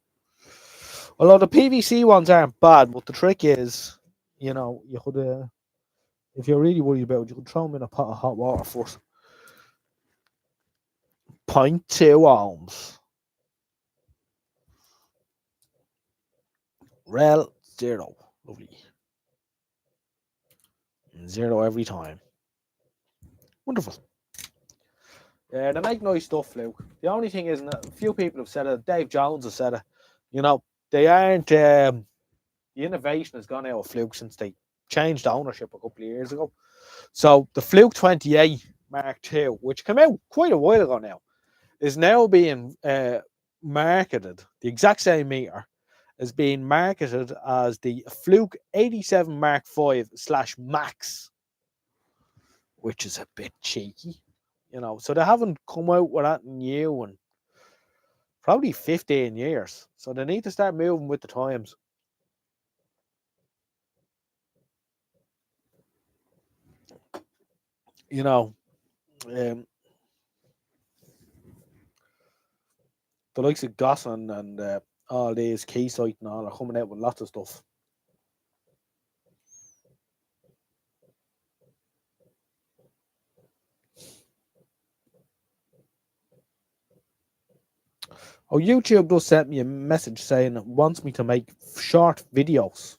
Although the PVC ones aren't bad, but the trick is, you know, you could, if you're really worried about it, you could throw them in a pot of hot water first. 0.2 ohms. Rel 0. Lovely. 0 every time. Wonderful. Yeah, they make nice stuff, Fluke. The only thing is, a few people have said it. Dave Jones has said it. You know, they aren't. The innovation has gone out of Fluke since they changed ownership a couple of years ago. So the Fluke 28 Mark II, which came out quite a while ago now, is now being marketed. The exact same meter is being marketed as the Fluke 87 Mark V / Max, which is a bit cheeky. You know, so they haven't come out with that new in probably 15 years. So they need to start moving with the times. You know, the likes of Gosson and all these Keysight and all are coming out with lots of stuff. Oh, YouTube does send me a message saying it wants me to make short videos.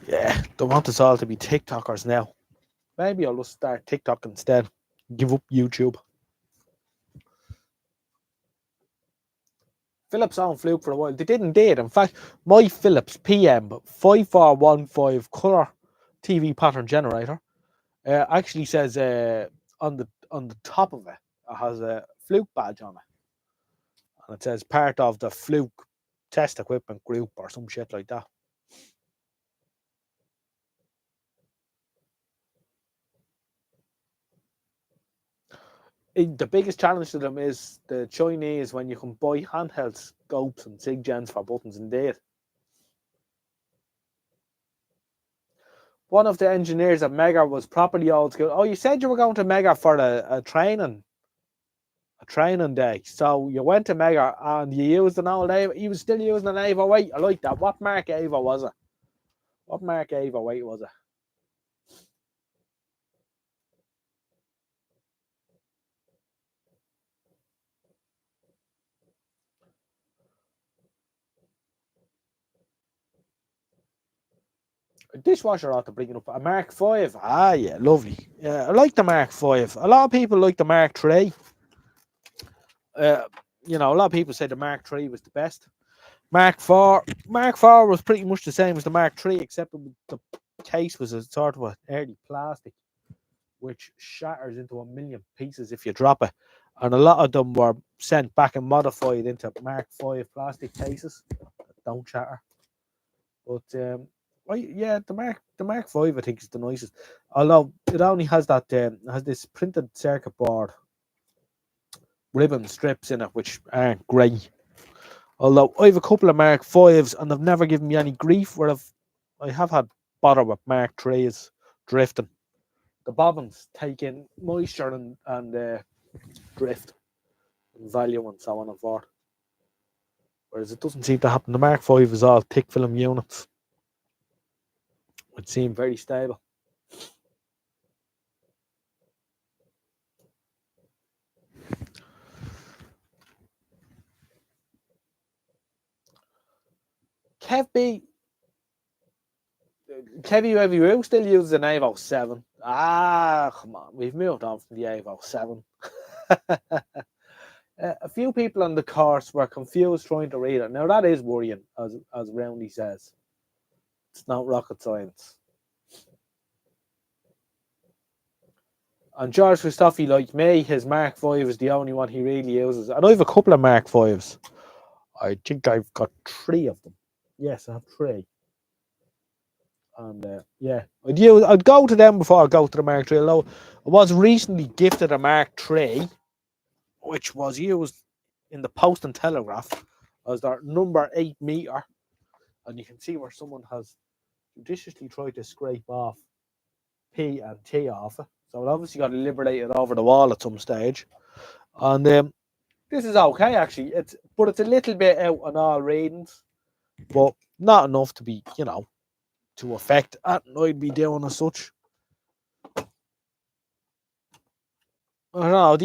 Yeah, they want us all to be TikTokers now. Maybe I'll just start TikTok instead. Give up YouTube. Philips owned Fluke for a while. They didn't date. In fact, my Philips PM 5415 colour TV pattern generator actually says on the top of it, it has a Fluke badge on it. And it says part of the Fluke test equipment group or some shit like that. The biggest challenge to them is the Chinese when you can buy handheld scopes and SIGGENs for buttons indeed. One of the engineers at Mega was properly old school. Oh, you said you were going to Mega for a training day. So you went to Mega and you used an old Ava. He was still using an Ava 8. I like that. What Mark Ava was it? What Mark Ava 8 was it? A dishwasher ought to bring it up. A Mark 5. Ah, yeah, lovely. Yeah, I like the Mark 5. A lot of people like the Mark 3. You know, a lot of people say the Mark 3 was the best. Mark IV was pretty much the same as the Mark III, except the case was a sort of an early plastic, which shatters into a million pieces if you drop it. And a lot of them were sent back and modified into Mark V plastic cases that don't shatter. But the Mark V I think is the nicest. Although it only has that has this printed circuit board ribbon strips in it, which aren't great. Although I have a couple of Mark V's and they've never given me any grief. Where I have had bother with Mark III's drifting. The bobbins take in moisture and drift and value and so on and forth. Whereas it doesn't seem to happen. The Mark V is all thick film units. It seemed very stable. Kevy still uses an Evo 7. Ah, come on. We've moved on from the Evo 7. A few people on the course were confused trying to read it. Now, that is worrying, as Roundy says. It's not rocket science. And George Christophe, like me, his Mark V is the only one he really uses. And I have a couple of Mark V's. I think I've got 3 of them. Yes, I have 3. And I'd go to them before I go to the Mark III. Although I was recently gifted a Mark III, which was used in the Post and Telegraph as their number 8 meter. And you can see where someone has judiciously tried to scrape off P and T off it. So it obviously got liberated over the wall at some stage. And this is okay, actually. It's a little bit out on all readings, but not enough to be, to affect anything I'd be doing as such. I don't know.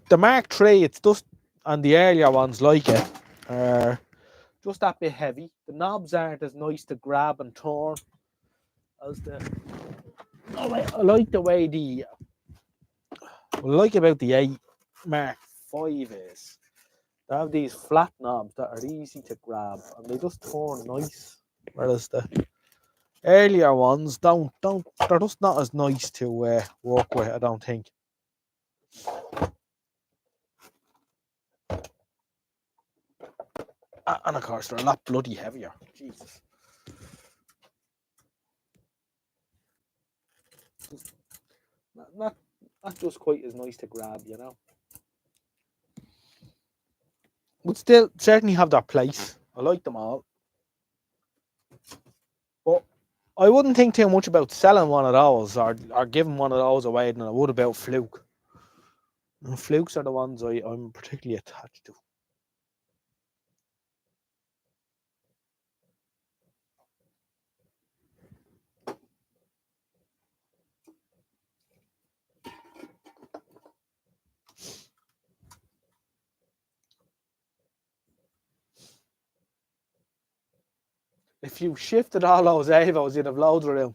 The Mark III, it's just, and the earlier ones like it, are just that bit heavy. The knobs aren't as nice to grab and turn as I like the way what I like about the 8 Mark V is they have these flat knobs that are easy to grab and they just turn nice. Whereas the earlier ones they're just not as nice to work with, I don't think. And of course they're a lot bloody heavier. Jesus. Not just quite as nice to grab, Would still certainly have their place. I like them all. But I wouldn't think too much about selling one of those or giving one of those away than I would about Fluke. And Flukes are the ones I'm particularly attached to. If you shifted all those Avos, you'd have loads of room.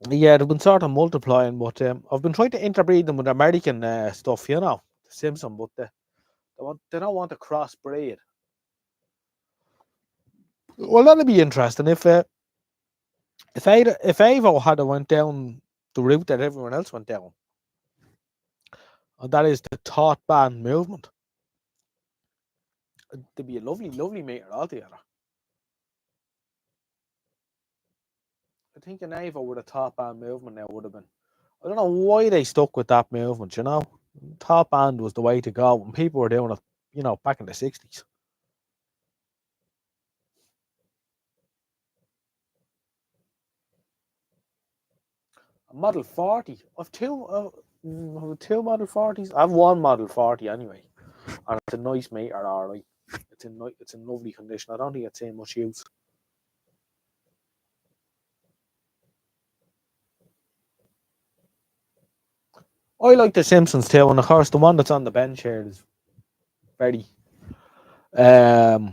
Yeah, they've been sort of multiplying, but I've been trying to interbreed them with American stuff, the Simpson, but they don't want to crossbreed. Well, that'll be interesting if Avo had went down the route that everyone else went down, and that is the taut band movement. It'd be a lovely, lovely meter altogether. I think an Avo with a top band movement now would have been. I don't know why they stuck with that movement, Top band was the way to go when people were doing it, back in the 60s. A Model 40. I've two Model 40s. I have one Model 40 anyway. And it's a nice meter, alright. It's in lovely condition. I don't think it's in much use. I like the Simpsons too, and of course the one that's on the bench here is very it's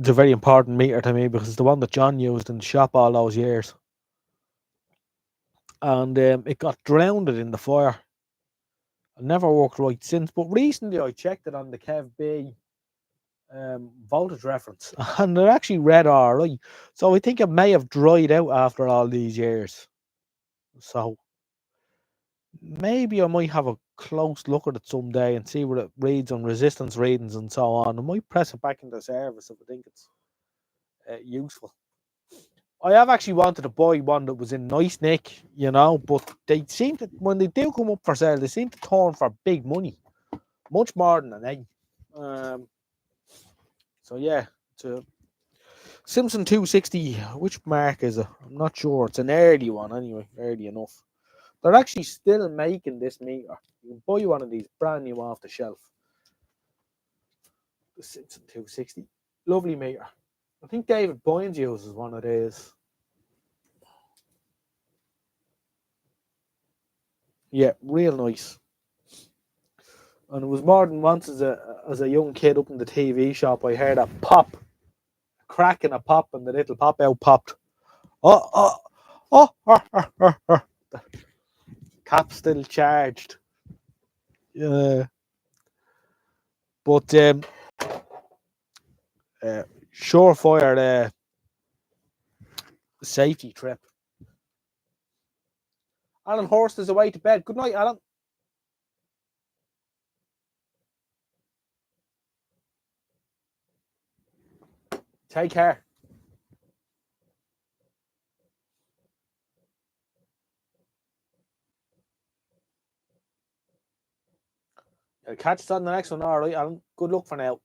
a very important meter to me because it's the one that John used in the shop all those years. And it got drowned in the fire Never worked right since, but recently I checked it on the Kev B voltage reference, and it actually read all right. So I think it may have dried out after all these years. So maybe I might have a close look at it someday and see what it reads on resistance readings and so on. I might press it back into service if I think it's useful. I have actually wanted to buy one that was in nice nick, but they seem to, when they do come up for sale, they seem to turn for big money, much more than an egg. So yeah, it's a Simpson 260. Which mark is it? I'm not sure. It's an early one anyway, early enough. They're actually still making this meter. You can buy one of these brand new off the shelf. The Simpson 260. Lovely meter. I think David Boynes uses one of these. Yeah, real nice. And it was more than once as a young kid up in the TV shop, I heard a pop, a crack and a pop, and the little pop out popped. Oh, the cap still charged. Yeah. But surefire safety trip. Alan Horst is away to bed. Good night, Alan. Take care. I'll catch us on the next one. All right, Alan. Good luck for now.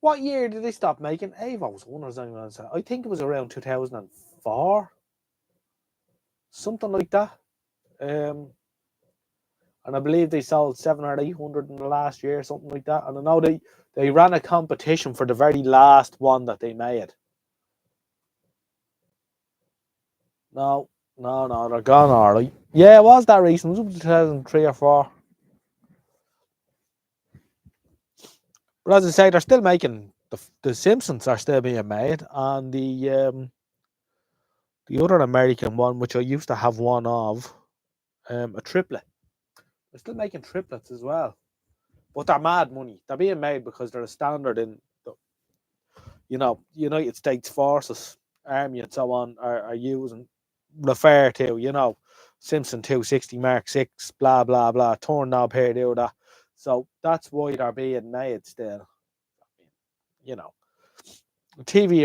What year did they stop making Avos? I think it was around 2004. Something like that. And I believe they sold 700 or 800 in the last year, something like that. And I know they ran a competition for the very last one that they made. No, they're gone all right. Yeah, it was that recent. It was 2003 or 4. But as I say, they're still making the Simpsons are still being made, and the other American one, which I used to have one of, a triplet. They're still making triplets as well, but they're mad money. They're being made because they're a standard in the, United States Forces, Army, and so on are using refer to Simpson 260 Mark 6, blah blah blah, turn knob here, do that. So that's why they're being made still. TV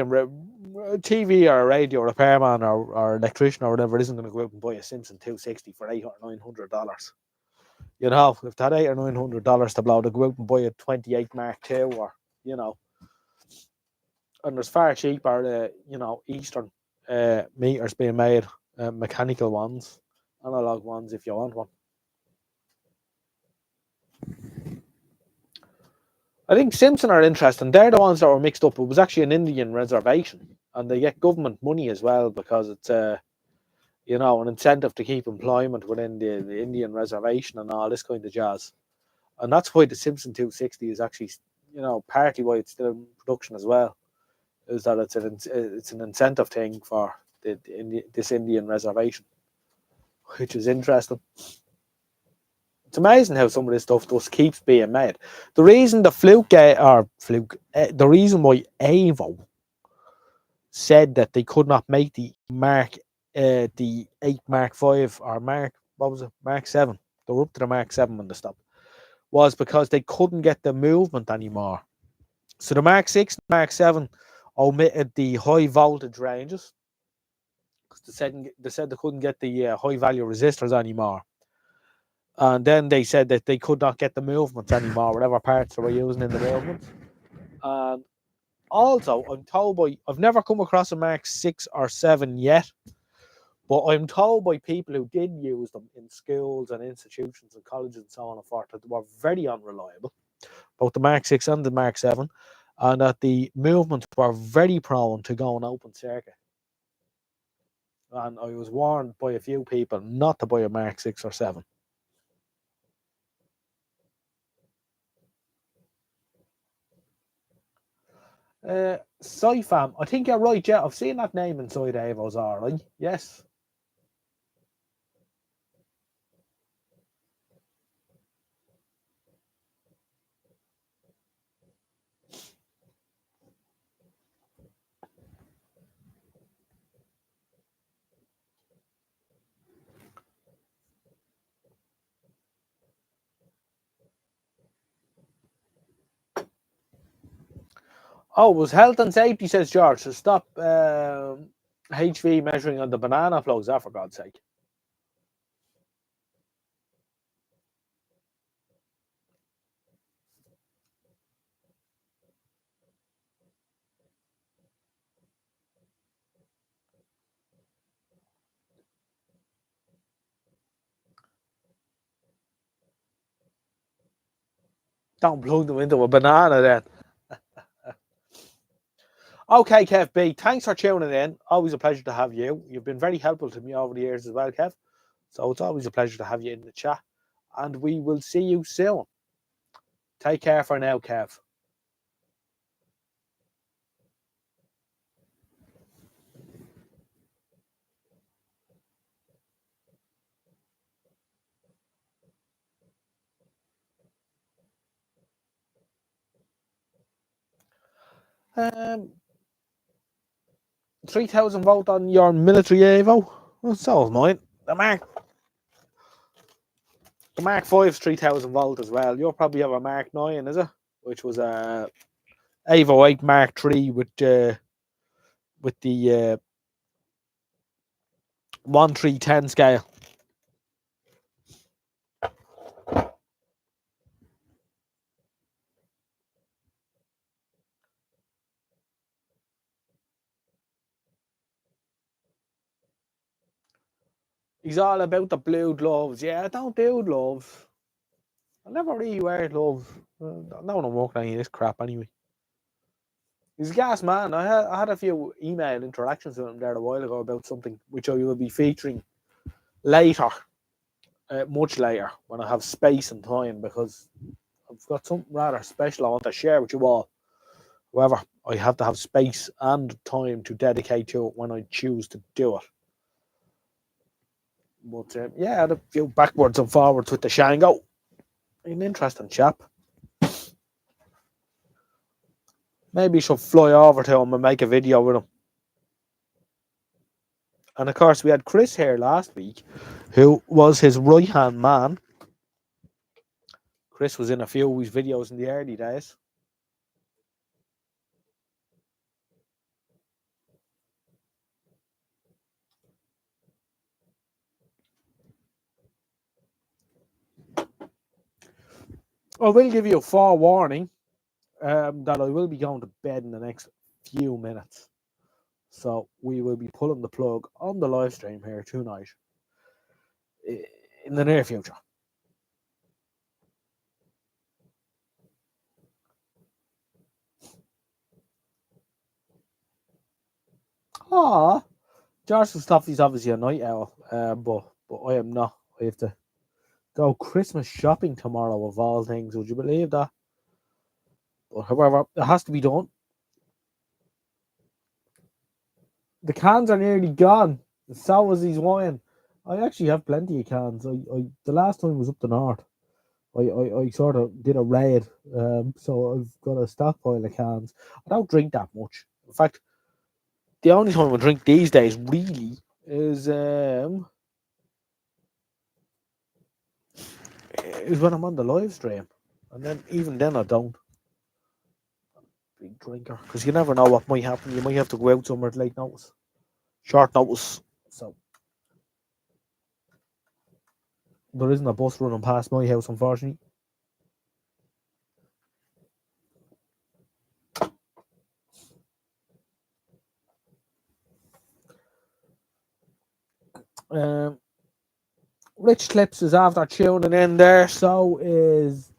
or a radio repairman or electrician or whatever isn't going to go out and buy a Simpson 260 for $800 or $900. If that $800 or $900 to blow, to go out and buy a 28 Mark II or and there's far cheaper Eastern meters being made, mechanical ones, analog ones if you want one. I think Simpson are interesting. They're the ones that were mixed up. It was actually an Indian reservation, and they get government money as well because it's an incentive to keep employment within the Indian reservation and all this kind of jazz. And that's why the Simpson 260 is actually, partly why it's still in production as well, is that it's an incentive thing for this Indian reservation, which is interesting. It's amazing how some of this stuff just keeps being made. The reason the the reason why Avo said that they could not make the 8 Mark 5 or Mark 7. They were up to the Mark 7 when they stopped, was because they couldn't get the movement anymore. So the Mark 6 and Mark 7 omitted the high voltage ranges because they said they couldn't get the high value resistors anymore. And then they said that they could not get the movements anymore, whatever parts they were using in the movements. And also, I've never come across a Mark 6 or 7 yet, but I'm told by people who did use them in schools and institutions and colleges and so on and forth that they were very unreliable, both the Mark 6 and the Mark 7, and that the movements were very prone to going open circuit. And I was warned by a few people not to buy a Mark 6 or 7. Sci-Fam, I think you're right, yeah. I've seen that name inside Avo's, alright. Yes. Oh, it was health and safety, says George, to stop HV measuring on the banana plugs, for God's sake. Don't plug them into a banana then. Okay, Kev B, thanks for tuning in. Always a pleasure to have you. You've been very helpful to me over the years as well, Kev. So it's always a pleasure to have you in the chat. And we will see you soon. Take care for now, Kev. Um, 3,000 volt on your military Avo. Well, so is mine. The Mark 5's 3,000 volt as well. You'll probably have a Mark 9, is it? Which was a Avo 8 Mark 3 with the 1:310 scale. He's all about the blue gloves. Yeah, I don't do gloves. I never really wear gloves. No one will work any of this crap anyway. He's a gas man. I had a few email interactions with him there a while ago about something which I will be featuring later, much later, when I have space and time, because I've got something rather special I want to share with you all. However, I have to have space and time to dedicate to it when I choose to do it. But yeah, I had a few backwards and forwards with the Shango. An interesting chap. Maybe you should fly over to him and make a video with him. And of course, we had Chris here last week, who was his right-hand man. Chris was in a few of his videos in the early days. I will give you a forewarning that I will be going to bed in the next few minutes. So we will be pulling the plug on the live stream here tonight in the near future. Ah, George Stuffy's obviously a night owl, but I am not. I have to go Christmas shopping tomorrow, of all things. Would you believe that? But however, it has to be done. The cans are nearly gone. So is his wine. I actually have plenty of cans. The last time I was up the north, I sort of did a raid. So I've got a stockpile of cans. I don't drink that much. In fact, the only time I drink these days really is when I'm on the live stream, and then even then I don't. Big drinker, because you never know what might happen. You might have to go out somewhere at late notice, short notice. So there isn't a bus running past my house, unfortunately. Rich Clips is after tuning in there. So is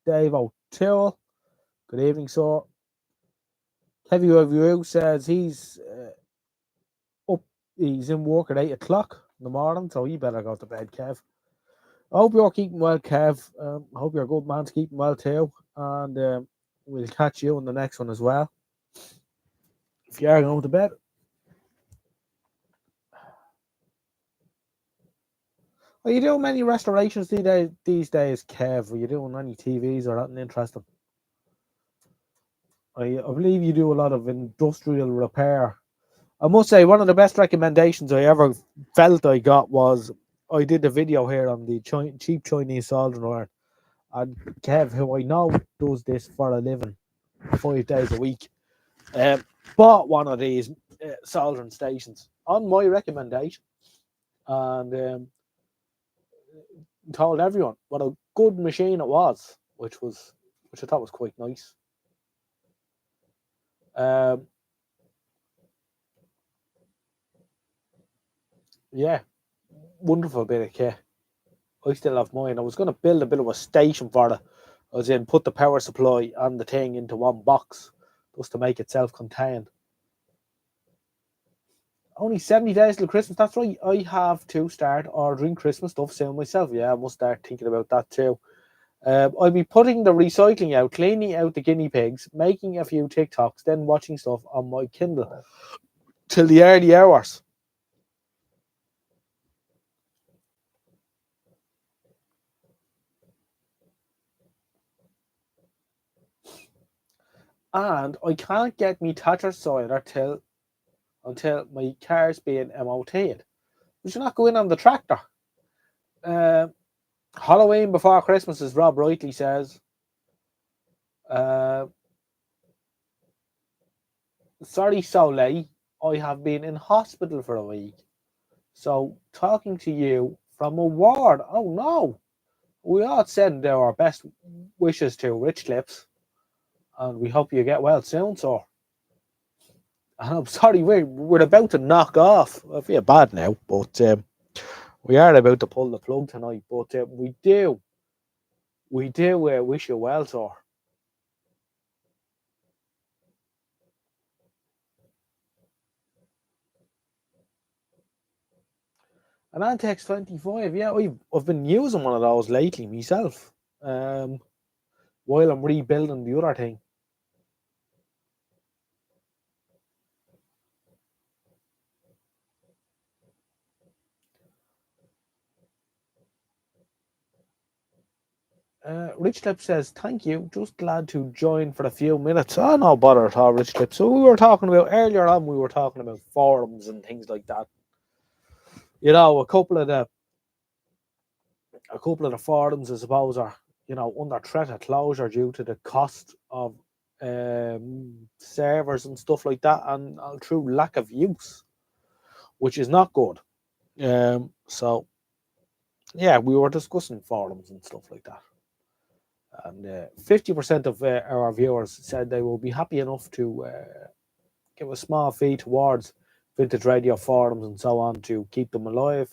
Dave O'Toole. Good evening, sir. Heavy Review says he's up. He's in work at 8 o'clock in the morning, so he better go to bed, Kev. I hope you're keeping well, Kev. I hope you're a good man, keeping well too. And we'll catch you on the next one as well. If you are going to bed. Are you doing many restorations these days, Kev? Are you doing any TVs or anything interesting? I believe you do a lot of industrial repair. I must say, one of the best recommendations I ever felt I got was I did a video here on the cheap Chinese soldering iron. And Kev, who I know does this for a living 5 days a week, bought one of these soldering stations on my recommendation and told everyone what a good machine it was, which I thought was quite nice. Yeah, wonderful bit of kit. I still have mine. I was going to build a bit of a station for it. I was in put the power supply and the thing into one box just to make it self-contained. Only 70 days till Christmas. That's right. I have to start ordering Christmas stuff soon myself. Yeah, I must start thinking about that too. I'll be putting the recycling out, cleaning out the guinea pigs, making a few TikToks, then watching stuff on my Kindle till the early hours. And I can't get me Thatcher cider until my car's being MOT'd. We should not go in on the tractor. Halloween before Christmas, as Rob rightly says. Sorry, Soleil, I have been in hospital for a week. So, talking to you from a ward. Oh no! We all send our best wishes to Rich Clips, and we hope you get well soon, sir. And I'm sorry, we're about to knock off. I feel bad now, but we are about to pull the plug tonight. But we do wish you well, sir. An Antex 25, yeah, I've been using one of those lately myself. While I'm rebuilding the other thing. Rich Clip says, thank you. Just glad to join for a few minutes. Oh, no bother at all, Rich Clip. So we were talking about, earlier on, we were talking about forums and things like that. You know, a couple of the forums, I suppose, are, you know, under threat of closure due to the cost of servers and stuff like that, and through lack of use, which is not good. So, yeah, we were discussing forums and stuff like that. And 50% of our viewers said they will be happy enough to give a small fee towards Vintage Radio forums and so on to keep them alive.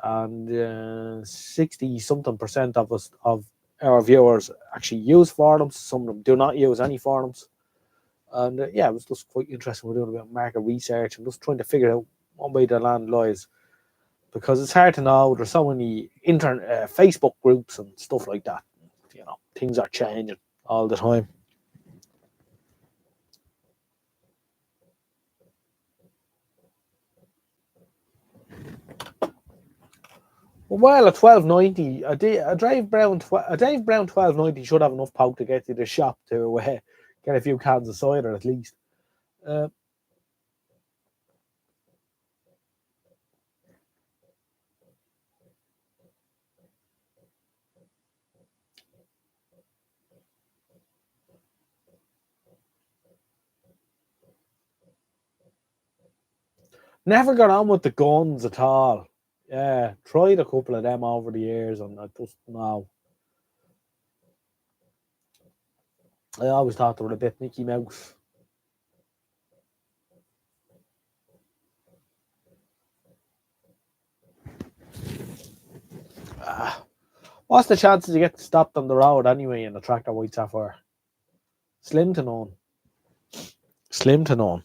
And 60-something% of our viewers actually use forums. Some of them do not use any forums. And yeah, it was just quite interesting. We're doing a bit of market research and just trying to figure out what way the land lies. Because it's hard to know. There's so many Facebook groups and stuff like that. You know, things are changing all the time. Well, a 1290, a Dave Brown 1290 should have enough power to get to the shop to get a few cans of cider at least. Never got on with the guns at all. Yeah, tried a couple of them over the years, and I just no. I always thought they were a bit Mickey Mouse. What's the chances you get stopped on the road anyway in the tractor white sapphire? Slim to none. Slim to none.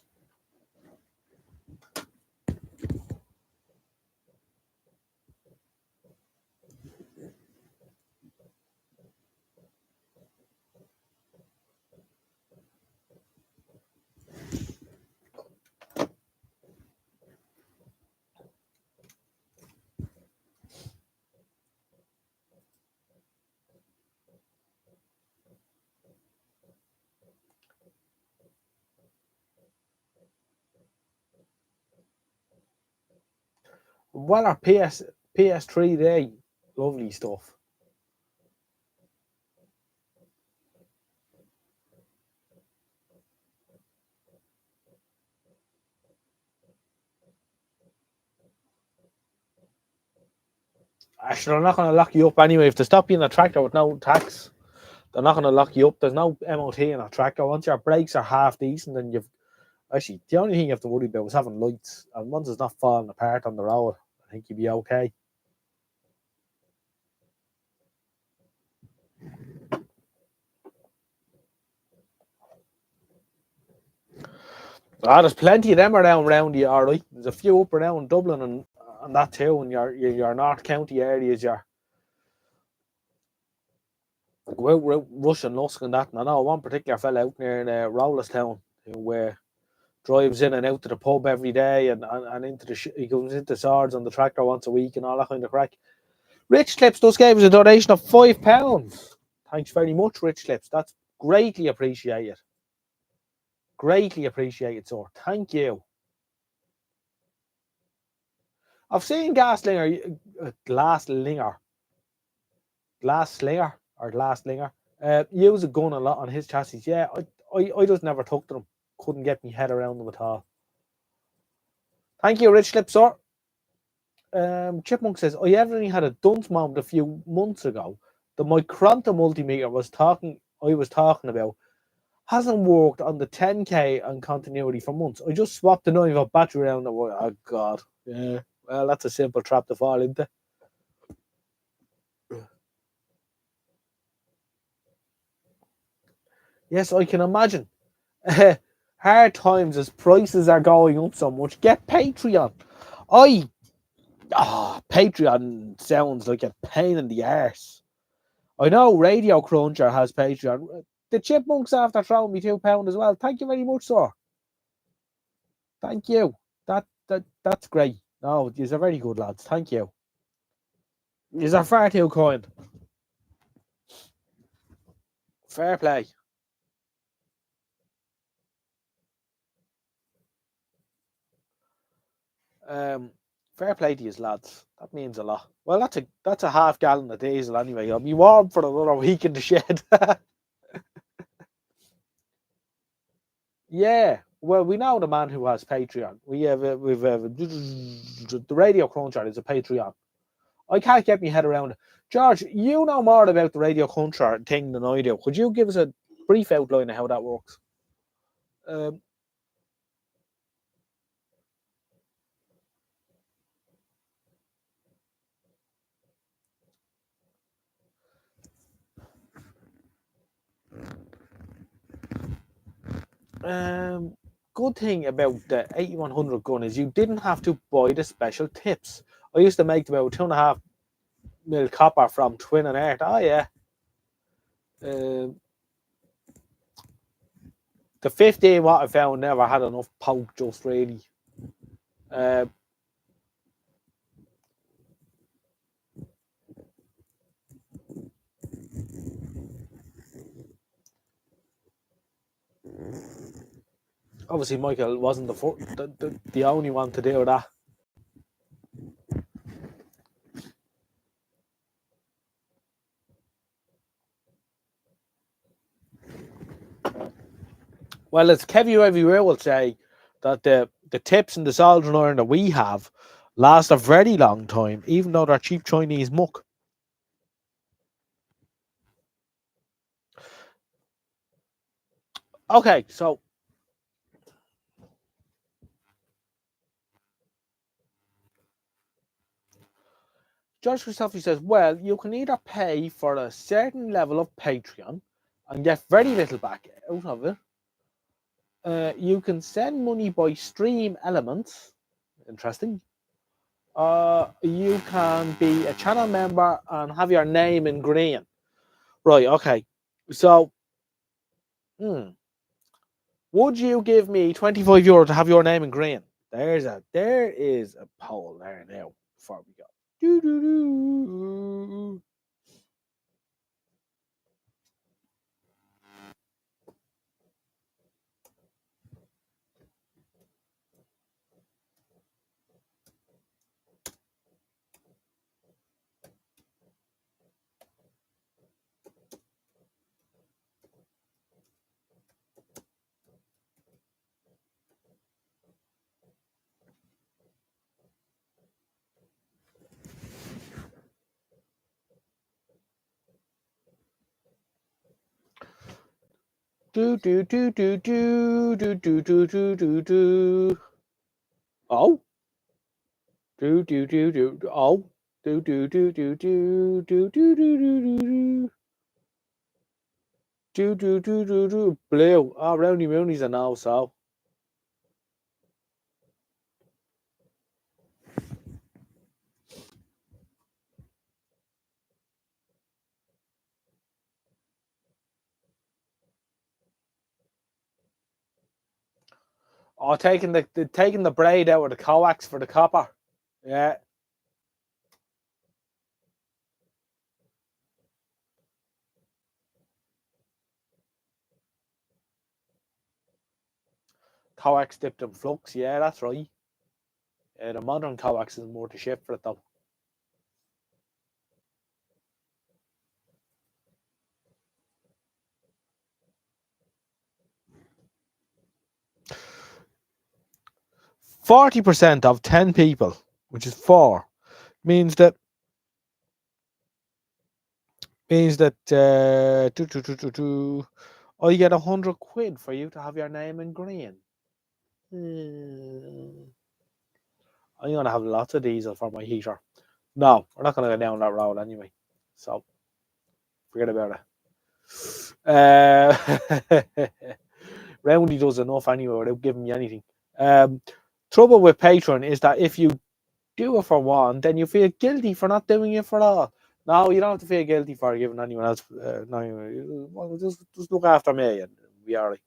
Well, our PS3 day, lovely stuff. Actually, they're not going to lock you up anyway. If they stop you in a tractor with no tax, they're not going to lock you up. There's no MOT in a tractor. Once your brakes are half decent, then you've actually the only thing you have to worry about is having lights. And once it's not falling apart on the road, I think you'll be okay. There's plenty of them around you, all right. There's a few up around Dublin and that too, and your North County areas, your go out Rush and Lusk and that. And I know one particular fella out near Rowlestown who drives in and out to the pub every day and into he goes into Swords on the tractor once a week and all that kind of crack. Rich Clips just gave us a donation of £5. Thanks very much, Rich Clips. That's greatly appreciated. Greatly appreciated, sir. Thank you. I've seen Glasslinger use a gun a lot on his chassis. Yeah, I just never took to them. Couldn't get my head around them at all. Thank you, Rich Clip, sir. Chipmunk says, I evidently had a dunce moment a few months ago. The Micronta multimeter I was talking about hasn't worked on the 10K on continuity for months. I just swapped the 9-volt battery around. Oh, God. Yeah. Well, that's a simple trap to fall into. Yes, I can imagine. Hard times as prices are going up so much. Get Patreon. Patreon sounds like a pain in the arse. I know Radio Cruncher has Patreon. The Chipmunks after throwing me £2 as well. Thank you very much, sir. Thank you. That's great. No, these are very good lads. Thank you. These are far too kind. Fair play. Fair play to you lads. That means a lot. Well, that's a half gallon of diesel anyway. I'll be warm for another week in the shed. Yeah. Well, we know the man who has Patreon. The Radio Cruncher is a Patreon. I can't get my head around it. George, you know more about the Radio Cruncher thing than I do. Could you give us a brief outline of how that works? Good thing about the 8100 gun is you didn't have to buy the special tips. I used to make about 2.5 mil copper from Twin and Earth. Oh yeah. The 15 watt I found never had enough poke, just really. Obviously, Michael wasn't the only one to do that. Well, as Kevy everywhere will say, that the tips and the soldering iron that we have last a very long time, even though they're cheap Chinese muck. Okay, so George Christophe says, well, you can either pay for a certain level of Patreon and get very little back out of it. You can send money by Stream Elements. Interesting. You can be a channel member and have your name in green. Right, okay. So, would you give me €25 to have your name in green? There is a poll there now before we go. Do do do do do do do do do do do. Oh. Do do do do. Oh. Do do do do do do do do do do. Do do do do do. Blue. Oh, Roundy Mooney's a now so. Oh, taking the braid out of the coax for the copper. Yeah. Coax dipped in flux. Yeah, that's right. The modern coax is more to ship for it though. %40 of 10 people, which is 4, means that you get £100 for you to have your name in green. I'm gonna have lots of diesel for my heater. No, we're not gonna go down that road anyway. So forget about it. Roundy does enough anyway without giving me anything. Trouble with Patreon is that if you do it for one, then you feel guilty for not doing it for all. No, you don't have to feel guilty for giving anyone else. No, well, just look after me and be alright.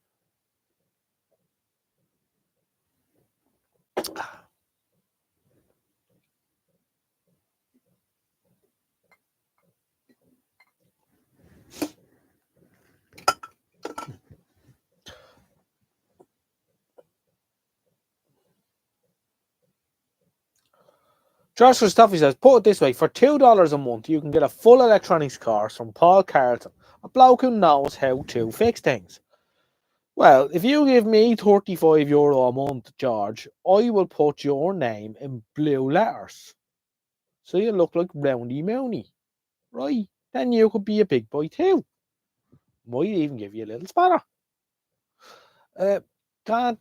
George Christophe says, put it this way, for $2 a month, you can get a full electronics course from Paul Carlton, a bloke who knows how to fix things. Well, if you give me €35 a month, George, I will put your name in blue letters. So you look like Roundy Mooney. Right? Then you could be a big boy too. Might even give you a little spanner. Can't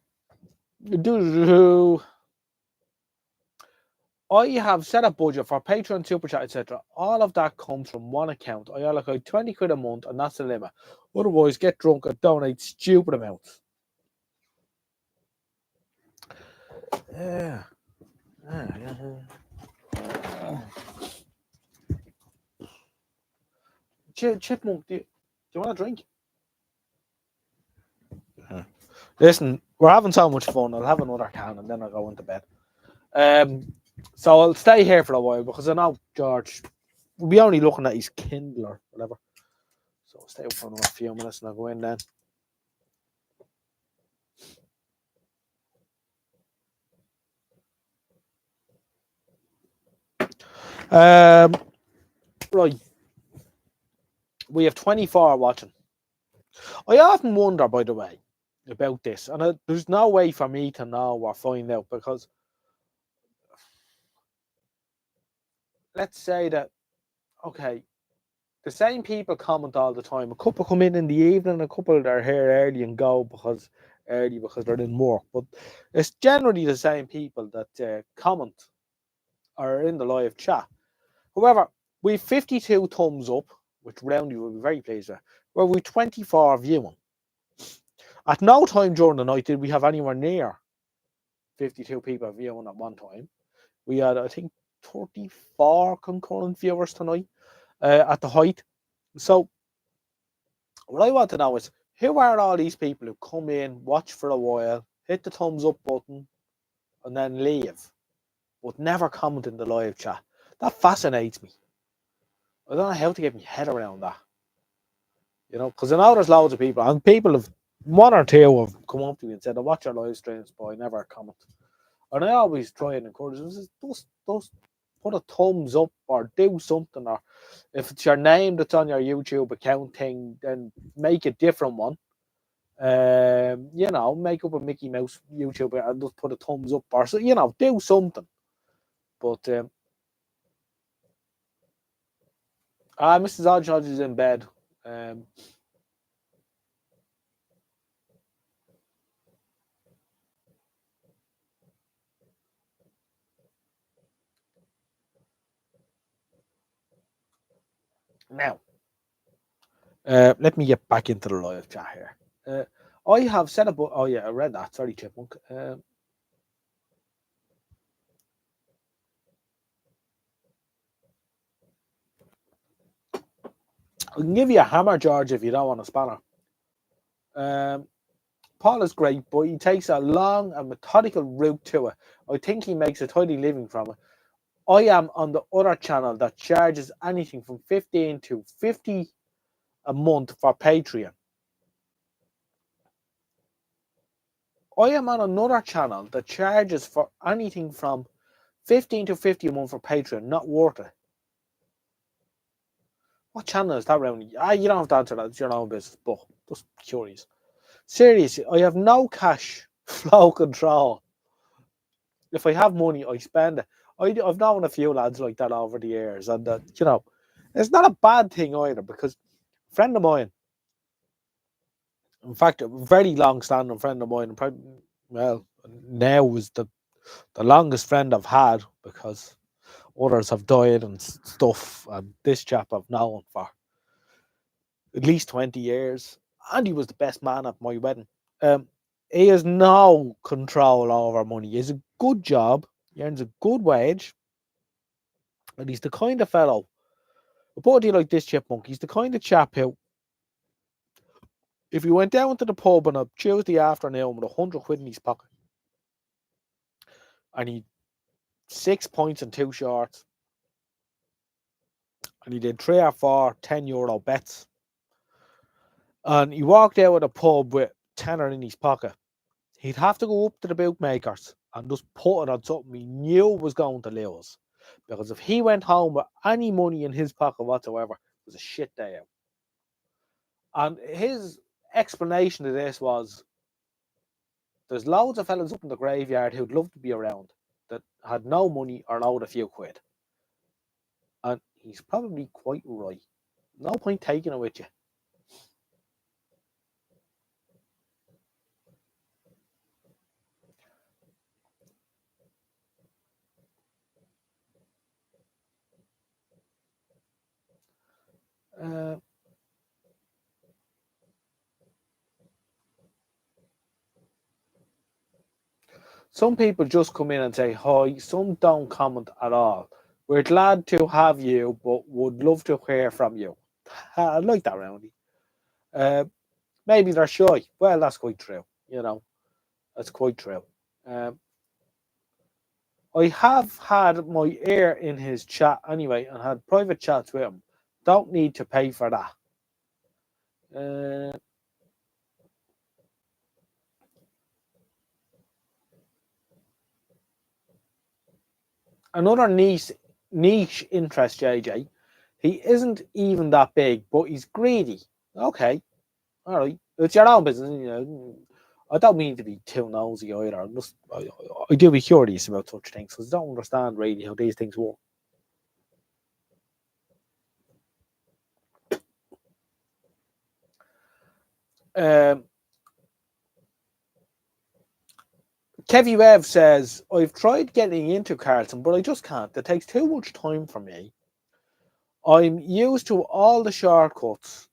do. I have set a budget for Patreon, Super Chat, etc. All of that comes from one account. I allocate £20 a month, and that's the limit. Otherwise, get drunk and donate stupid amounts. Yeah. Chipmunk, do you want a drink? Listen, we're having so much fun. I'll have another can and then I'll go into bed. So I'll stay here for a while because I know George will be only looking at his Kindle or whatever. So I'll stay up for another few minutes and I'll go in then. Right. We have 24 watching. I often wonder, by the way, about this, and there's no way for me to know or find out because let's say that, okay, the same people comment all the time. A couple come in the evening, a couple are here early and go because they're in work. But it's generally the same people that comment or are in the live chat. However, we've 52 thumbs up, which Roundy will be very pleased with. Where we 24 viewing. At no time during the night did we have anywhere near 52 people viewing at one time. We had, I think, 34 concurrent viewers tonight at the height. So what I want to know is, who are all these people who come in, watch for a while, hit the thumbs up button, and then leave, but never comment in the live chat? That fascinates me. I don't know how to get my head around that. You know, because I know there's loads of people, and people have, one or two have come up to me and said, I watch your live streams, but I never comment. And I always try and encourage them, just put a thumbs up or do something, or if it's your name that's on your YouTube account thing, then make a different one. You know, make up a Mickey Mouse YouTube and just put a thumbs up or so, you know, do something. But Mrs. Hodge is in bed. Now, let me get back into the live chat here. I have set up. Oh yeah, I read that. Sorry, Chipmunk. I can give you a hammer, George, if you don't want a spanner. Paul is great, but he takes a long and methodical route to it. I think he makes a tidy living from it. I am on the other channel that charges anything from 15 to 50 a month for Patreon. I am on another channel that charges for anything from 15 to 50 a month for Patreon. Not worth it. What channel is that, Round? You don't have to answer that. It's your own business, but just curious. Seriously, I have no cash flow control. If I have money, I spend it. I've known a few lads like that over the years, and it's not a bad thing either, because a friend of mine, in fact, a very long-standing friend of mine, well, now is the longest friend I've had, because others have died and stuff, and this chap I've known for at least 20 years, and he was the best man at my wedding. He has no control over money. He has a good job, he earns a good wage, and he's the kind of fellow, a body like this Chipmunk, he's the kind of chap who, if he went down to the pub on a Tuesday afternoon with 100 quid in his pocket, and he 6 points and 2 shorts, and he did 3 or 4 €10 bets, and he walked out of the pub with tenner in his pocket, he'd have to go up to the bookmakers and just put it on something he knew was going to lose. Because if he went home with any money in his pocket whatsoever, it was a shit day out. And his explanation of this was, there's loads of fellas up in the graveyard who'd love to be around that had no money or owed a few quid. And he's probably quite right. No point taking it with you. Some people just come in and say hi, some don't comment at all. We're glad to have you, but would love to hear from you. I like that, Roundy. Maybe they're shy. Well, that's quite true. That's quite true. I have had my ear in his chat anyway and had private chats with him. Don't need to pay for that. Another niche interest, JJ. He isn't even that big, but he's greedy. Okay, all right. It's your own business. I don't mean to be too nosy either. I do be curious about such things because I don't understand really how these things work. Kevy Webb says, I've tried getting into Carlton, but I just can't. It takes too much time for me. I'm used to all the shortcuts.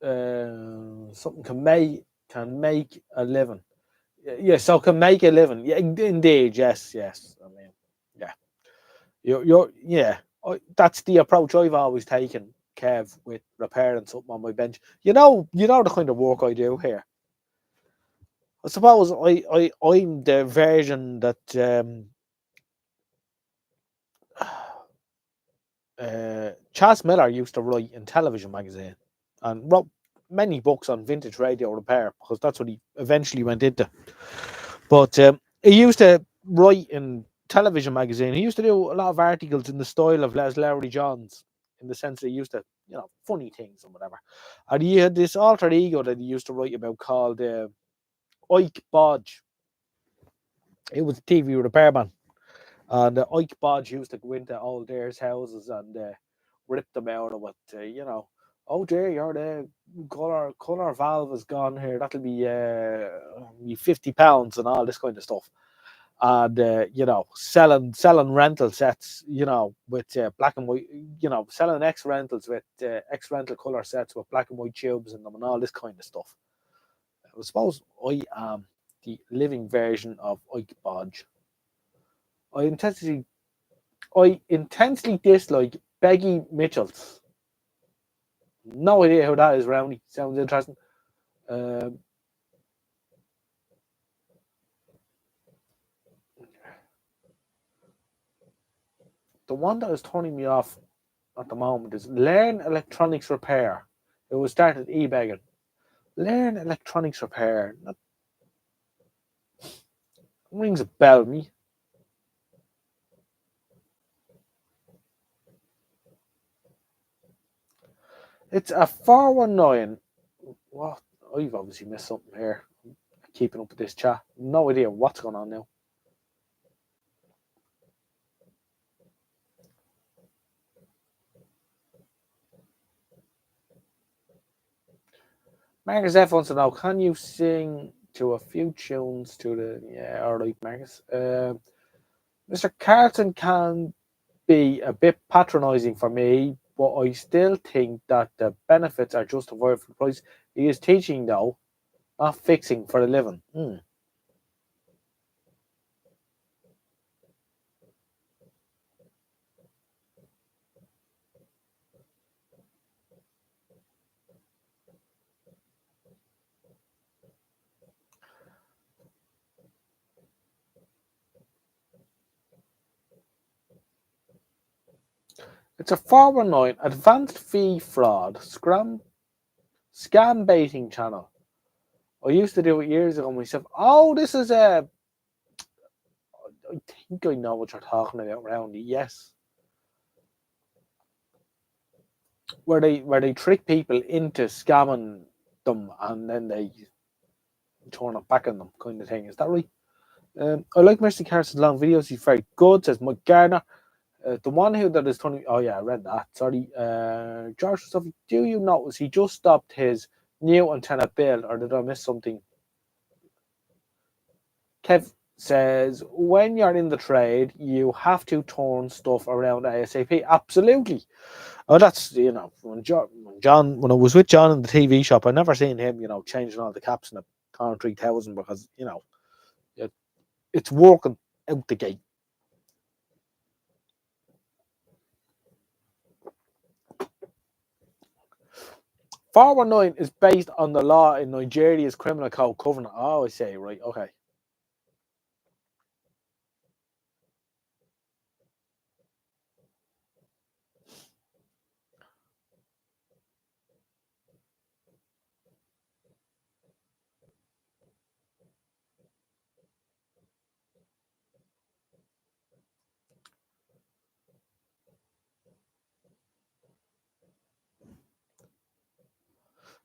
Something can make a living. Yeah, so can make a living. Yeah, indeed, yes. I mean, yeah. That's the approach I've always taken, Kev, with repairing something on my bench. You know the kind of work I do here. I suppose I'm the version that Chas Miller used to write in Television Magazine and wrote many books on vintage radio repair because that's what he eventually went into. But he used to write in Television Magazine. He used to do a lot of articles in the style of Les Lowry Johns, in the sense that he used to, funny things and whatever. And he had this alter ego that he used to write about called Ike Bodge. It was a TV repairman. And Ike Bodge used to go into all their houses and rip them out of it, oh dear, your color valve is gone here. That'll be £50 and all this kind of stuff. and selling rental sets, with black and white, selling X rentals with X rental color sets with black and white tubes in them and all this kind of stuff. I suppose I am the living version of Ike Bodge. I intensely dislike Beggy Mitchells. No idea who that is, Rowney. Sounds interesting. Um, the one that is turning me off at the moment is Learn Electronics Repair. It was started eBagging. Learn Electronics Repair. That rings a bell, me. It's a 419. What? I've obviously missed something here. Keeping up with this chat. No idea what's going on now. Marcus F wants to know, can you sing to a few tunes to the... Yeah, alright, Marcus. Mr. Carlton can be a bit patronising for me, but I still think that the benefits are justified for the price. He is teaching, though, not fixing for a living. It's a 419 advanced fee fraud scam baiting channel. I used to do it years ago myself. Oh, this is a... I think I know what you're talking about, Roundy. Yes. Where they trick people into scamming them and then they turn it back on them, kind of thing. Is that right? I like Mr. Carson's long videos. He's very good, says Mike Garner. The one who that is turning... Oh, yeah, I read that. Sorry. George, do you notice he just stopped his new antenna build, or did I miss something? Kev says, when you're in the trade, you have to turn stuff around ASAP. Absolutely. Oh, that's, when I was with John in the TV shop, I never seen him, changing all the caps in the Corner 3000 because, it's working out the gate. .419 is based on the law in Nigeria's criminal code covenant. Oh, I say, right, okay.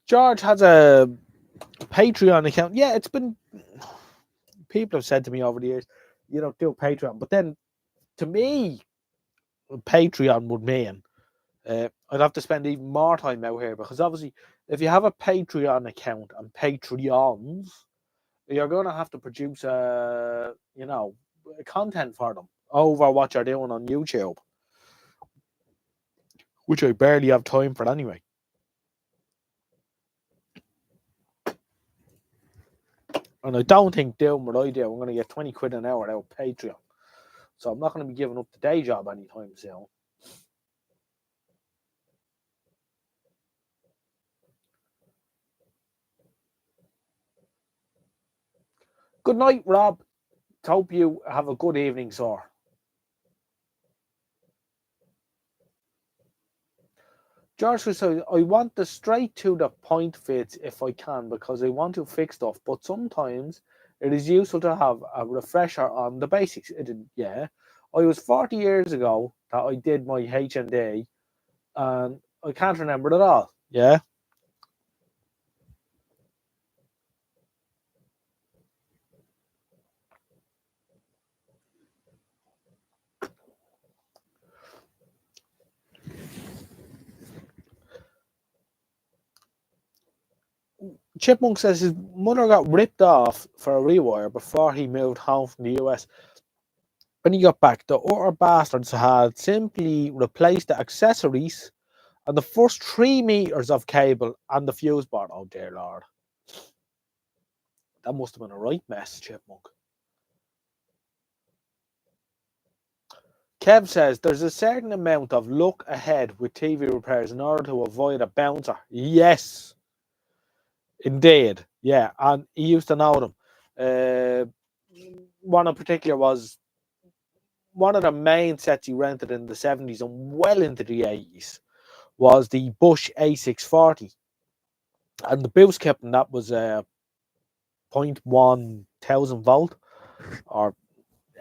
George has a Patreon account. Yeah, it's been... People have said to me over the years, do a Patreon. But then, to me, Patreon would mean I'd have to spend even more time out here, because obviously, if you have a Patreon account and Patreons, you're going to have to produce content for them over what you're doing on YouTube, which I barely have time for anyway. And I don't think doing what I do, I'm going to get 20 quid an hour out of Patreon. So I'm not going to be giving up the day job anytime soon. Good night, Rob. Hope you have a good evening, sir. George says, I want the straight to the point fits if I can, because I want to fix stuff, but sometimes it is useful to have a refresher on the basics. Yeah. I was 40 years ago that I did my HND, and I can't remember it at all. Yeah. Chipmunk says his mother got ripped off for a rewire before he moved home from the US. When he got back, the utter bastards had simply replaced the accessories and the first 3 meters of cable and the fuse board. Oh dear Lord. That must have been a right mess, Chipmunk. Kev says there's a certain amount of look ahead with TV repairs in order to avoid a bouncer. Yes, indeed. Yeah, and he used to know them. One in particular was one of the main sets he rented in the 70s and well into the 80s was the Bush A640. And the boost kept in that was 0.1 thousand volt or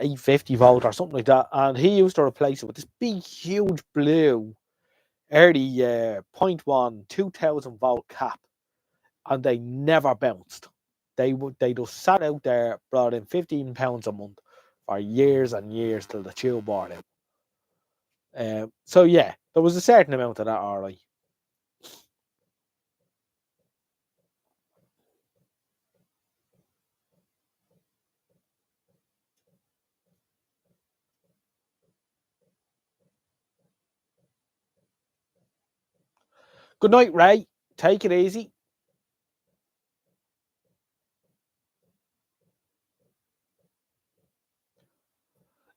850 volt or something like that. And he used to replace it with this big, huge blue early 0.1 2000 volt cap, and they never bounced. They just sat out there, brought in £15 a month for years and years till the tube bought out. So yeah, there was a certain amount of that, all right. Good night, Ray. Take it easy.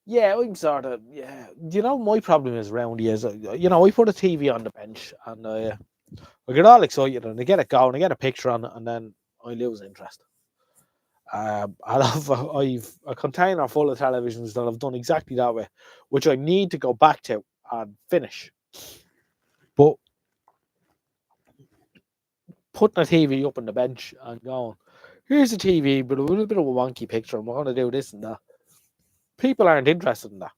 Yeah, I'm sort of, yeah. You know, my problem is round is, you know, I put a TV on the bench and I get all excited and I get it going, I get a picture on it, and then I lose interest. I've a container full of televisions that I've done exactly that way, which I need to go back to and finish. But putting a TV up on the bench and going, here's a TV, but a little bit of a wonky picture, and we're going to do this and that. People aren't interested in that.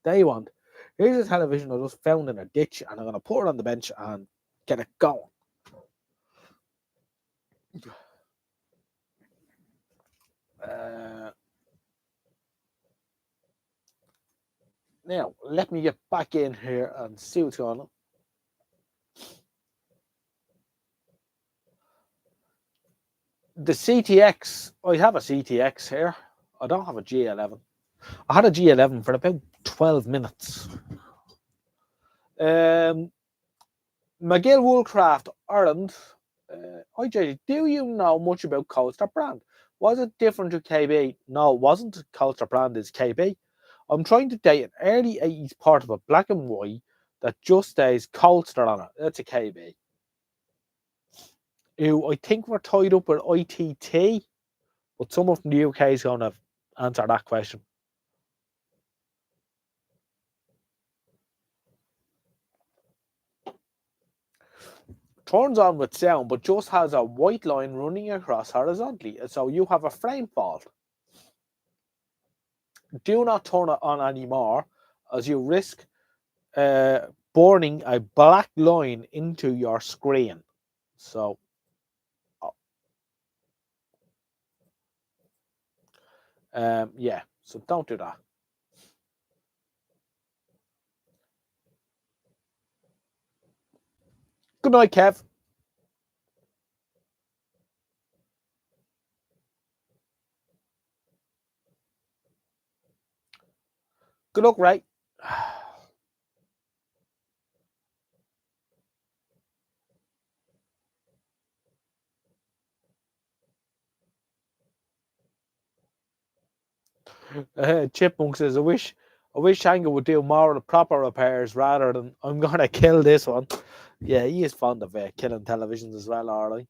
They want, here's a television I just found in a ditch, and I'm going to put it on the bench and get it going. Now, let me get back in here and see what's going on. The CTX, I have a CTX here. I don't have a G11. I had a G11 for about 12 minutes. McGill Woolcraft Ireland. IJ, do you know much about Coaster brand? Was it different to KB? No, it wasn't. Coaster brand is KB. I'm trying to date an early 80s portable black and white that just says Coaster on it. That's a KB. Who I think we're tied up with ITT, but someone from the UK is going to answer that question. Turns on with sound, but just has a white line running across horizontally. So you have a frame fault. Do not turn it on anymore, as you risk burning a black line into your screen. So, yeah, so don't do that. Good night, Kev. Good luck, Ray. Chipmunk says, I wish Shango would do more of the proper repairs rather than I'm going to kill this one. Yeah, he is fond of killing televisions as well, alright.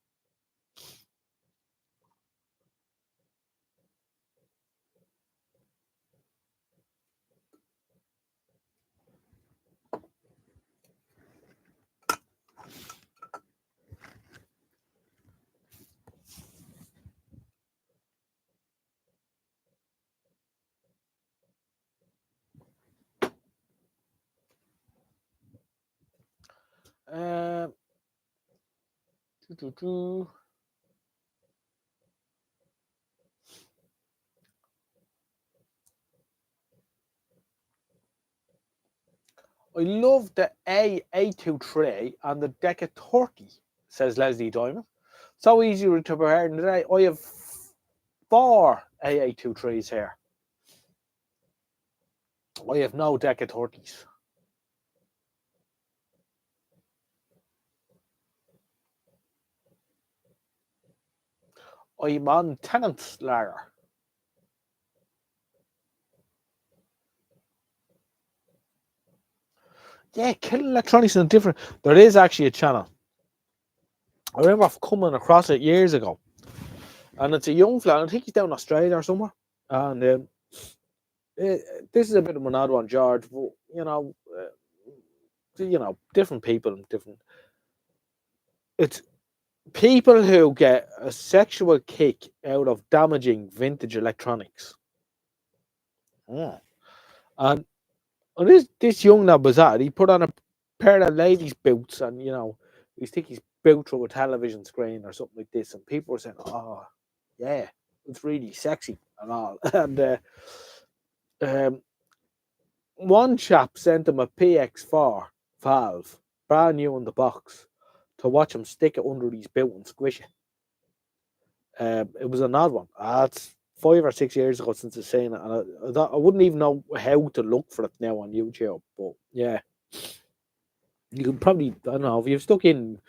I love the A823 and the Deca 30, says Leslie Diamond. So easy to prepare today. I have 4 AA23s here. I have no deck of 30s. I'm on Tenant's Lager. Yeah, Kill Electronics is different. There is actually a channel. I remember coming across it years ago. And it's a young fella. I think he's down in Australia or somewhere. And this is a bit of an odd one, George. But, different people and different. It's people who get a sexual kick out of damaging vintage electronics. Yeah. And this young lad was at, he put on a pair of ladies' boots and, he stick his boot through a television screen or something like this. And people were saying, oh, yeah, it's really sexy and all. And one chap sent him a PX4 valve, brand new in the box, to watch him stick it under his boot and squish it. It was an odd one. It's 5 or 6 years ago since I've seen it, and I wouldn't even know how to look for it now on YouTube. But yeah, you could probably, I don't know, if you've stuck in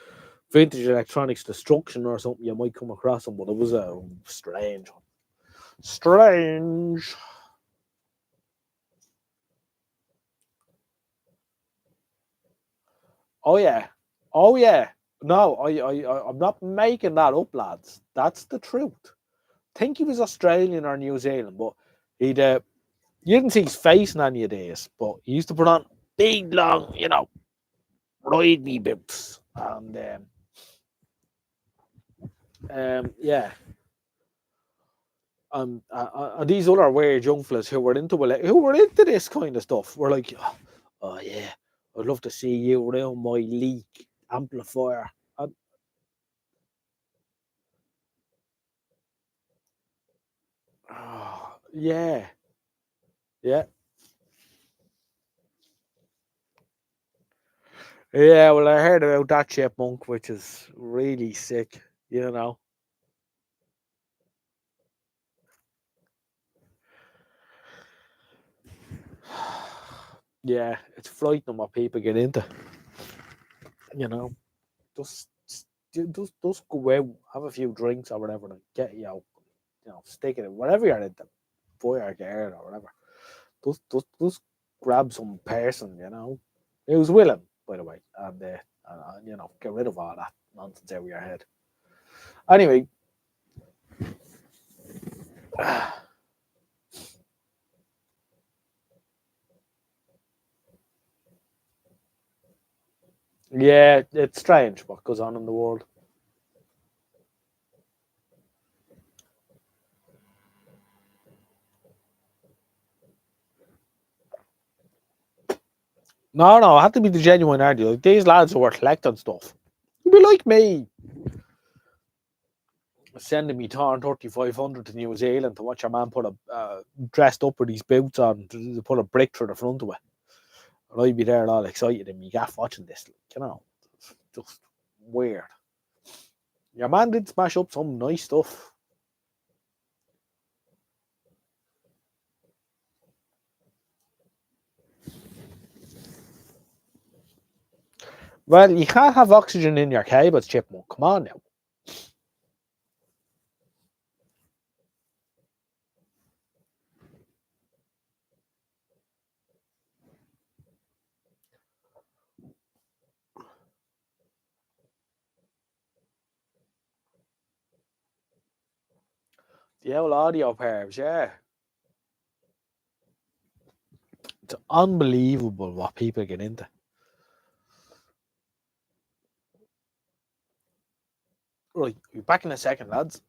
vintage electronics destruction or something, you might come across them. But it was a strange one. Strange. Oh yeah, oh yeah. No, I'm not making that up, lads. That's the truth. Think he was Australian or New Zealand, but he'd you didn't see his face in any of these, but he used to put on big long, ride me boots. And yeah. These other weird young fellas who were into this kind of stuff were like, oh yeah, I'd love to see you around my leak amplifier. And, yeah. Yeah. Yeah, well, I heard about that chipmunk, which is really sick, you know. Yeah, it's frightening what people get into, you know. Just, just go out, have a few drinks or whatever, and get stick it in whatever you're into, fire girl or whatever. Just grab some person, who's willing, by the way, and get rid of all that nonsense out of your head. Anyway, yeah, it's strange what goes on in the world. No, it had to be the genuine arty. Like, these lads who were collecting stuff. You'd be like me, sending me torn 3500 to New Zealand to watch a man put a dressed up with his boots on to put a brick through the front of it. And I'd be there all excited and me gaff watching this. Just weird. Your man did smash up some nice stuff. Well, you can't have oxygen in your cables, Chipmunk. Come on now. The old audio pairs, yeah. It's unbelievable what people get into. Right, we'll be back in a second, lads.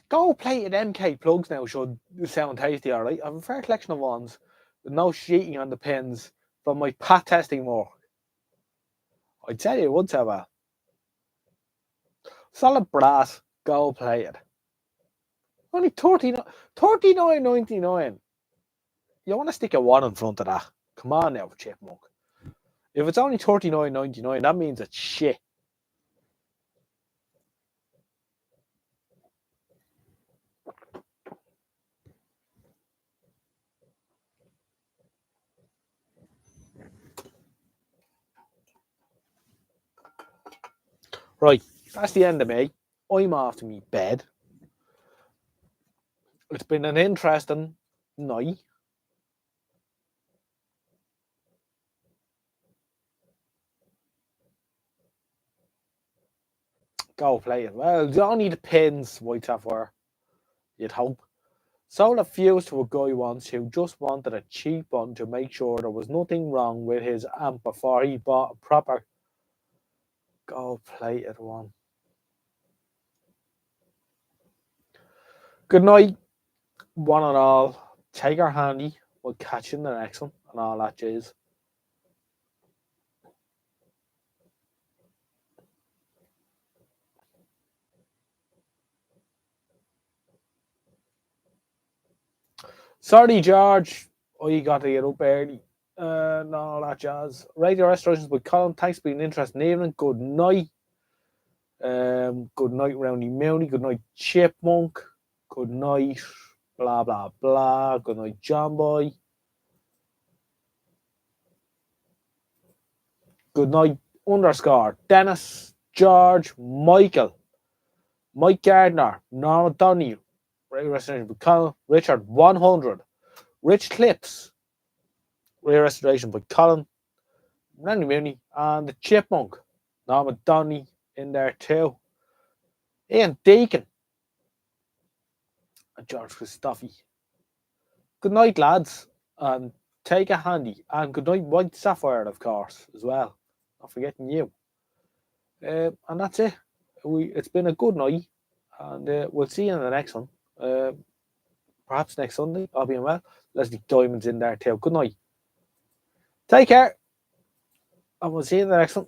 Gold plated MK plugs now should sound tasty, alright? I have a fair collection of ones with no sheeting on the pins from my pat testing work. I'd tell you it would have a solid brass, gold plated. Only $39.99. You want to stick a 1 in front of that. Come on now, Chipmunk. If it's only $39.99, that means it's shit. Right, that's the end of me. I'm off to me bed. It's been an interesting night. Go play it. Well, it's only the pins White have were, you'd hope. Sold a fuse to a guy once who just wanted a cheap one to make sure there was nothing wrong with his amp before he bought a proper gold plated one. Good night, one and all. Take her handy. We'll catch you in the next one and all that jizz. Sorry, George. You got to get up early. And all that jazz. Radio Restorations with Colin. Thanks for being interested in the evening. Good night. Good night, Roundy Mounty. Good night, Chipmunk. Good night, blah, blah, blah. Good night, John Boy. Good night, underscore. Dennis, George, Michael, Mike Gardner, Norman Donahue, Radio Restoration with Colin, Richard 100, Rich Clips, Radio Restoration with Colin, Randy Mooney, and the Chipmunk, Norman Donahue in there too. Ian Deacon and George Christophe. Good night, lads, and take a handy. And good night, White Sapphire, of course, as well. Not forgetting you. And that's it. It's been a good night, and we'll see you in the next one. Perhaps next Sunday, I'll be well. Leslie Diamond's in there too. Good night. Take care, and we'll see you in the next one.